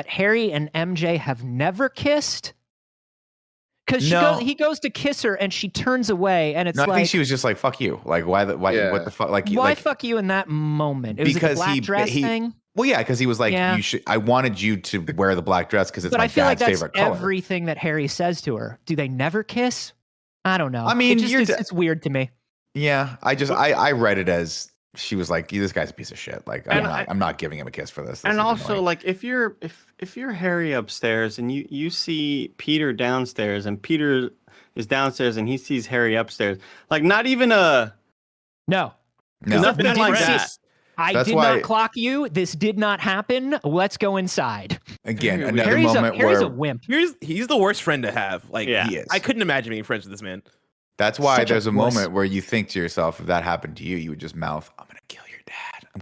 Harry and MJ have never kissed? Because he goes to kiss her and she turns away, and it's I think she was just like, "Fuck you!" Like, what the fuck? Why fuck you in that moment? It was because like a black dress thing. Well, yeah, because he was like, "You should." I wanted you to wear the black dress because it's my dad's favorite color. Everything that Harry says to her. Do they never kiss? I don't know. I mean, it's weird to me. Yeah, I read it as she was like, "This guy's a piece of shit." Like, I'm not giving him a kiss for this. And also, annoying. Like, if you're Harry upstairs and you see Peter downstairs and Peter is downstairs and he sees Harry upstairs, like, not even a no, nothing like that. I did not clock you. This did not happen. Let's go inside. Again, another moment Harry's a wimp. He's the worst friend to have. Like, he is. I couldn't imagine being friends with this man. That's why there's a moment where you think to yourself, if that happened to you, you would just mouth, "I'm gonna kill your dad."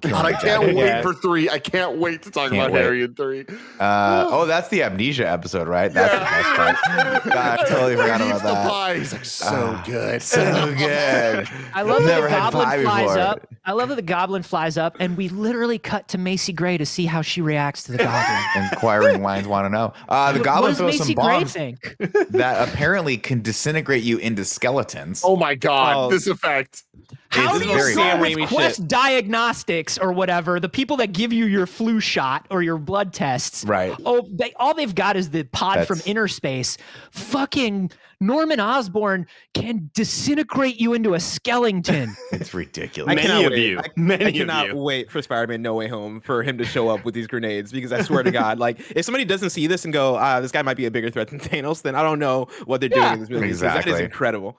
God, I can't wait for 3. I can't wait to talk about Harry in 3. That's the amnesia episode, right? That's the best part. God, I totally forgot about that. Pie. He's like, so good. So good. I love that the goblin flies up. I love that the goblin flies up, and we literally cut to Macy Gray to see how she reacts to the goblin. Inquiring minds want to know. The goblin throws some bombs think? that apparently can disintegrate you into skeletons. Oh my God, this effect. How do you go with Quest Diagnostics or whatever, the people that give you your flu shot or your blood tests? Right. Oh, all they've got is the pod from inner space. Fucking Norman Osborn can disintegrate you into a skeleton. It's ridiculous. I cannot wait for Spider-Man No Way Home for him to show up with these grenades, because I swear to God, like, if somebody doesn't see this and go, this guy might be a bigger threat than Thanos, then I don't know what they're doing in this movie. Exactly. That is incredible.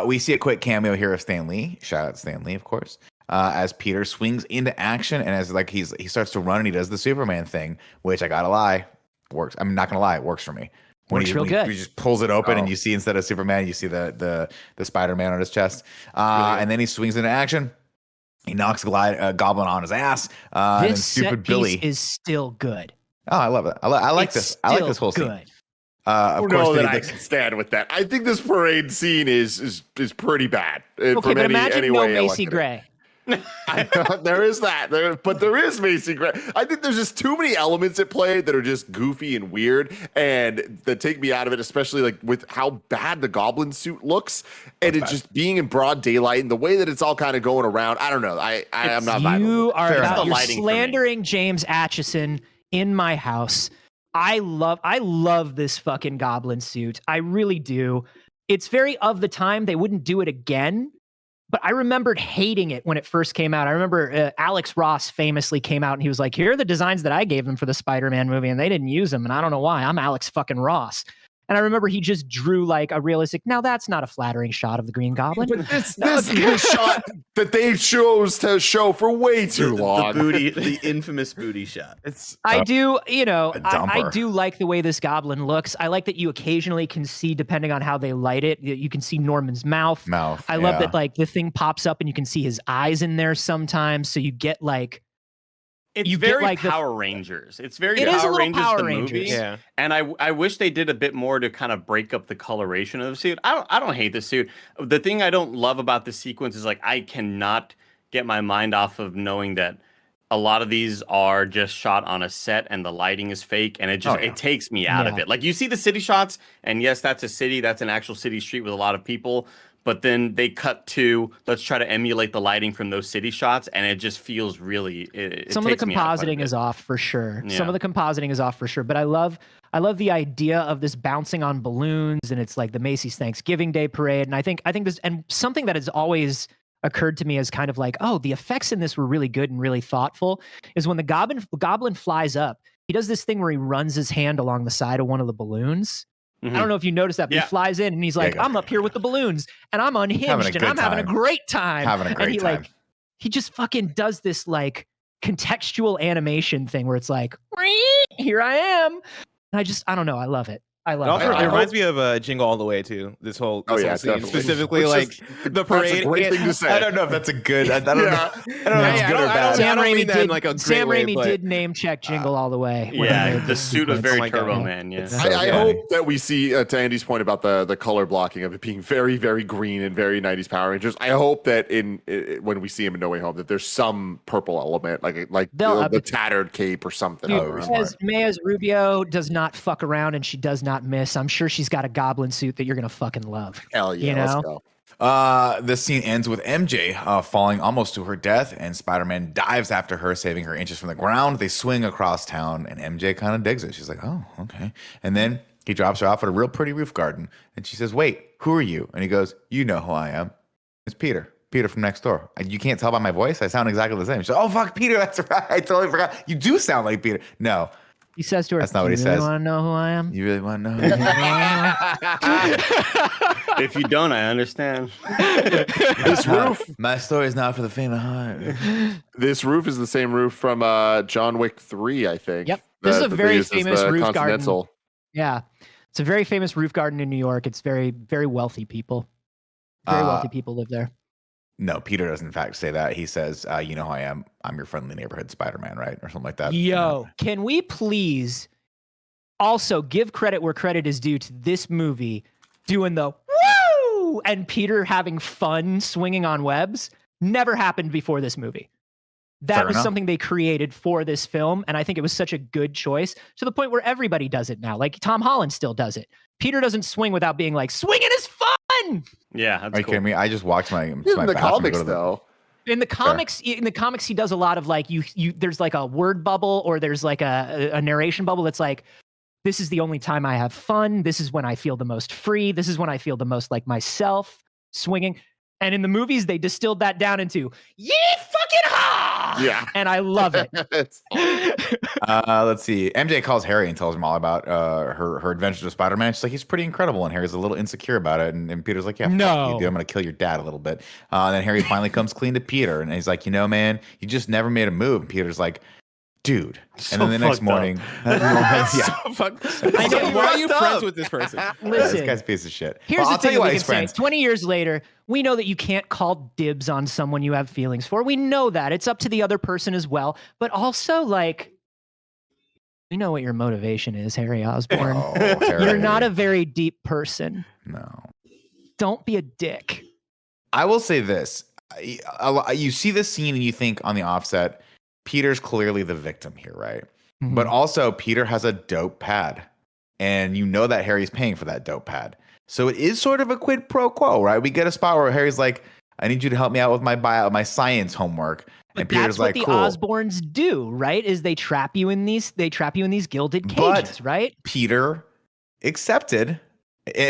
We see a quick cameo here of Stan Lee. Shout out Stan Lee, of course. As Peter swings into action, and as like he starts to run and he does the Superman thing, which I gotta lie, works. I'm not gonna lie, it works for me. When he just pulls it open and you see, instead of Superman, you see the Spider-Man on his chest. And then he swings into action. He knocks Goblin on his ass. And this stupid set Billy piece is still good. Oh, I love it. I like this. I like this whole scene. Of course, I can stand with that. I think this parade scene is pretty bad. Okay, but imagine no Macy Gray. There is that. But there is Macy Gray. I think there's just too many elements at play that are just goofy and weird, and that take me out of it, especially like with how bad the Goblin suit looks, and it just being in broad daylight and the way that it's all kind of going around. I don't know. I'm not. You're slandering James Atchison in my house. I love this fucking Goblin suit. I really do. It's very of the time. They wouldn't do it again. But I remembered hating it when it first came out. I remember Alex Ross famously came out and he was like, here are the designs that I gave them for the Spider-Man movie, and they didn't use them. And I don't know why. I'm Alex fucking Ross. And I remember he just drew like a realistic, now that's not a flattering shot of the Green Goblin. But this shot that they chose to show for way too long. The infamous booty shot. I do like the way this Goblin looks. I like that you occasionally can see, depending on how they light it, you can see Norman's mouth. I love that like the thing pops up and you can see his eyes in there sometimes. So you get like, it's very like Power Rangers. It's very Power Rangers, the movie. Yeah. And I wish they did a bit more to kind of break up the coloration of the suit. I don't hate the suit. The thing I don't love about the sequence is like I cannot get my mind off of knowing that a lot of these are just shot on a set and the lighting is fake, and it takes me out of it. Like you see the city shots, and yes, that's a city, that's an actual city street with a lot of people. but then they cut to let's try to emulate the lighting from those city shots, and it just feels really. Some of the compositing is off for sure. Yeah. Some of the compositing is off for sure. But I love the idea of this bouncing on balloons, and it's like the Macy's Thanksgiving Day Parade. And I think this, and something that has always occurred to me as kind of like, oh, the effects in this were really good and really thoughtful, is when the goblin flies up, he does this thing where he runs his hand along the side of one of the balloons. I don't know if you noticed that, but he flies in and he's like, I'm up here with the balloons and I'm unhinged and I'm having a great time. He just fucking does this like contextual animation thing where it's like, here I am. And I don't know. I love it. I love it. It reminds me of Jingle All the Way too. This whole scene. Specifically, like the parade. That's a great thing to say. I don't know if that's a good. I don't know. I don't know if it's good or bad. Sam Raimi did name check Jingle All the Way. Yeah, the suit was very Turbo Man. Yeah, I hope that we see to Andy's point about the color blocking of it being very, very green and very 90s Power Rangers. I hope that when we see him in No Way Home that there's some purple element, like the tattered cape or something. Maya Rubio does not fuck around and she does not miss. I'm sure she's got a goblin suit that you're gonna fucking love. Hell yeah, let's go. This scene ends with MJ falling almost to her death, and Spider-Man dives after her, saving her inches from the ground. They swing across town, and MJ kind of digs it. She's like, "Oh, okay." And then he drops her off at a real pretty roof garden, and she says, "Wait, who are you?" And he goes, "You know who I am. It's Peter. Peter from next door. You can't tell by my voice. I sound exactly the same." She's like, "Oh fuck, Peter. That's right. I totally forgot. You do sound like Peter." No. He says to her, "That's not what he says. You want to know who I am? You really want to know who I am?" If you don't, I understand. This roof. My story is not for the faint of heart. This roof is the same roof from John Wick 3, I think. Yep. This is a very famous roof garden. Yeah. It's a very famous roof garden in New York. It's very, very wealthy people. Very wealthy people live there. No, Peter doesn't in fact say that. He says, "You know who I am. I'm your friendly neighborhood Spider-Man," right? Or something like that. Yo, can we please also give credit where credit is due to this movie doing the woo and Peter having fun swinging on webs? Never happened before this movie. That was something they created for this film, and I think it was such a good choice to the point where everybody does it now. Like Tom Holland still does it. Peter doesn't swing without being like, swinging is fun! Yeah, that's Are you kidding me? I just walked my in the comics though. In the comics, he does a lot of like you. There's like a word bubble or there's like a narration bubble that's like, this is the only time I have fun. This is when I feel the most free. This is when I feel the most like myself swinging. And in the movies, they distilled that down into "Yee fucking ha!" Yeah, and I love it. Let's see. MJ calls Harry and tells him all about her adventures with Spider-Man. She's like, he's pretty incredible, and Harry's a little insecure about it. And Peter's like, "Yeah, fuck you, dude. I'm gonna kill your dad a little bit." And then Harry finally comes clean to Peter, and he's like, "You know, man, you just never made a move." And Peter's like, "Dude." And then the next morning, why are you friends with this person? Listen, this guy's a piece of shit. Here's the thing we can say. 20 years later, we know that you can't call dibs on someone you have feelings for. We know that. It's up to the other person as well. But also, like, we know what your motivation is, Harry Osborn. Oh, Harry. You're not a very deep person. No. Don't be a dick. I will say this. You see this scene and you think on the offset, Peter's clearly the victim here, right? Mm-hmm. But also Peter has a dope pad, and you know that Harry's paying for that dope pad. So it is sort of a quid pro quo, right? We get a spot where Harry's like, "I need you to help me out with my science homework." But and Peter's like, that's "Cool." what the Osborns do, right? Is they trap you in these gilded cages, right? Peter accepted.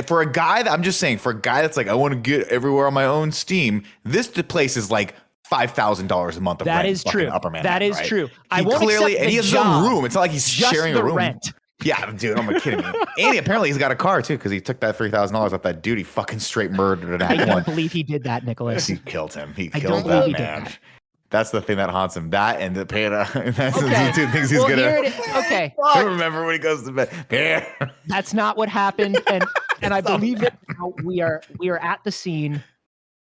For a guy that's like, "I want to get everywhere on my own steam," this place is like $5,000 a month of rent. That is true. That is true. I won't clearly, and he has his own room. It's not like he's sharing a room. Rent. Yeah, dude, I'm kidding me. And apparently he's got a car too, because he took that $3,000 off that dude. He fucking straight murdered. I don't believe he did that, Nicholas. He killed him. He killed that man. That's the thing that haunts him. That and the Peter. That's the two things he's gonna. Okay. Remember when he goes to bed. That's not what happened, and I believe it. We are at the scene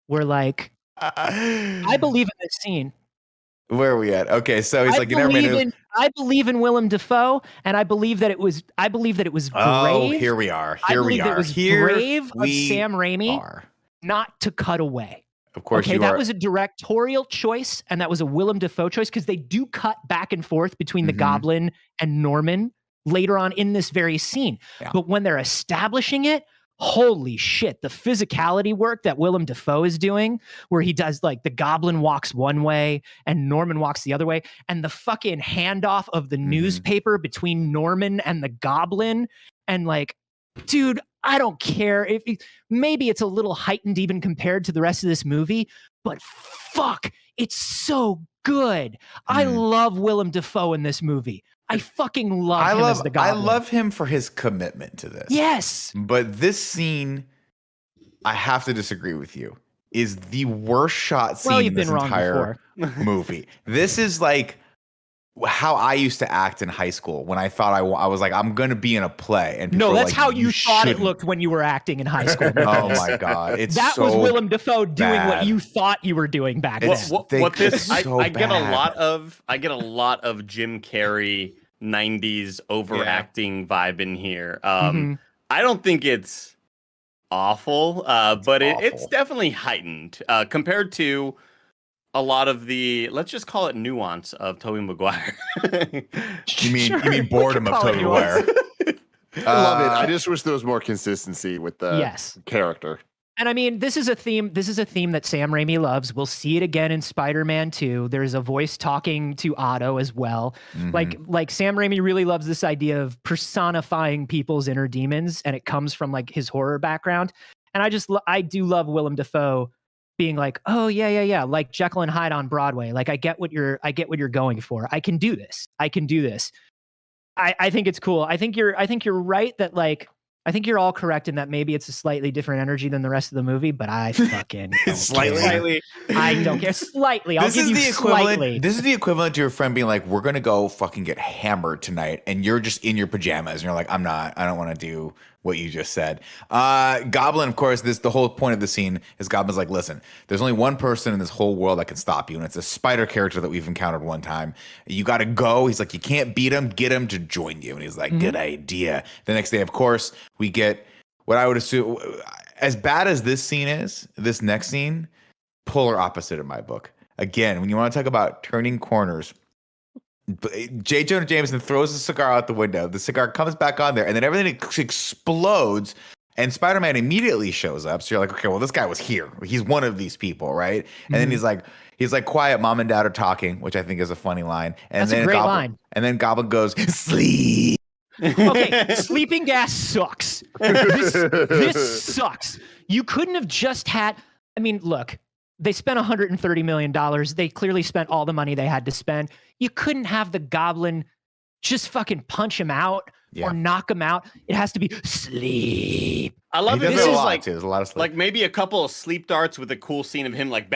where like. I believe in this scene. Where are we at? Okay, so he's like, "You never made I believe in Willem Dafoe, and I believe that it was brave. Oh, here we are. It was brave of Sam Raimi not to cut away. Of course, that was a directorial choice, and that was a Willem Dafoe choice because they do cut back and forth between the Goblin and Norman later on in this very scene. Yeah. But when they're establishing it, holy shit, the physicality work that Willem Dafoe is doing, where he does like the Goblin walks one way and Norman walks the other way, and the fucking handoff of the newspaper between Norman and the Goblin, and like, dude, I don't care if maybe it's a little heightened even compared to the rest of this movie, but fuck, it's so good. I love Willem Dafoe in this movie. I fucking love him as the Goblin. I love him for his commitment to this. Yes. But this scene, I have to disagree with you, is the worst shot scene in this entire movie. This is like how I used to act in high school when I thought I was like, I'm going to be in a play. And no, that's like, how you thought it looked when you were acting in high school. Oh my God. That was Willem Dafoe doing what you thought you were doing back then. I get a lot of Jim Carrey 90s overacting vibe in here. I don't think it's awful, but it's definitely heightened compared to a lot of the, let's just call it nuance of Tobey Maguire. You mean boredom of Tobey Maguire? I love it. I just wish there was more consistency with the character. And I mean, this is a theme that Sam Raimi loves. We'll see it again in Spider-Man 2. There's a voice talking to Otto as well. Like Sam Raimi really loves this idea of personifying people's inner demons, and it comes from like his horror background. And I do love Willem Dafoe being like, oh yeah, like Jekyll and Hyde on Broadway. Like I get what you're going for. I can do this. I think it's cool. I think you're right that like, I think you're all correct in that maybe it's a slightly different energy than the rest of the movie, but I fucking slightly. I don't care. Slightly. I'll give you slightly. This is the equivalent to your friend being like, we're going to go fucking get hammered tonight. And you're just in your pajamas. And you're like, I don't want to do what you just said. Goblin, of course, the whole point of the scene is Goblin's like, listen, there's only one person in this whole world that can stop you. And it's a spider character that we've encountered one time. You got to go. He's like, you can't beat him. Get him to join you. And he's like, good idea. The next day, of course, we get what I would assume, as bad as this scene is, this next scene, polar opposite in my book. Again, when you want to talk about turning corners, J. Jonah Jameson throws the cigar out the window. The cigar comes back on there, and then everything explodes, and Spider-Man immediately shows up. So you're like, okay, well, this guy was here. He's one of these people, right? And then he's like, quiet, mom and dad are talking, which I think is a funny line. And that's a great line. And then Goblin goes, sleep. Okay, sleeping gas sucks. This sucks. You couldn't have just had, I mean, look, they spent $130 million. They clearly spent all the money they had to spend. You couldn't have the Goblin just fucking punch him out or knock him out. It has to be sleep. I love it. This is like, there's a lot of sleep. Like maybe a couple of sleep darts with a cool scene of him like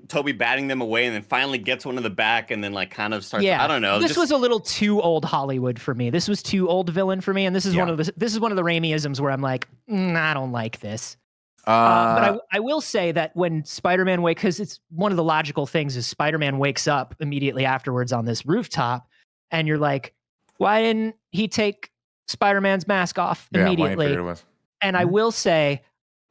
Toby batting them away, and then finally gets one in the back, and then like kind of starts. I don't know. This was a little too old Hollywood for me. This was too old villain for me, and this is one of the Raimi-isms where I'm like, I don't like this. But I will say that when Spider-Man wakes, because it's one of the logical things is Spider-Man wakes up immediately afterwards on this rooftop, and you're like, why didn't he take Spider-Man's mask off immediately? And I will say,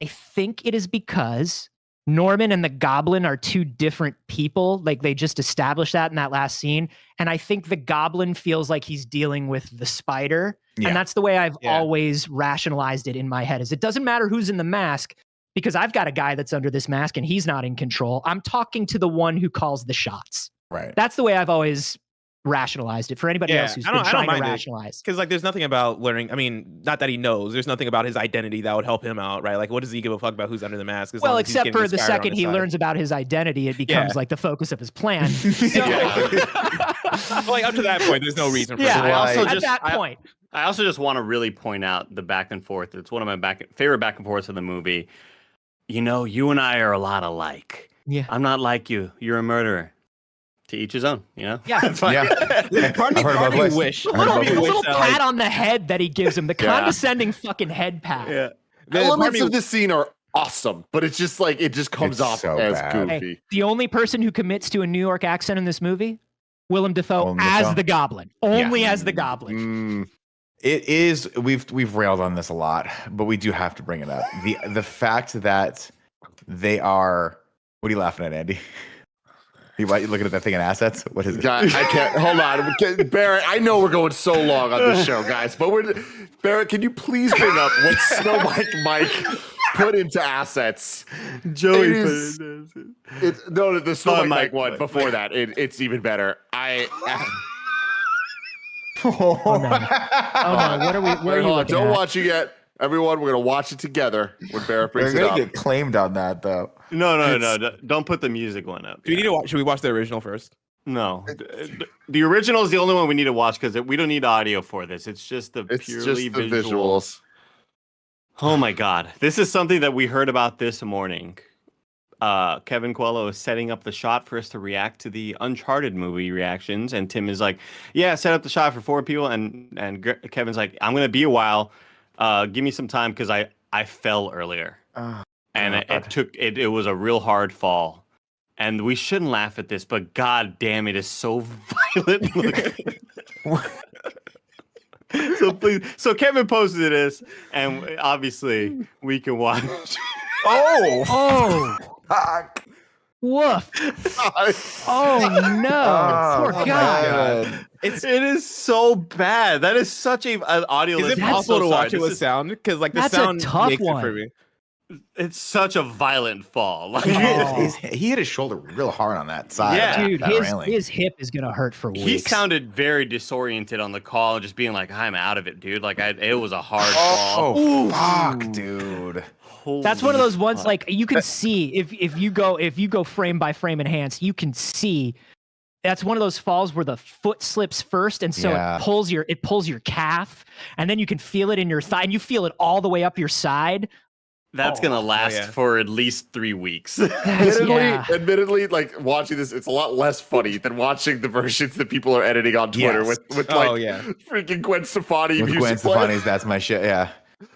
I think it is because Norman and the Goblin are two different people. Like they just established that in that last scene. And I think the Goblin feels like he's dealing with the spider. Yeah. And that's the way I've always rationalized it in my head is it doesn't matter who's in the mask because I've got a guy that's under this mask and he's not in control. I'm talking to the one who calls the shots. Right. That's the way I've always rationalized it for anybody else who's been trying to rationalize. Because like there's nothing about learning. I mean, not that he knows. There's nothing about his identity that would help him out, right? Like, what does he give a fuck about who's under the mask? Well, except for the second he learns about his identity, it becomes like the focus of his plan. So, like up to that point, there's no reason for it. At that point. I also just want to really point out the back and forth. It's one of my favorite back and forths of the movie. You know, you and I are a lot alike. Yeah. I'm not like you. You're a murderer. To each his own, you know? Yeah. That's fine. Part of me wish. A little pat on the head that he gives him. The condescending fucking head pat. Yeah. The elements of this scene are awesome, but it's just like, it just comes off so as bad. goofy. Hey, the only person who commits to a New York accent in this movie, Willem Dafoe as the Goblin. Only as the Goblin. It is, we've railed on this a lot, but we do have to bring it up. The fact that they are, what are you laughing at, Andy? You looking at that thing in assets? What is it? God, I can't. Hold on, Barrett. I know we're going so long on this show, guys, but Barrett. Can you please bring up what Snow Mike put into assets? Joey put it into no, the Snow Mike one before that. It's even better. Oh no! What are we? Where are you looking Don't at? watch it yet, everyone. We're gonna watch it together when Barrett brings We're it gonna up. get claimed on that though. No. Don't put the music one up. Do we need to watch? Should we watch the original first? No, the original is the only one we need to watch because we don't need audio for this. It's just the It's purely just the visual. visuals. Oh my god, this is something that we heard about this morning. Kevin Coelho is setting up the shot for us to react to the Uncharted movie reactions, and Tim is like, "Yeah, set up the shot for 4 people," and Kevin's like, "I'm gonna be a while. Give me some time because I fell earlier, and it was a real hard fall." And we shouldn't laugh at this, but god damn, it is so violent. So Kevin posted this, and obviously we can watch. Oh! Woof! Oh no! Poor guy. It is so bad. That is such an audio. Is it listener. possible to watch it with This is- sound? Because like the That's a sound tough makes one. it for me. It's such a violent fall. Like, He hit his shoulder real hard on that side. Yeah. Dude, that railing. his hip is gonna hurt for weeks. he sounded very disoriented on the call, just being like, "I'm out of it, dude." Like, it was a hard fall. Oh, fuck, dude. That's one of those ones fuck. like you can see if you go frame by frame enhanced, you can see that's one of those falls where the foot slips first, and so Yeah. it pulls your calf, and then you can feel it in your thigh, and you feel it all the way up your side. That's gonna last yeah. for at least 3 weeks. Admittedly, like watching this, it's a lot less funny than watching the versions that people are editing on Twitter Yes. with Oh, like yeah. freaking Gwen Stefani With music Gwen playing. Stefani's "That's My Shit." Yeah,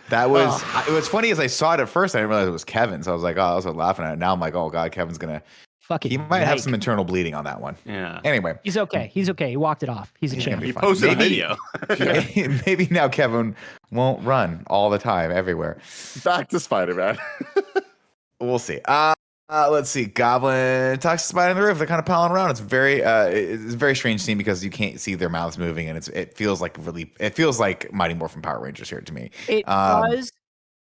that was. What's funny is I saw it at first. I didn't realize it was Kevin, so I was like, "Oh," I was laughing at it. Now I'm like, "Oh God, Kevin's gonna." Fucking He might have yike. some internal bleeding on that one. Yeah. Anyway, He's okay. He's okay. He walked it off. He's a champ. He fine. posted a Maybe- video. maybe now Kevin won't run all the time everywhere. Back to Spider-Man. We'll see. Let's see. Goblin talks to Spider on the roof. They're kind of palling around. It's a very strange scene because you can't see their mouths moving, and it feels like Mighty Morphin Power Rangers here to me. It was,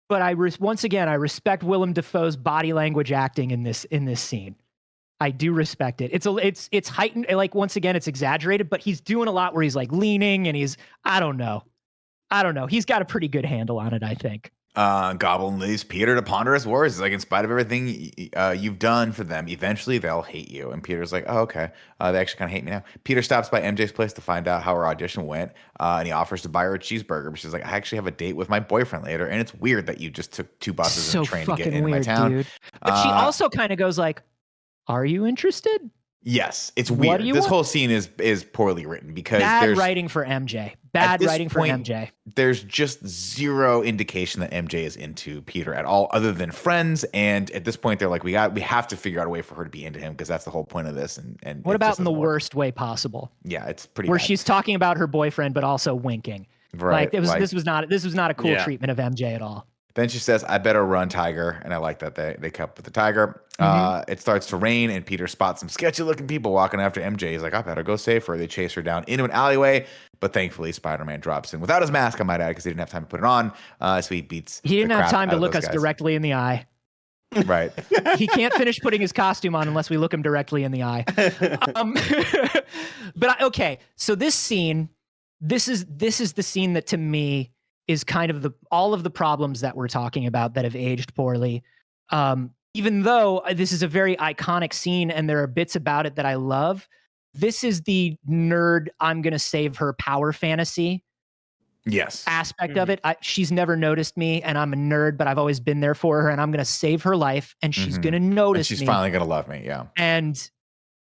but once again I respect Willem Dafoe's body language acting in this scene. I do respect it. It's heightened. Like once again, it's exaggerated, but he's doing a lot where he's like leaning and he's I don't know. He's got a pretty good handle on it, I think. Goblin leaves Peter to ponder his words. He's like, in spite of everything you've done for them, eventually they'll hate you. And Peter's like, oh, okay. They actually kind of hate me now. Peter stops by MJ's place to find out how her audition went. And he offers to buy her a cheeseburger. But she's like, I actually have a date with my boyfriend later. And it's weird that you just took 2 buses So and a train to fucking get into weird, my town. dude. But she also kind of goes like, "Are you interested?" Yes, it's What weird. do you This want? whole scene is poorly written because Bad there's writing for MJ. at Bad this writing for point, MJ. There's just zero indication that MJ is into Peter at all, other than friends. And at this point, they're like, we have to figure out a way for her to be into him because that's the whole point of this. And What it about just in the doesn't work. worst way possible? Yeah, it's pretty. Where bad. she's talking about her boyfriend but also winking. right. Like this was not a cool Yeah. treatment of MJ at all. Then she says, I better run, Tiger. And I like that they kept with the tiger. It starts to rain, and Peter spots some sketchy looking people walking after MJ. He's like, I better go save her. They chase her down into an alleyway. But thankfully, Spider-Man drops in without his mask, I might add, because he didn't have time to put it on. So he beats. He didn't the have crap time out to of look those us guys. directly in the eye. Right. He can't finish putting his costume on unless we look him directly in the eye. Okay, so this scene, this is the scene that to me is kind of all of the problems that we're talking about that have aged poorly. Even though this is a very iconic scene and there are bits about it that I love, this is the nerd, I'm going to save her power fantasy Yes. aspect of it. She's never noticed me and I'm a nerd, but I've always been there for her and I'm going to save her life and she's Mhm. going to And notice she's me. finally going to love me. Yeah. And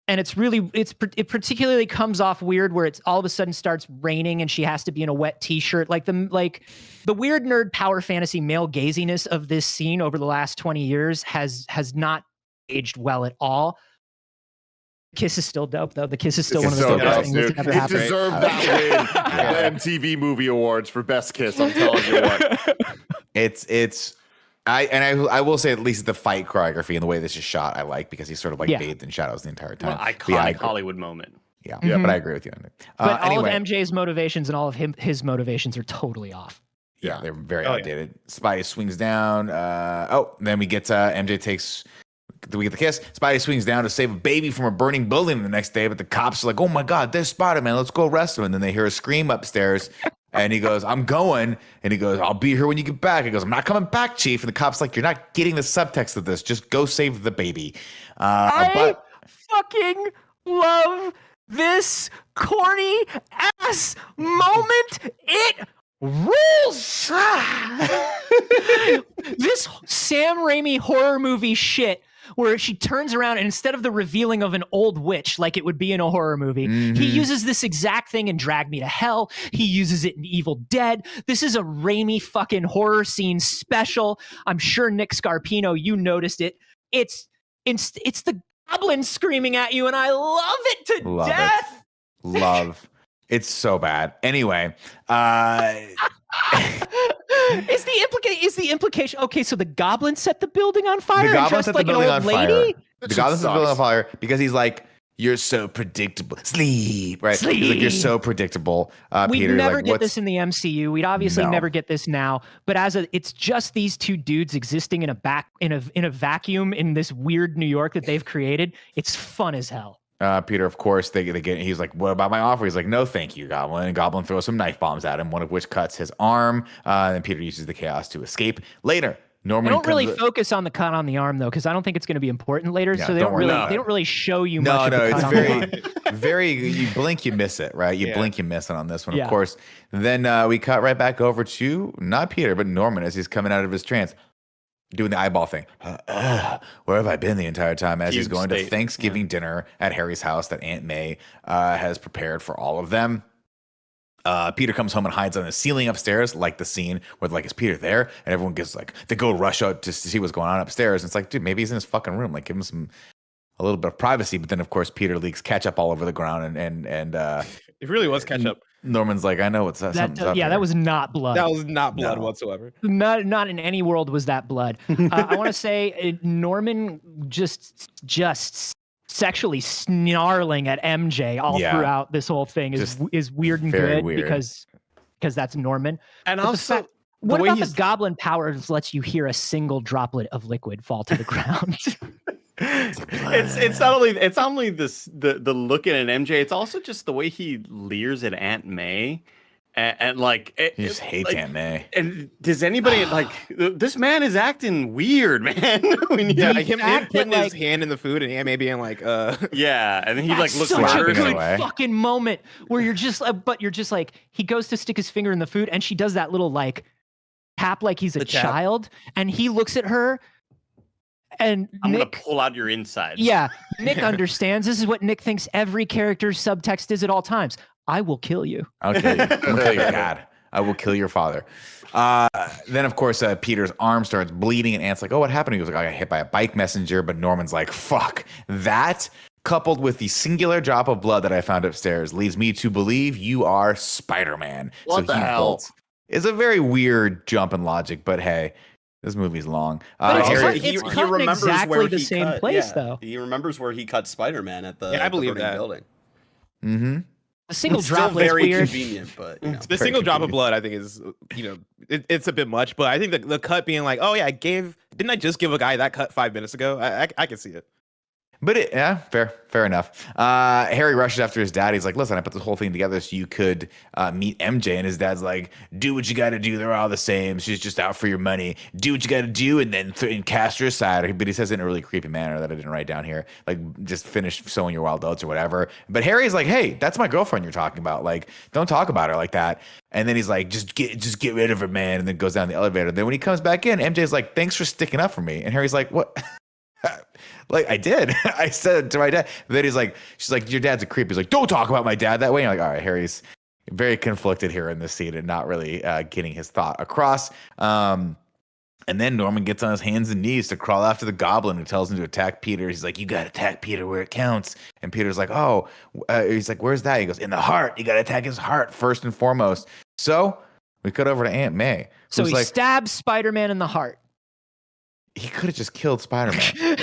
it particularly comes off weird where it's all of a sudden starts raining and she has to be in a wet t-shirt. Like the weird nerd power fantasy male gaziness of this scene over the last 20 years has not aged well at all. Kiss is still dope though. The kiss is still one of the so dopest dope, things that's dude. ever It happened. deserved that win. The MTV Movie Awards for Best Kiss. I'm telling you what. It's I will say at least the fight choreography and the way this is shot I like because he's sort of like Yeah. bathed in shadows the entire time. Well, But yeah, I iconic agree. Hollywood moment. Yeah, Mhm. but I agree with you on it. But all Anyway, of MJ's motivations and all of his motivations are totally off. yeah, they're very Oh, yeah. outdated. Spidey swings down. Then we get MJ takes. We get the kiss. Spidey swings down to save a baby from a burning building the next day, but the cops are like, "Oh my God, there's Spider-Man. Let's go arrest him." And then they hear a scream upstairs, and he goes, "I'm going." And he goes, "I'll be here when you get back." He goes, "I'm not coming back, Chief." And the cop's like, "You're not getting the subtext of this. Just go save the baby." I fucking love this corny ass moment. It rules. This Sam Raimi horror movie shit where she turns around and instead of the revealing of an old witch like it would be in a horror movie, he uses this exact thing in Drag Me to Hell. He uses it in Evil Dead. This is a Raimi fucking horror scene special. I'm sure Nick Scarpino, you noticed it. It's the goblin screaming at you, and I love it to Love death. Love. It's so bad. Anyway, Is the implication okay? So the goblin set the building on fire. the and goblin dressed set the like building an on old fire. lady? The That goblin shit set the building on sucks. fire because he's like, "You're so predictable." Sleep, right? He's like, "You're so predictable." We'd Peter, never like, get what's- this in the MCU. We'd obviously No. never get this now. But it's just these two dudes existing in a vacuum in this weird New York that they've created. It's fun as hell. Peter, of course, they get. He's like, "What about my offer?" He's like, "No, thank you, Goblin." And Goblin throws some knife bombs at him, one of which cuts his arm. And Peter uses the chaos to escape. Later, Norman. They don't really comes- focus on the cut on the arm though, because I don't think it's going to be important later. Yeah, so they don't don't worry really about they it. don't really show you No, much. no, of the it's cut on the very, arm. very. You blink, you miss it, right? You Yeah. blink, you miss it on this one, Yeah. of course. Then we cut right back over to not Peter, but Norman as he's coming out of his trance, doing the eyeball thing. Where have I been the entire time? As he's Fugue going to state. Thanksgiving dinner at Harry's house that Aunt May has prepared for all of them. Peter comes home and hides on the ceiling upstairs, like the scene where like, is Peter there? And everyone gets like, they go rush out to see what's going on upstairs. And it's like, dude, maybe he's in his fucking room. Like, give him a little bit of privacy. But then, of course, Peter leaks ketchup all over the ground, and It really was ketchup. Norman's like, I know what's that. Something's up Yeah, here. that was not blood. That was not blood No. whatsoever. Not in any world was that blood. I want to say Norman just sexually snarling at MJ all Yeah. throughout this whole thing is weird and very good weird. because that's Norman. And But the also, fact- what way about the he's- goblin powers lets you hear a single droplet of liquid fall to the ground? it's not only this the look at an MJ. It's also just the way he leers at Aunt May, and like He just hates like, Aunt May. And does anybody like this man is acting weird, man? when you, Yeah, like him fact that, putting his like- hand in the food and Aunt May being like, yeah, and then he like That's looks such like a Slapping it good away. fucking moment where you're just like he goes to stick his finger in the food and she does that little like tap like he's a The tap. child and he looks at her and I'm Nick gonna pull out your insides. yeah Nick understands. This is what Nick thinks every character's subtext is at all times. I will kill you. I'll kill you. I'll kill your dad. I will kill your father. Then, of course, Peter's arm starts bleeding, and Ant's like, "Oh, what happened?" He was like, "I got hit by a bike messenger." But Norman's like, "Fuck that." Coupled with the singular drop of blood that I found upstairs, leads me to believe you are Spider-Man. What the he hell? bolts. It's a very weird jump in logic, but hey, this movie's long. But it's Harry- cut- he cut in remembers exactly where the he same cut- place, yeah, though. He remembers where he cut Spider-Man at the, Yeah, I believe burning that. building. Mhm. The single It's still droplet is very weird. convenient, but you know. the single drop of blood, I think is, it's a bit much. But I think the cut being like, oh yeah, didn't I just give a guy that cut 5 minutes ago? I can see it. But yeah, fair enough. Harry rushes after his dad. He's like, "Listen, I put this whole thing together so you could meet MJ." And his dad's like, "Do what you got to do. They're all the same. She's just out for your money. Do what you got to do, and then and cast her aside." But he says it in a really creepy manner that I didn't write down here. Like, just finish sowing your wild oats or whatever. But Harry's like, "Hey, that's my girlfriend you're talking about. Like, don't talk about her like that." And then he's like, just get rid of her, man. And then goes down the elevator. Then when he comes back in, MJ's like, "Thanks for sticking up for me." And Harry's like, "What?" Like, I did. I said it to my dad. Then she's like, "Your dad's a creep." He's like, "Don't talk about my dad that way." And I'm like, all right, Harry's very conflicted here in this scene and not really getting his thought across. And then Norman gets on his hands and knees to crawl after the goblin who tells him to attack Peter. He's like, "You got to attack Peter where it counts." And Peter's like, "Oh," he's like, "Where's that?" He goes, "In the heart. You got to attack his heart first and foremost." So we cut over to Aunt May. So who's he like, stabs Spider-Man in the heart. he could have just killed Spider-Man.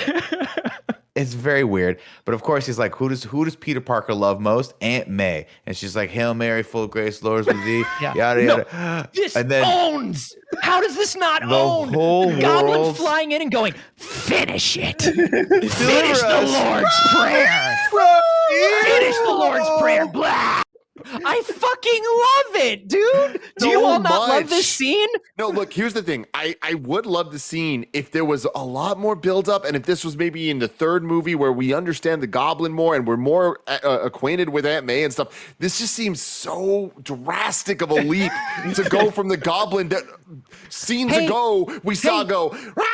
It's very weird. But of course, he's like, who does Peter Parker love most? Aunt May. And she's like, Hail Mary, full of grace, Lord is with thee. Yada, yada. This And then owns. How does this not own? whole Goblin world- flying in and going, finish it. Finish the Lord's Prayer. Finish the Lord's Prayer. Blah. I fucking love it, dude. Do you So all not love much. this scene? No, look, here's the thing. I would love the scene if there was a lot more buildup and if this was maybe in the third movie where we understand the Goblin more and we're more acquainted with Aunt May and stuff. This just seems so drastic of a leap to go from the Goblin that scenes ago we saw go, "Rah!"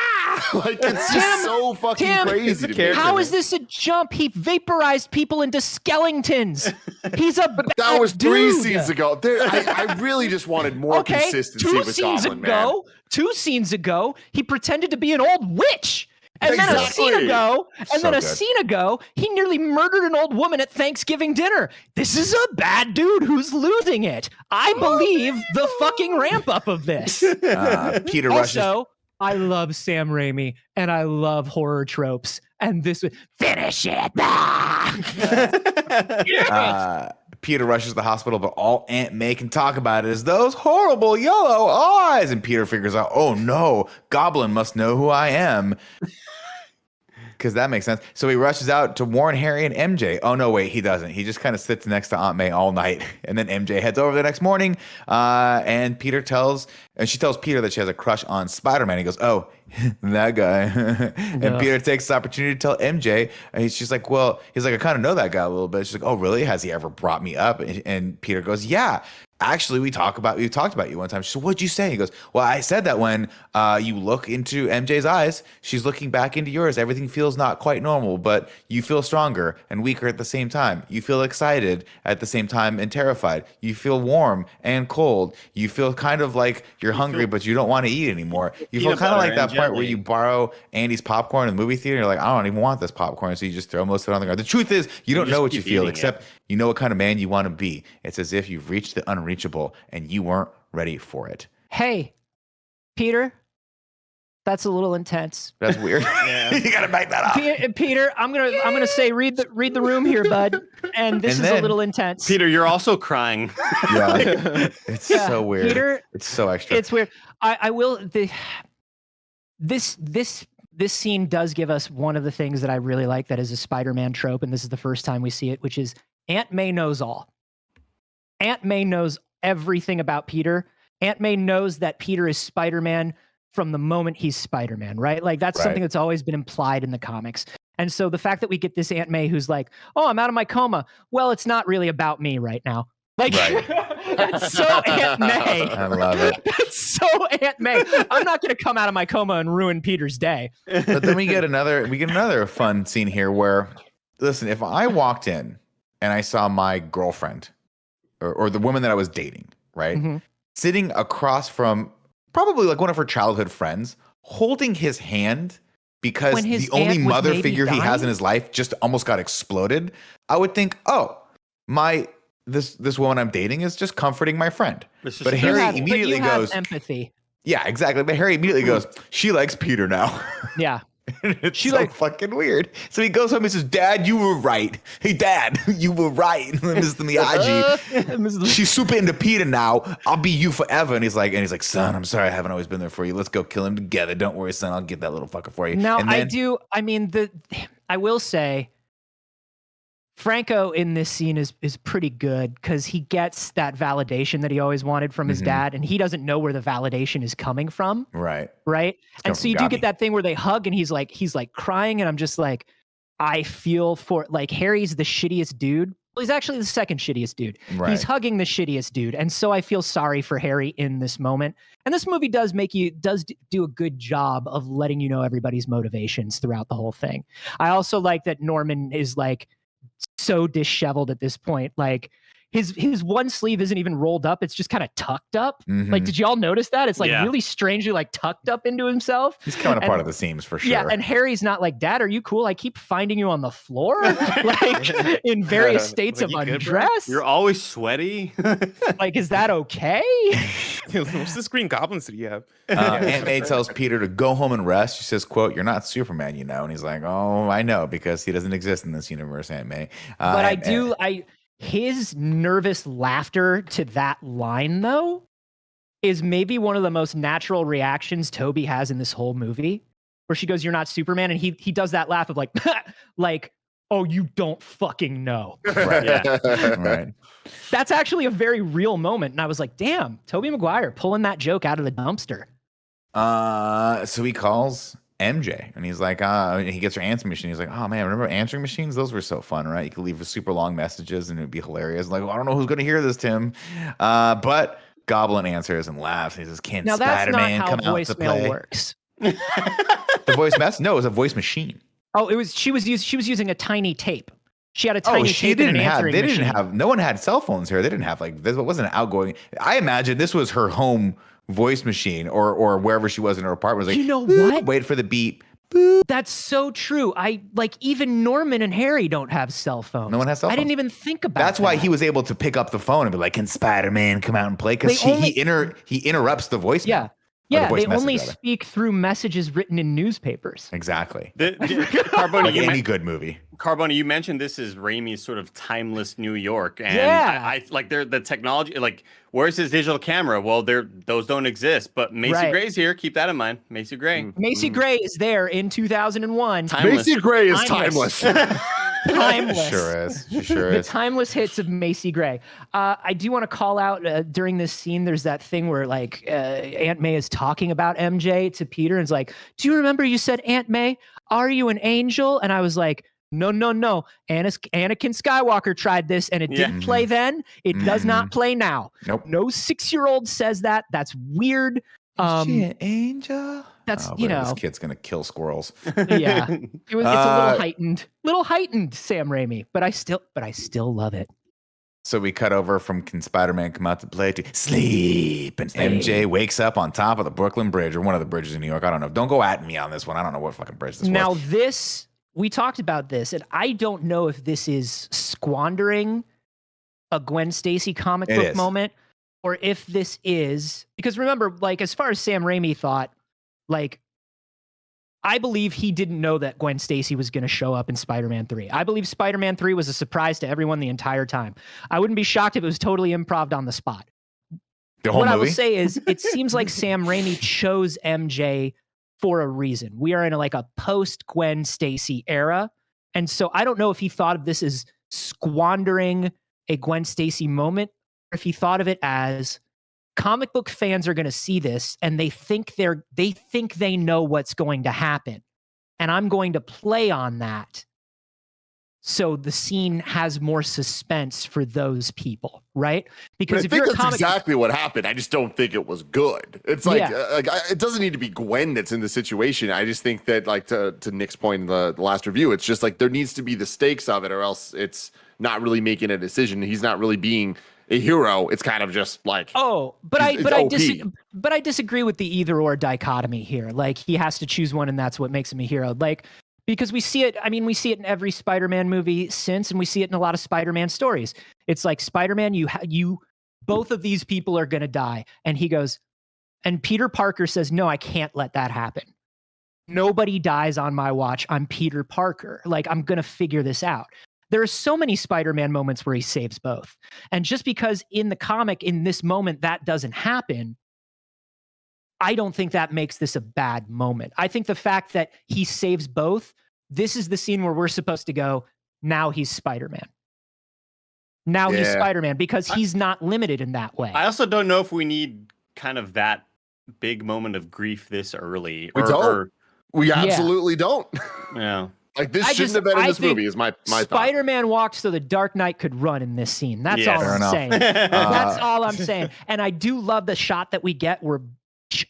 Like, it's just so fucking crazy to me. How is this a jump? He vaporized people into skeletons. He's a That was 3 dude. scenes ago. I really just wanted more consistency with Goblin, man. 2 scenes ago, he pretended to be an old witch. And then a Exactly. scene ago, good. he nearly murdered an old woman at Thanksgiving dinner. This is a bad dude who's losing it. I believe the fucking ramp up of this. Peter rushes. Also, I love Sam Raimi and I love horror tropes. And this would finish it. Peter rushes to the hospital, but all Aunt May can talk about is those horrible yellow eyes. And Peter figures out, oh no, Goblin must know who I am. Because that makes sense. So he rushes out to warn Harry and MJ. Oh, no, wait, he doesn't. He just kind of sits next to Aunt May all night. And then MJ heads over the next morning. And she tells Peter that she has a crush on Spider-Man. He goes, oh, that guy. And Peter takes this opportunity to tell MJ. And she's like, well, he's like, I kind of know that guy a little bit. She's like, oh, really? Has he ever brought me up? And Peter goes, yeah. Actually, we talked about you one time. She said, what'd you say? He goes, well, I said that when you look into MJ's eyes, she's looking back into yours. Everything feels not quite normal, but you feel stronger and weaker at the same time. You feel excited at the same time and terrified. You feel warm and cold. You feel kind of like you're hungry, but you don't want to eat anymore. You feel kind of like that part where you borrow Andy's popcorn in the movie theater. You're like, I don't even want this popcorn. So you just throw most of it on the ground. The truth is, you don't know what you feel, except you know what kind of man you want to be. It's as if you've reached the unreachable and you weren't ready for it. Hey, Peter, that's a little intense. That's weird. You gotta back that up. Peter, I'm gonna say read the room here, bud. And this is a little intense. Peter, you're also crying. Yeah, it's so weird. Peter, it's so extra. It's weird. This scene does give us one of the things that I really like that is a Spider-Man trope, and this is the first time we see it, which is Aunt May knows all. Aunt May knows everything about Peter. Aunt May knows that Peter is Spider-Man from the moment he's Spider-Man, right? Like that's something that's always been implied in the comics. And so the fact that we get this Aunt May who's like, oh, I'm out of my coma. Well, it's not really about me right now. Like, that's so Aunt May. I love it. That's so Aunt May. I'm not going to come out of my coma and ruin Peter's day. But then we get another fun scene here where, listen, if I walked in and I saw my girlfriend or the woman that I was dating, right, sitting across from probably like one of her childhood friends, holding his hand because the only mother figure he has in his life just almost got exploded, I would think, oh, this woman I'm dating is just comforting my friend. But Harry immediately goes, empathy. Yeah, exactly. But Harry immediately goes, she likes Peter now. Yeah. It's so fucking weird. So he goes home and says, Dad, you were right. Hey, Dad, you were right. Mr. Miyagi. She's super into Peter now. I'll be you forever. And he's like, son, I'm sorry I haven't always been there for you. Let's go kill him together. Don't worry, son. I'll get that little fucker for you. Now, and then, I will say, Franco in this scene is pretty good because he gets that validation that he always wanted from his dad, and he doesn't know where the validation is coming from. Right. And so you do get that thing where they hug and he's like crying, and I'm just like, I feel for like Harry's the shittiest dude. Well, he's actually the second shittiest dude. Right. He's hugging the shittiest dude, and so I feel sorry for Harry in this moment. And this movie does do a good job of letting you know everybody's motivations throughout the whole thing. I also like that Norman is like so disheveled at this point. Like his one sleeve isn't even rolled up. It's just kind of tucked up. Mhm. Like, did y'all notice that? It's like Yeah. really strangely like tucked up into himself. He's coming And- apart at the seams for sure. Yeah, and Harry's not like, Dad, are you cool? I keep finding you on the floor, like in various states Like, of you good, bro? undress. You're always sweaty. Like, is that okay? What's this Green Goblin suit you have? Aunt May tells Peter to go home and rest. She says, "quote You're not Superman, you know." And he's like, "Oh, I know, because he doesn't exist in this universe, Aunt May." But his nervous laughter to that line, though, is maybe one of the most natural reactions Tobey has in this whole movie, where she goes, "You're not Superman," and he does that laugh of like, like, "Oh, you don't fucking know." Right. Yeah. Right. That's actually a very real moment, and I was like, "Damn, Tobey Maguire pulling that joke out of the dumpster." So he calls MJ and he's like, he gets her answering machine. He's like, "Oh man, remember answering machines? Those were so fun, right? You could leave super long messages and it'd be hilarious." Like, well, I don't know who's going to hear this, Tim. But Goblin answers and laughs. He says, "Can Now that's not Spider-Man how come out to voicemail play?" works. The voice mess? No, it was a voice machine. Oh, she was using a tiny tape. She had a tiny She tape and didn't an have. answering They machine. didn't have. No one had cell phones here. They didn't have like this. Wasn't an outgoing. I imagine this was her home voice machine or wherever she was in her apartment. It was like, You know "Boop," what? Wait for the beep. That's so true. I like even Norman and Harry don't have cell phones. No one has cell I didn't phones. even think about That's why that. he was able to pick up the phone and be like, "Can Spider-Man come out and play?" Because They only- he interrupts the voicemail. Yeah. the Yeah, voice they only message, rather. speak through messages written in newspapers. Exactly. Carboni, Like any good movie. Carboni, you mentioned this is Raimi's sort of timeless New York, and Yeah. I like the technology. Like, where's his digital camera? Well, those don't exist. But Macy Right. Gray's here. Keep that in mind. Macy Gray, Macy Gray is there in 2001. timeless. Macy Gray is Timeless. timeless. Timeless. Sure is. She sure The is. timeless hits of Macy Gray. I do want to call out during this scene, there's that thing where like Aunt May is talking about MJ to Peter and is like, "Do you remember you said, Aunt May, are you an angel?" And I was like, no. Anakin Skywalker tried this and it Yeah. didn't play then. It does not play now. Nope. No 6-year-old says that. That's weird. An angel? That's, Oh, you bro, this know, kid's gonna kill squirrels. yeah. It's a little heightened Sam Raimi, but I still love it. So we cut over from "Can Spider-Man come out to play?" to "Sleep." And MJ wakes up on top of the Brooklyn Bridge or one of the bridges in New York. I don't know. Don't go at me on this one. I don't know what fucking bridge this Now was. this, we talked about this, and I don't know if this is squandering a Gwen Stacy comic It book is. moment, or if this is, because remember, like as far as Sam Raimi thought, like I believe he didn't know that Gwen Stacy was going to show up in Spider-Man 3. I believe Spider-Man 3 was a surprise to everyone the entire time. I wouldn't be shocked if it was totally improv on the spot. The whole What I movie? will say is, it seems like Sam Raimi chose MJ for a reason. We are in a post Gwen Stacy era, and so I don't know if he thought of this as squandering a Gwen Stacy moment, or if he thought of it as comic book fans are going to see this and they think they know what's going to happen, and I'm going to play on that. So the scene has more suspense for those people, right? Because I if think you're a that's comic, exactly what happened. I just don't think it was good. It's like, Yeah. it doesn't need to be Gwen that's in the situation. I just think that, like, to Nick's point in the last review, it's just like there needs to be the stakes of it, or else it's not really making a decision. He's not really being a hero. It's kind of just like, but it's OP. I disagree with the either or dichotomy here. Like he has to choose one, and that's what makes him a hero. Like, because we see it. I mean, we see it in every Spider-Man movie since, and we see it in a lot of Spider-Man stories. It's like Spider-Man, you both of these people are going to die, and he goes, and Peter Parker says, "No, I can't let that happen. Nobody dies on my watch. I'm Peter Parker. Like, I'm going to figure this out." There are so many Spider-Man moments where he saves both. And just because in the comic, in this moment, that doesn't happen, I don't think that makes this a bad moment. I think the fact that he saves both, this is the scene where we're supposed to go, now he's Spider-Man. Now he's Yeah. Spider-Man, because he's not limited in that way. I also don't know if we need kind of that big moment of grief this early. We don't. We absolutely don't. Yeah. Like, this I shouldn't just- have been in I this think movie, is my thought. Spider-Man walked so the Dark Knight could run in this scene. That's Yes. all Fair I'm enough. saying. That's all I'm saying. And I do love the shot that we get where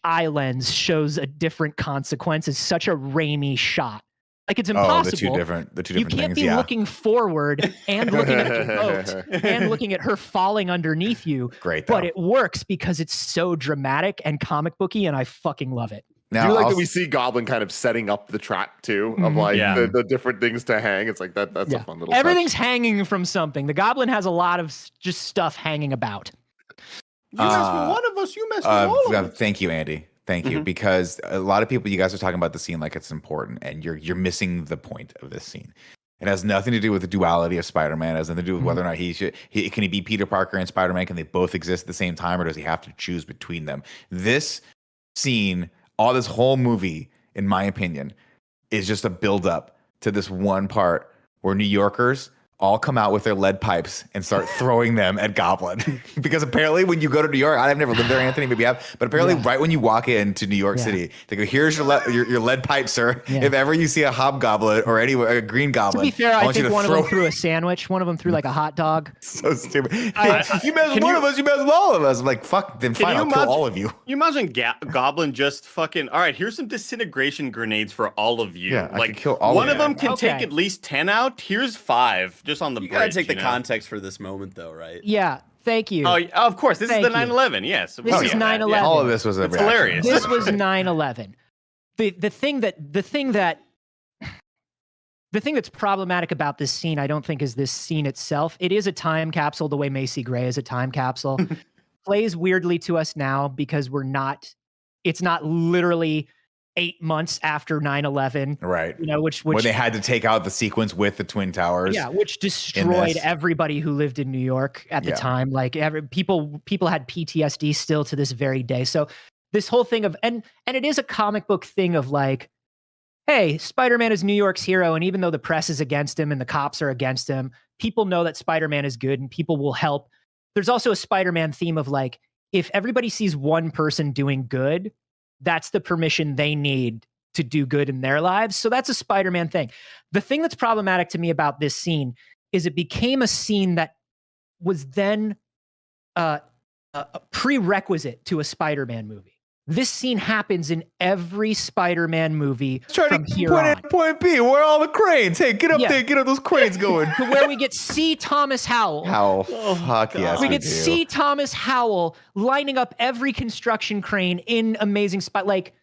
eye lens shows a different consequence. It's such a Raimi shot. Like it's impossible. The two different You can't things. be looking forward and looking at the boat and looking at her falling underneath you. Great, but though. it works because it's so dramatic and comic booky, and I fucking love it. Do you like that we see Goblin kind of setting up the trap too of like the different things to hang? It's like that's a fun little. Everything's hanging from something. The Goblin has a lot of just stuff hanging about. You messed with one of us. You messed with all of us. Thank you, Andy. Thank you, because a lot of people, you guys are talking about the scene like it's important, and you're missing the point of this scene. It has nothing to do with the duality of Spider-Man. It has nothing to do with whether or not can he be Peter Parker and Spider-Man? Can they both exist at the same time, or does he have to choose between them? This scene, all this whole movie, in my opinion, is just a build-up to this one part where New Yorkers all come out with their lead pipes and start throwing them at Goblin. Because apparently when you go to New York, I've never lived there, Anthony, maybe you have, but apparently right when you walk into New York City, they go, here's your lead pipe, sir. Yeah. If ever you see a hobgoblin or anywhere, a green goblin. To be fair, I think one of them threw a sandwich. One of them threw like a hot dog. So stupid. You mess with one of us, you mess with all of us. I'm like, fuck, then fine, I'll kill all of you. You imagine Goblin just fucking, all right, here's some disintegration grenades for all of you. Yeah, like, I can kill all one of them can take at least 10 out. Here's 5 just on the bridge. You gotta take the context for this moment, though, right? Yeah, thank you. Oh, of course. This is the 9/11. Yes. This is 9/11. Yeah. All of this was hilarious. This was 9/11. The thing that's problematic about this scene, I don't think, is this scene itself. It is a time capsule, the way Macy Gray is a time capsule. Plays weirdly to us now because it's not literally 8 months after 9/11. Right. You know, which when they had to take out the sequence with the Twin Towers. Yeah, which destroyed everybody who lived in New York at the time. Like people had PTSD still to this very day. So this whole thing of and it is a comic book thing of like, hey, Spider-Man is New York's hero, and even though the press is against him and the cops are against him, people know that Spider-Man is good and people will help. There's also a Spider-Man theme of like, if everybody sees one person doing good, that's the permission they need to do good in their lives. So that's a Spider-Man thing. The thing that's problematic to me about this scene is it became a scene that was then a prerequisite to a Spider-Man movie. This scene happens in every Spider-Man movie from here on. Point B, where are all the cranes? Hey, get up there, get up those cranes going. To where we get C. Thomas Howell. Fuck yes, we get C. Thomas Howell lining up every construction crane in Amazing Spider. Like,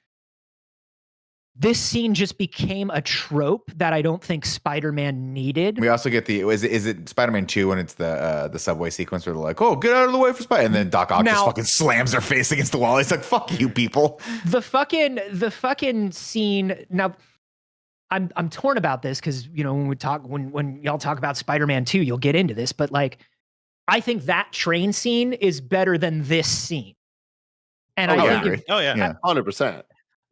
this scene just became a trope that I don't think Spider-Man needed. We also get is it Spider-Man 2 when it's the subway sequence where they're like, oh, get out of the way for Spider, and then Doc Ock just fucking slams their face against the wall. He's like, fuck you, people. The fucking scene. Now, I'm torn about this because, you know, when y'all talk about Spider-Man 2, you'll get into this, but like, I think that train scene is better than this scene. And I think 100%.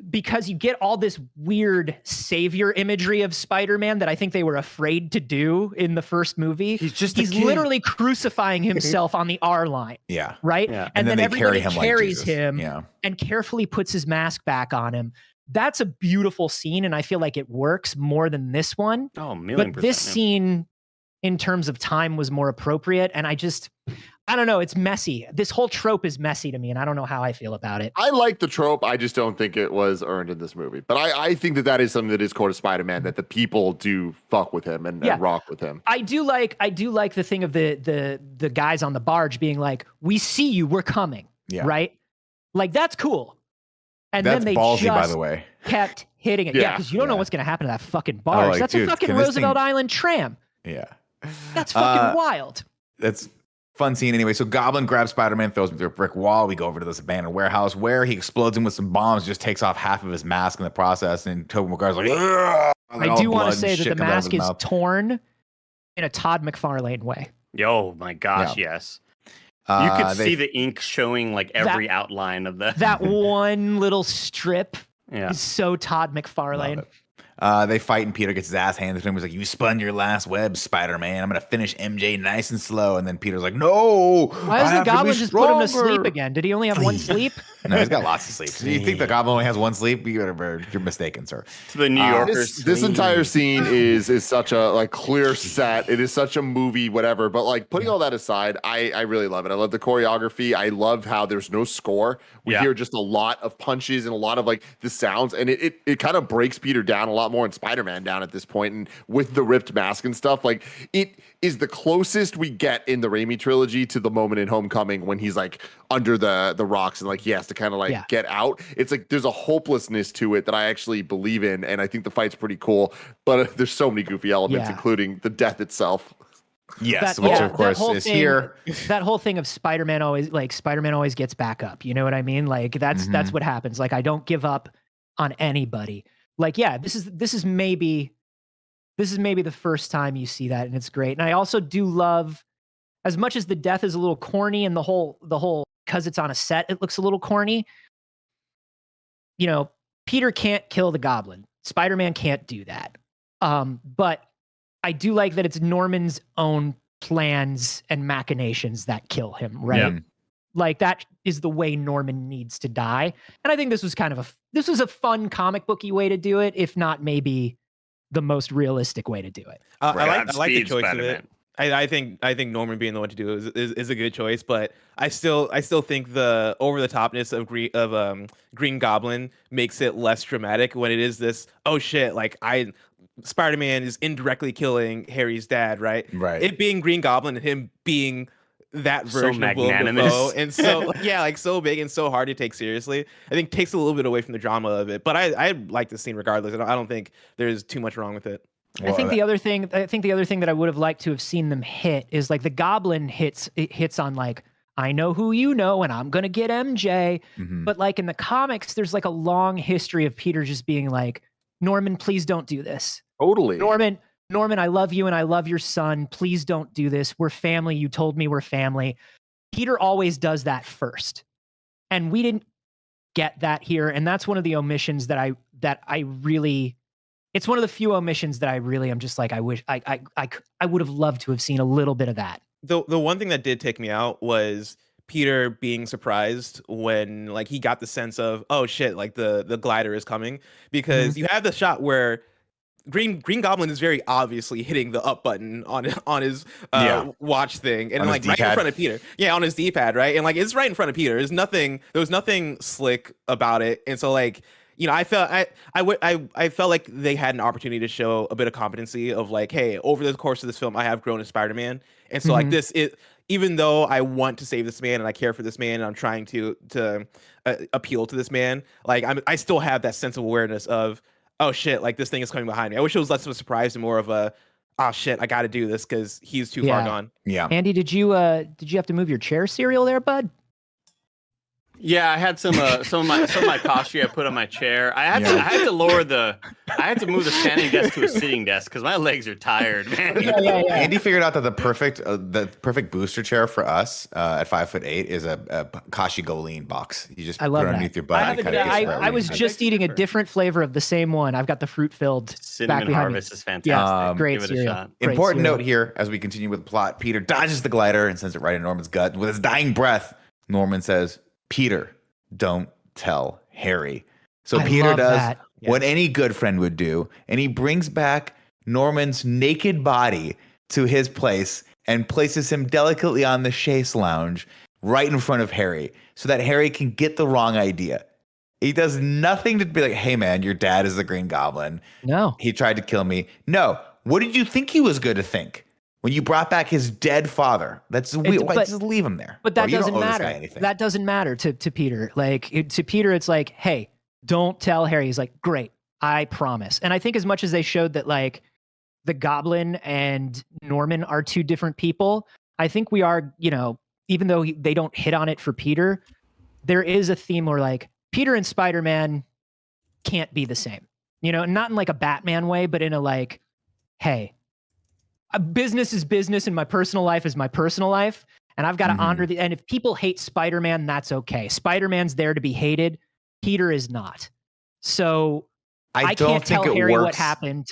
Because you get all this weird savior imagery of Spider-Man that I think they were afraid to do in the first movie. He's literally crucifying himself on the R line. Yeah. Right? Yeah. And then everybody carries like him and carefully puts his mask back on him. That's a beautiful scene, and I feel like it works more than this one. Oh, million but this scene, in terms of time, was more appropriate, and I don't know. It's messy. This whole trope is messy to me, and I don't know how I feel about it. I like the trope. I just don't think it was earned in this movie. But I think that is something that is core to Spider-Man, that the people do fuck with him and rock with him. I do like the thing of the guys on the barge being like, "We see you. We're coming." Yeah. Right. Like, that's cool. And that's then they ballsy, just by the way. kept hitting it. Yeah, because you don't know what's going to happen to that fucking barge. Like, that's dude, a fucking Roosevelt Island tram. Yeah. That's fucking wild. That's fun scene anyway. So Goblin grabs Spider-Man, throws him through a brick wall. We go over to this abandoned warehouse where he explodes him with some bombs, just takes off half of his mask in the process. And Tobey Maguire's like, I do want to say that the mask is torn in a Todd McFarlane way. Oh my gosh, yes. You could see the ink showing like every outline of that one little strip. Is so Todd McFarlane. They fight and Peter gets his ass handed to him. He's like, you spun your last web, Spider-Man. I'm going to finish MJ nice and slow. And then Peter's like, no. Why does the Goblin just put him to sleep again? Did he only have one sleep? No, he's got lots of sleep. Do you think the Goblin only has one sleep? You're mistaken, sir. To the New Yorkers. This entire scene is such a clear set. It is such a movie, whatever. But like, putting all that aside, I really love it. I love the choreography. I love how there's no score. We hear just a lot of punches and a lot of like the sounds, and it kind of breaks Peter down a lot. lot more in Spider-Man down at this point, and with the ripped mask and stuff, like it is the closest we get in the Raimi trilogy to the moment in Homecoming when he's like under the rocks and like he has to kind of like get out. It's like there's a hopelessness to it that I actually believe in, and I think the fight's pretty cool, but there's so many goofy elements, including the death itself. Yes, which of course is here. That whole thing of Spider-Man always gets back up. You know what I mean? Like that's what happens. Like I don't give up on anybody. Like this is maybe the first time you see that, and it's great. And I also do love, as much as the death is a little corny and the whole because it's on a set, it looks a little corny. You know, Peter can't kill the Goblin. Spider-Man can't do that. But I do like that it's Norman's own plans and machinations that kill him, right? Yeah. Like that is the way Norman needs to die. And I think this was a fun comic booky way to do it, if not maybe the most realistic way to do it. I like the choice of it. I think Norman being the one to do it is a good choice, but I still think the over the topness of Green Goblin makes it less dramatic when it is this, oh shit, like Spider-Man is indirectly killing Harry's dad, right? Right. It being Green Goblin and him being that version of Willem Dafoe, and so like so big and so hard to take seriously, I think takes a little bit away from the drama of it. But I like the scene regardless. I don't think there's too much wrong with it. I think the other thing that I would have liked to have seen them hit is like the Goblin hits on like, I know who you know, and I'm gonna get MJ. But like in the comics, there's like a long history of Peter just being like, Norman, please don't do this. Totally. Norman, I love you and I love your son. Please don't do this. We're family. You told me we're family. Peter always does that first. And we didn't get that here. And that's one of the omissions that I really, it's one of the few omissions that I really am just like, I wish I would have loved to have seen a little bit of that. The one thing that did take me out was Peter being surprised when like he got the sense of, oh shit, like the glider is coming, because you have the shot where Green Goblin is very obviously hitting the up button on his watch thing, and like right in front of Peter. Yeah, on his D-pad, right? And like it's right in front of Peter. There was nothing slick about it. And so like, you know, I felt like they had an opportunity to show a bit of competency of like, hey, over the course of this film, I have grown as Spider-Man. And so like even though I want to save this man and I care for this man and I'm trying to appeal to this man, like I still have that sense of awareness of, oh shit, like this thing is coming behind me. I wish it was less of a surprise and more of a, oh shit, I got to do this because he's too far gone. Yeah. Andy, did you have to move your chair serial there, bud? Yeah, I had some of my posture I put on my chair. I had to move the standing desk to a sitting desk because my legs are tired, man. Andy figured out that the perfect booster chair for us at 5'8" is a Kashi Goleen box. You just put it underneath your butt. I was just eating a different flavor of the same one. I've got the fruit filled Cinnamon Harvest is fantastic. Yeah, great cereal. Important note here as we continue with the plot: Peter dodges the glider and sends it right in Norman's gut. With his dying breath, Norman says, Peter, don't tell Harry. So Peter does what any good friend would do, and he brings back Norman's naked body to his place and places him delicately on the chaise lounge right in front of Harry so that Harry can get the wrong idea. He does nothing to be like, hey man, your dad is the Green Goblin. No. He tried to kill me. No. What did you think he was going to think? When you brought back his dead father, that's weird. Why just leave him there? But that doesn't matter. That doesn't matter to Peter. Like to Peter, it's like, hey, don't tell Harry. He's like, great, I promise. And I think as much as they showed that like the Goblin and Norman are two different people, I think we are, you know, even though they don't hit on it for Peter, there is a theme where like Peter and Spider-Man can't be the same. You know, not in like a Batman way, but in a like, hey, business is business and my personal life is my personal life. And I've got to honor and if people hate Spider-Man, that's okay. Spider-Man's there to be hated. Peter is not. So I can't tell Harry what happened.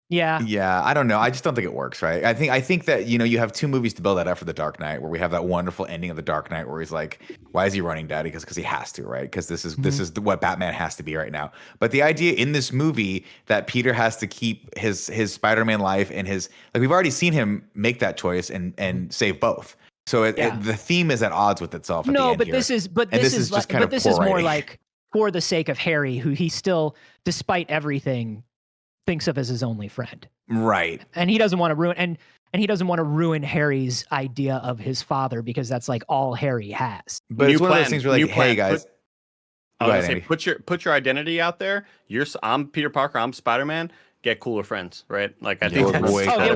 Yeah. Yeah. I don't know. I just don't think it works, right? I think that, you know, you have two movies to build that up for The Dark Knight, where we have that wonderful ending of The Dark Knight where he's like, why is he running, Daddy? Because he has to, right? Because this is what Batman has to be right now. But the idea in this movie that Peter has to keep his Spider-Man life and his, like, we've already seen him make that choice and save both. So the theme is at odds with itself. This is more like for the sake of Harry, who he still, despite everything, thinks of as his only friend. Right. And he doesn't want to ruin and he doesn't want to ruin Harry's idea of his father because that's like all Harry has. But it's one of those things where like, hey guys, I was gonna say, put your identity out there. I'm Peter Parker. I'm Spider-Man. Get cooler friends, right? Like I think get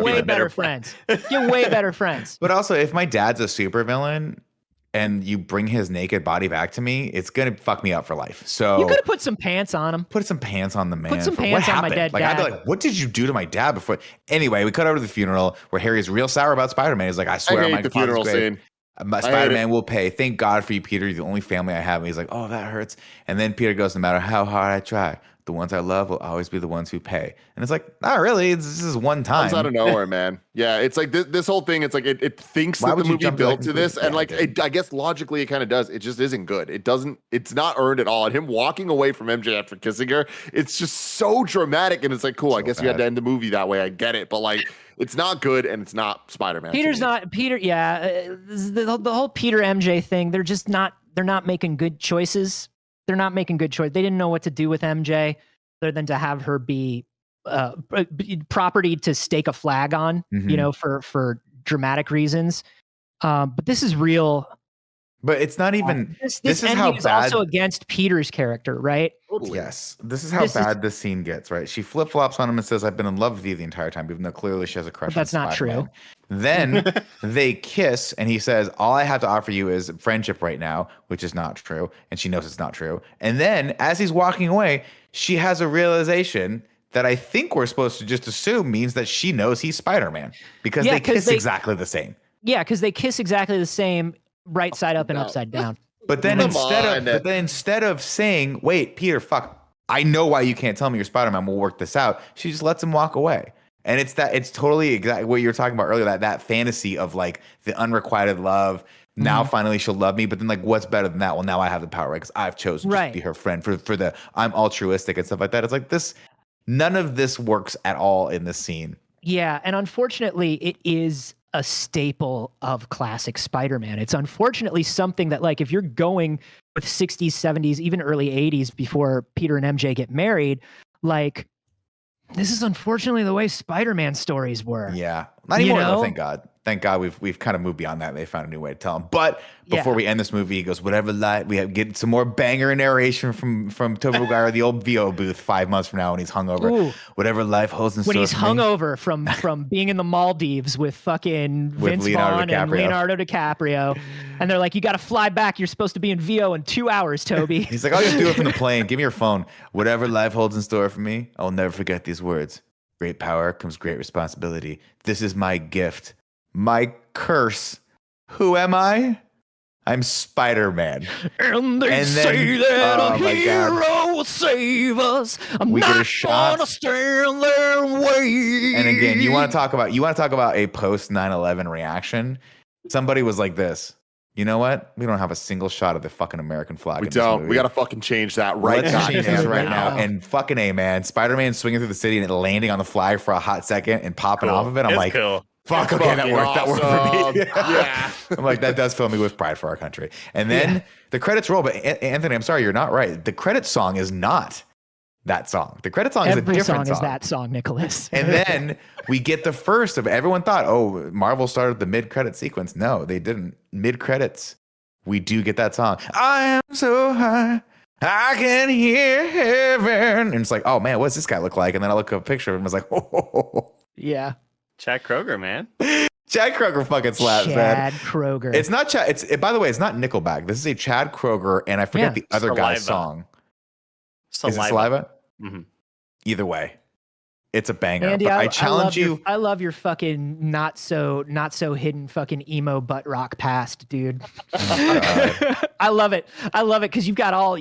way better friends. Get way better friends. But also, if my dad's a supervillain and you bring his naked body back to me, it's gonna fuck me up for life. So you could have put some pants on him. Put some pants on the man. Put some pants on my dead like, dad. I'd be like, what did you do to my dad before? Anyway, we cut over to the funeral where Harry's real sour about Spider-Man. He's like, I swear, my the funeral scene. My Spider-Man will pay. Thank God for you, Peter. You're the only family I have. And he's like, oh, that hurts. And then Peter goes, no matter how hard I try, the ones I love will always be the ones who pay. And it's like, not really. This is one time. Comes out of nowhere, man. Yeah, it's like this whole thing. It's like it thinks that the movie built to this, and like I guess logically it kind of does. It just isn't good. It doesn't. It's not earned at all. And him walking away from MJ after kissing her, it's just so dramatic. And it's like, cool. I guess you had to end the movie that way. I get it, but like, it's not good, and it's not Spider-Man. Peter's not Peter. Yeah, the whole Peter MJ thing. They're just not. They're not making good choices. They're not making good choices. They didn't know what to do with MJ other than to have her be property to stake a flag on, you know, for dramatic reasons. But this is real. But it's not even. This is how bad. Also against Peter's character, right? Totally. Yes, this is how bad this scene gets. Right? She flip flops on him and says, "I've been in love with you the entire time," even though clearly she has a crush. But that's on not Spider-Man. true. Then they kiss, and he says, "All I have to offer you is friendship right now," which is not true, and she knows it's not true. And then, as he's walking away, she has a realization that I think we're supposed to just assume means that she knows he's Spider-Man because they kiss exactly the same. Yeah, because they kiss exactly the same. Right side up and upside down. But then instead of saying, "Wait, Peter, fuck, I know why you can't tell me you're Spider-Man. We'll work this out," she just lets him walk away. And it's totally exactly what you were talking about earlier. That fantasy of like the unrequited love. Now finally she'll love me. But then like, what's better than that? Well, now I have the power, right? Because I've chosen to be her friend for the I'm altruistic and stuff like that. It's like this. None of this works at all in this scene. Yeah, and unfortunately, it is a staple of classic Spider-Man. It's unfortunately something that, like, if you're going with 60s, 70s, even early 80s before Peter and MJ get married, like, this is unfortunately the way Spider-Man stories were. Yeah. Not anymore, though, thank God. Thank God we've kind of moved beyond that and they found a new way to tell him. But before we end this movie, he goes, whatever light, we have get some more banger narration from Tobey Maguire, the old VO booth 5 months from now when he's hungover. Ooh. Whatever life holds in store. When he's hungover from being in the Maldives with fucking Vince Vaughn and Leonardo DiCaprio. And they're like, you got to fly back. You're supposed to be in VO in 2 hours, Toby. He's like, I'll just do it from the plane. Give me your phone. Whatever life holds in store for me, I'll never forget these words. Great power comes great responsibility. This is my gift. My curse. Who am I? I'm Spider-Man. And then, say that a hero will save us. I'm not gonna stand there and wait. And again, you want to talk about a post 9/11 reaction? Somebody was like this. You know what? We don't have a single shot of the fucking American flag. We don't. We got to fucking change that right now. Let's change this right now. And fucking A, man. Spider-Man swinging through the city and landing on the flag for a hot second and popping off of it. I'm like, fuck, okay, that worked. That worked for me. Yeah. I'm like, that does fill me with pride for our country. And then the credits roll. But Anthony, I'm sorry, you're not right. The credits song is not that song. The credit song is a different song. Every song is that song, Nicholas. And then we get the first of everyone thought, oh, Marvel started the mid-credit sequence. No, they didn't. Mid-credits, we do get that song. I am so high, I can hear heaven. And it's like, oh man, what's this guy look like? And then I look up a picture of him. I was like, oh. Yeah. Chad Kroger, man. Chad Kroger fucking slaps, man. Chad Kroger. It's not Chad. By the way, it's not Nickelback. This is a Chad Kroger, and I forget the other guy's song. Saliva. Is it Saliva? Mm-hmm. Either way, it's a banger. Andy, but I challenge you. I love your fucking not so hidden fucking emo butt rock past, dude. I love it. I love it because you've got all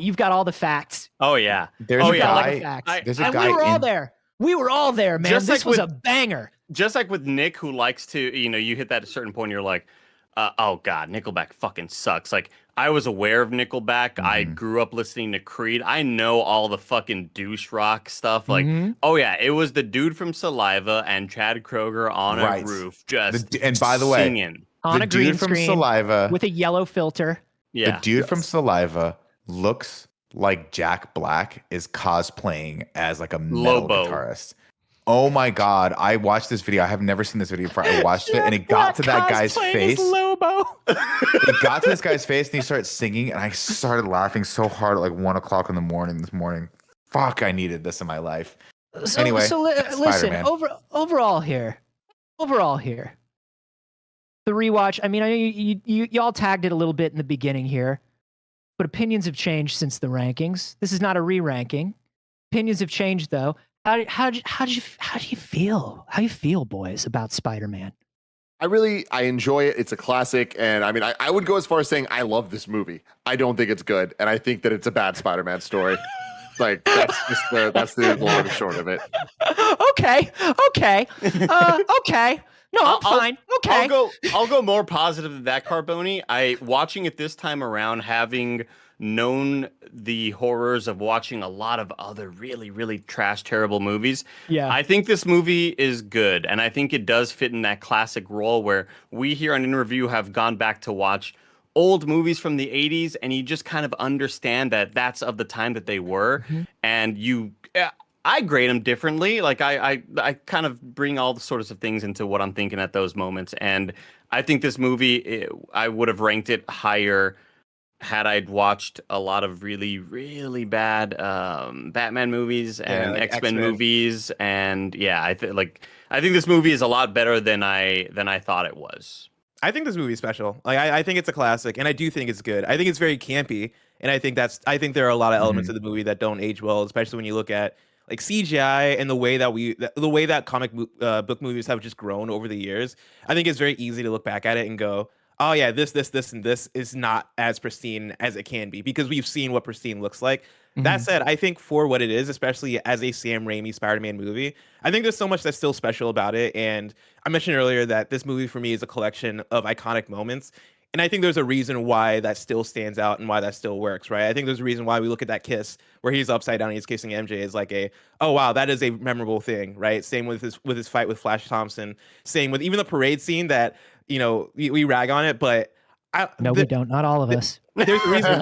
the facts. Oh yeah. There's a guy. There's a guy. We were all there. We were all there, man. Just this was a banger. Just like with Nick, who likes to, you hit that at a certain point, you're like, oh God, Nickelback fucking sucks. Like, I was aware of Nickelback. Mm-hmm. I grew up listening to Creed. I know all the fucking douche rock stuff. Like, oh yeah, it was the dude from Saliva and Chad Kroger on a roof just and by the way, singing. On a green from screen Saliva with a yellow filter. Yeah. The dude from Saliva looks like Jack Black is cosplaying as like a metal guitarist. Oh my God. I watched this video. I have never seen this video before. I watched it and it got to that guy's face. Lobo. It got to this guy's face and he started singing and I started laughing so hard at like 1 o'clock in the morning this morning. Fuck, I needed this in my life. Anyway, listen, Spider-Man. overall here, the rewatch. I mean, I know you all tagged it a little bit in the beginning here, but opinions have changed since the rankings. This is not a re-ranking. Opinions have changed though. How do you feel? How you feel, boys, about Spider-Man? I enjoy it. It's a classic. And I mean, I would go as far as saying I love this movie. I don't think it's good. And I think that it's a bad Spider-Man story. Like that's the long and short of it. Okay. Okay. No, I'm fine. Okay. I'll go more positive than that, Carboni. Watching it this time around, having known the horrors of watching a lot of other really, really trash, terrible movies. Yeah. I think this movie is good, and I think it does fit in that classic role where we here on In Review have gone back to watch old movies from the 80s, and you just kind of understand that that's of the time that they were, and I grade them differently. Like I kind of bring all the sorts of things into what I'm thinking at those moments, and I think this movie, I would have ranked it higher had I watched a lot of really, really bad Batman movies and like X-Men X-Men. movies, and yeah, I think this movie is a lot better than I thought it was. I think this movie is special. Like I think it's a classic, and I do think it's good. I think it's very campy, and I think there are a lot of elements of the movie that don't age well, especially when you look at like CGI and the way that comic book movies have just grown over the years. I think it's very easy to look back at it and go, oh yeah, this, and this is not as pristine as it can be because we've seen what pristine looks like. That said, I think for what it is, especially as a Sam Raimi Spider-Man movie, I think there's so much that's still special about it. And I mentioned earlier that this movie for me is a collection of iconic moments. And I think there's a reason why that still stands out and why that still works, right? I think there's a reason why we look at that kiss where he's upside down and he's kissing MJ as like oh wow, that is a memorable thing, right? Same with his fight with Flash Thompson. Same with even the parade scene that, we rag on it, but we don't. Not all of us. There's a reason.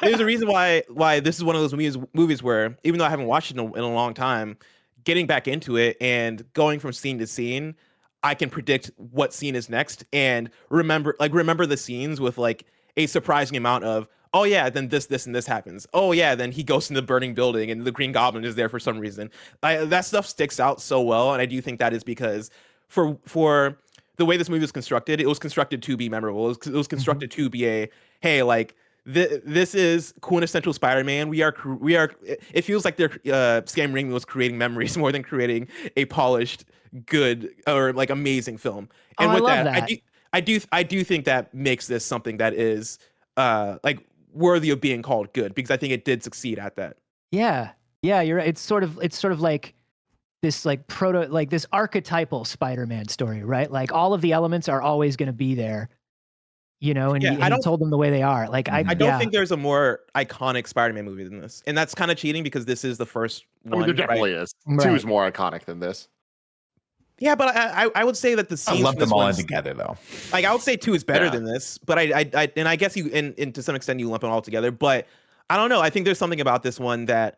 There's a reason why this is one of those movies where, even though I haven't watched it in a long time, getting back into it and going from scene to scene, I can predict what scene is next and remember the scenes with like a surprising amount of, oh yeah, then this and this happens. Oh yeah, then he goes in the burning building and the Green Goblin is there for some reason. That stuff sticks out so well, and I do think that is because for the way this movie was constructed, it was constructed to be memorable. It was constructed to be this is quintessential Spider-Man. We are. It feels like Sam Raimi was creating memories more than creating a polished, good or like amazing film. And with that, I do think that makes this something that is like worthy of being called good, because I think it did succeed at that. Yeah, you're right. It's sort of like this this archetypal Spider-Man story, right? Like all of the elements are always going to be there. And you told them the way they are. Like I don't think there's a more iconic Spider-Man movie than this, and that's kind of cheating because this is the first one. There definitely is. Right. 2 is more iconic than this. Yeah, but I would say that the scenes I love them all in together though. Like I would say 2 is better than this, but I guess you and to some extent you lump them all together. But I don't know. I think there's something about this one that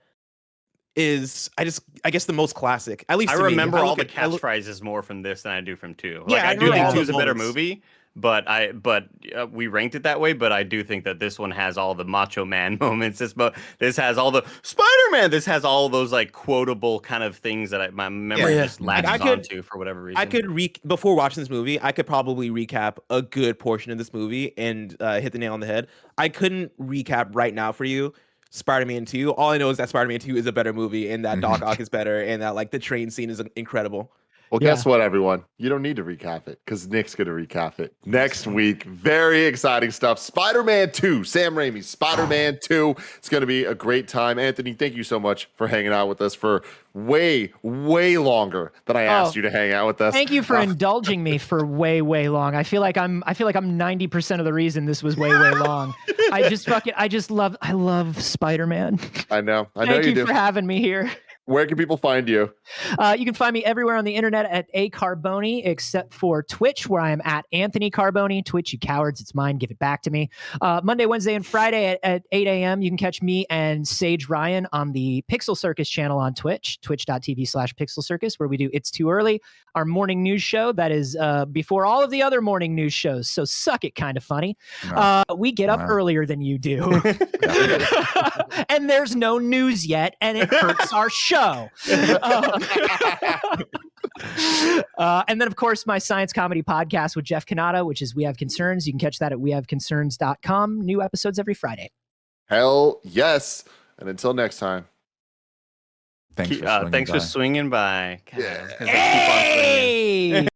is I guess the most classic. At least I to me. remember all the catchphrases more from this than I do from 2. Like Yeah, I do think 2 is a all better those movie, but we ranked it that way. But I do think that this one has all the Macho Man moments. This has all the Spider-Man. This has all those like quotable kind of things that my memory just latches onto for whatever reason. I could before watching this movie, I could probably recap a good portion of this movie and hit the nail on the head. I couldn't recap right now for you Spider-Man 2. All I know is that Spider-Man 2 is a better movie and that Doc Ock is better and that like the train scene is incredible. Well, guess what, everyone? You don't need to recap it because Nick's going to recap it next week. Very exciting stuff. Spider-Man 2, Sam Raimi, Spider-Man 2. It's going to be a great time. Anthony, thank you so much for hanging out with us for way, way longer than I asked you to hang out with us. Thank you for indulging me for way, way long. I feel like I'm 90% of the reason this was way, way long. I love Spider-Man. I know. Thank you you do. for having me here. Where can people find you? You can find me everywhere on the internet at A Carboni, except for Twitch, where I am at Anthony Carboni. Twitch, you cowards, it's mine. Give it back to me. Monday, Wednesday, and Friday at 8 a.m. You can catch me and Sage Ryan on the Pixel Circus channel on Twitch, twitch.tv/Pixel Circus, where we do It's Too Early, our morning news show that is before all of the other morning news shows. So suck it, kind of funny. We get up earlier than you do. And there's no news yet, and it hurts our show. And then, of course, my science comedy podcast with Jeff Kanata, which is We Have Concerns. You can catch that at wehaveconcerns.com. New episodes every Friday. Hell yes. And until next time. Thanks for swinging Thanks by. for swinging by. God, Yeah. keep on swinging. Hey!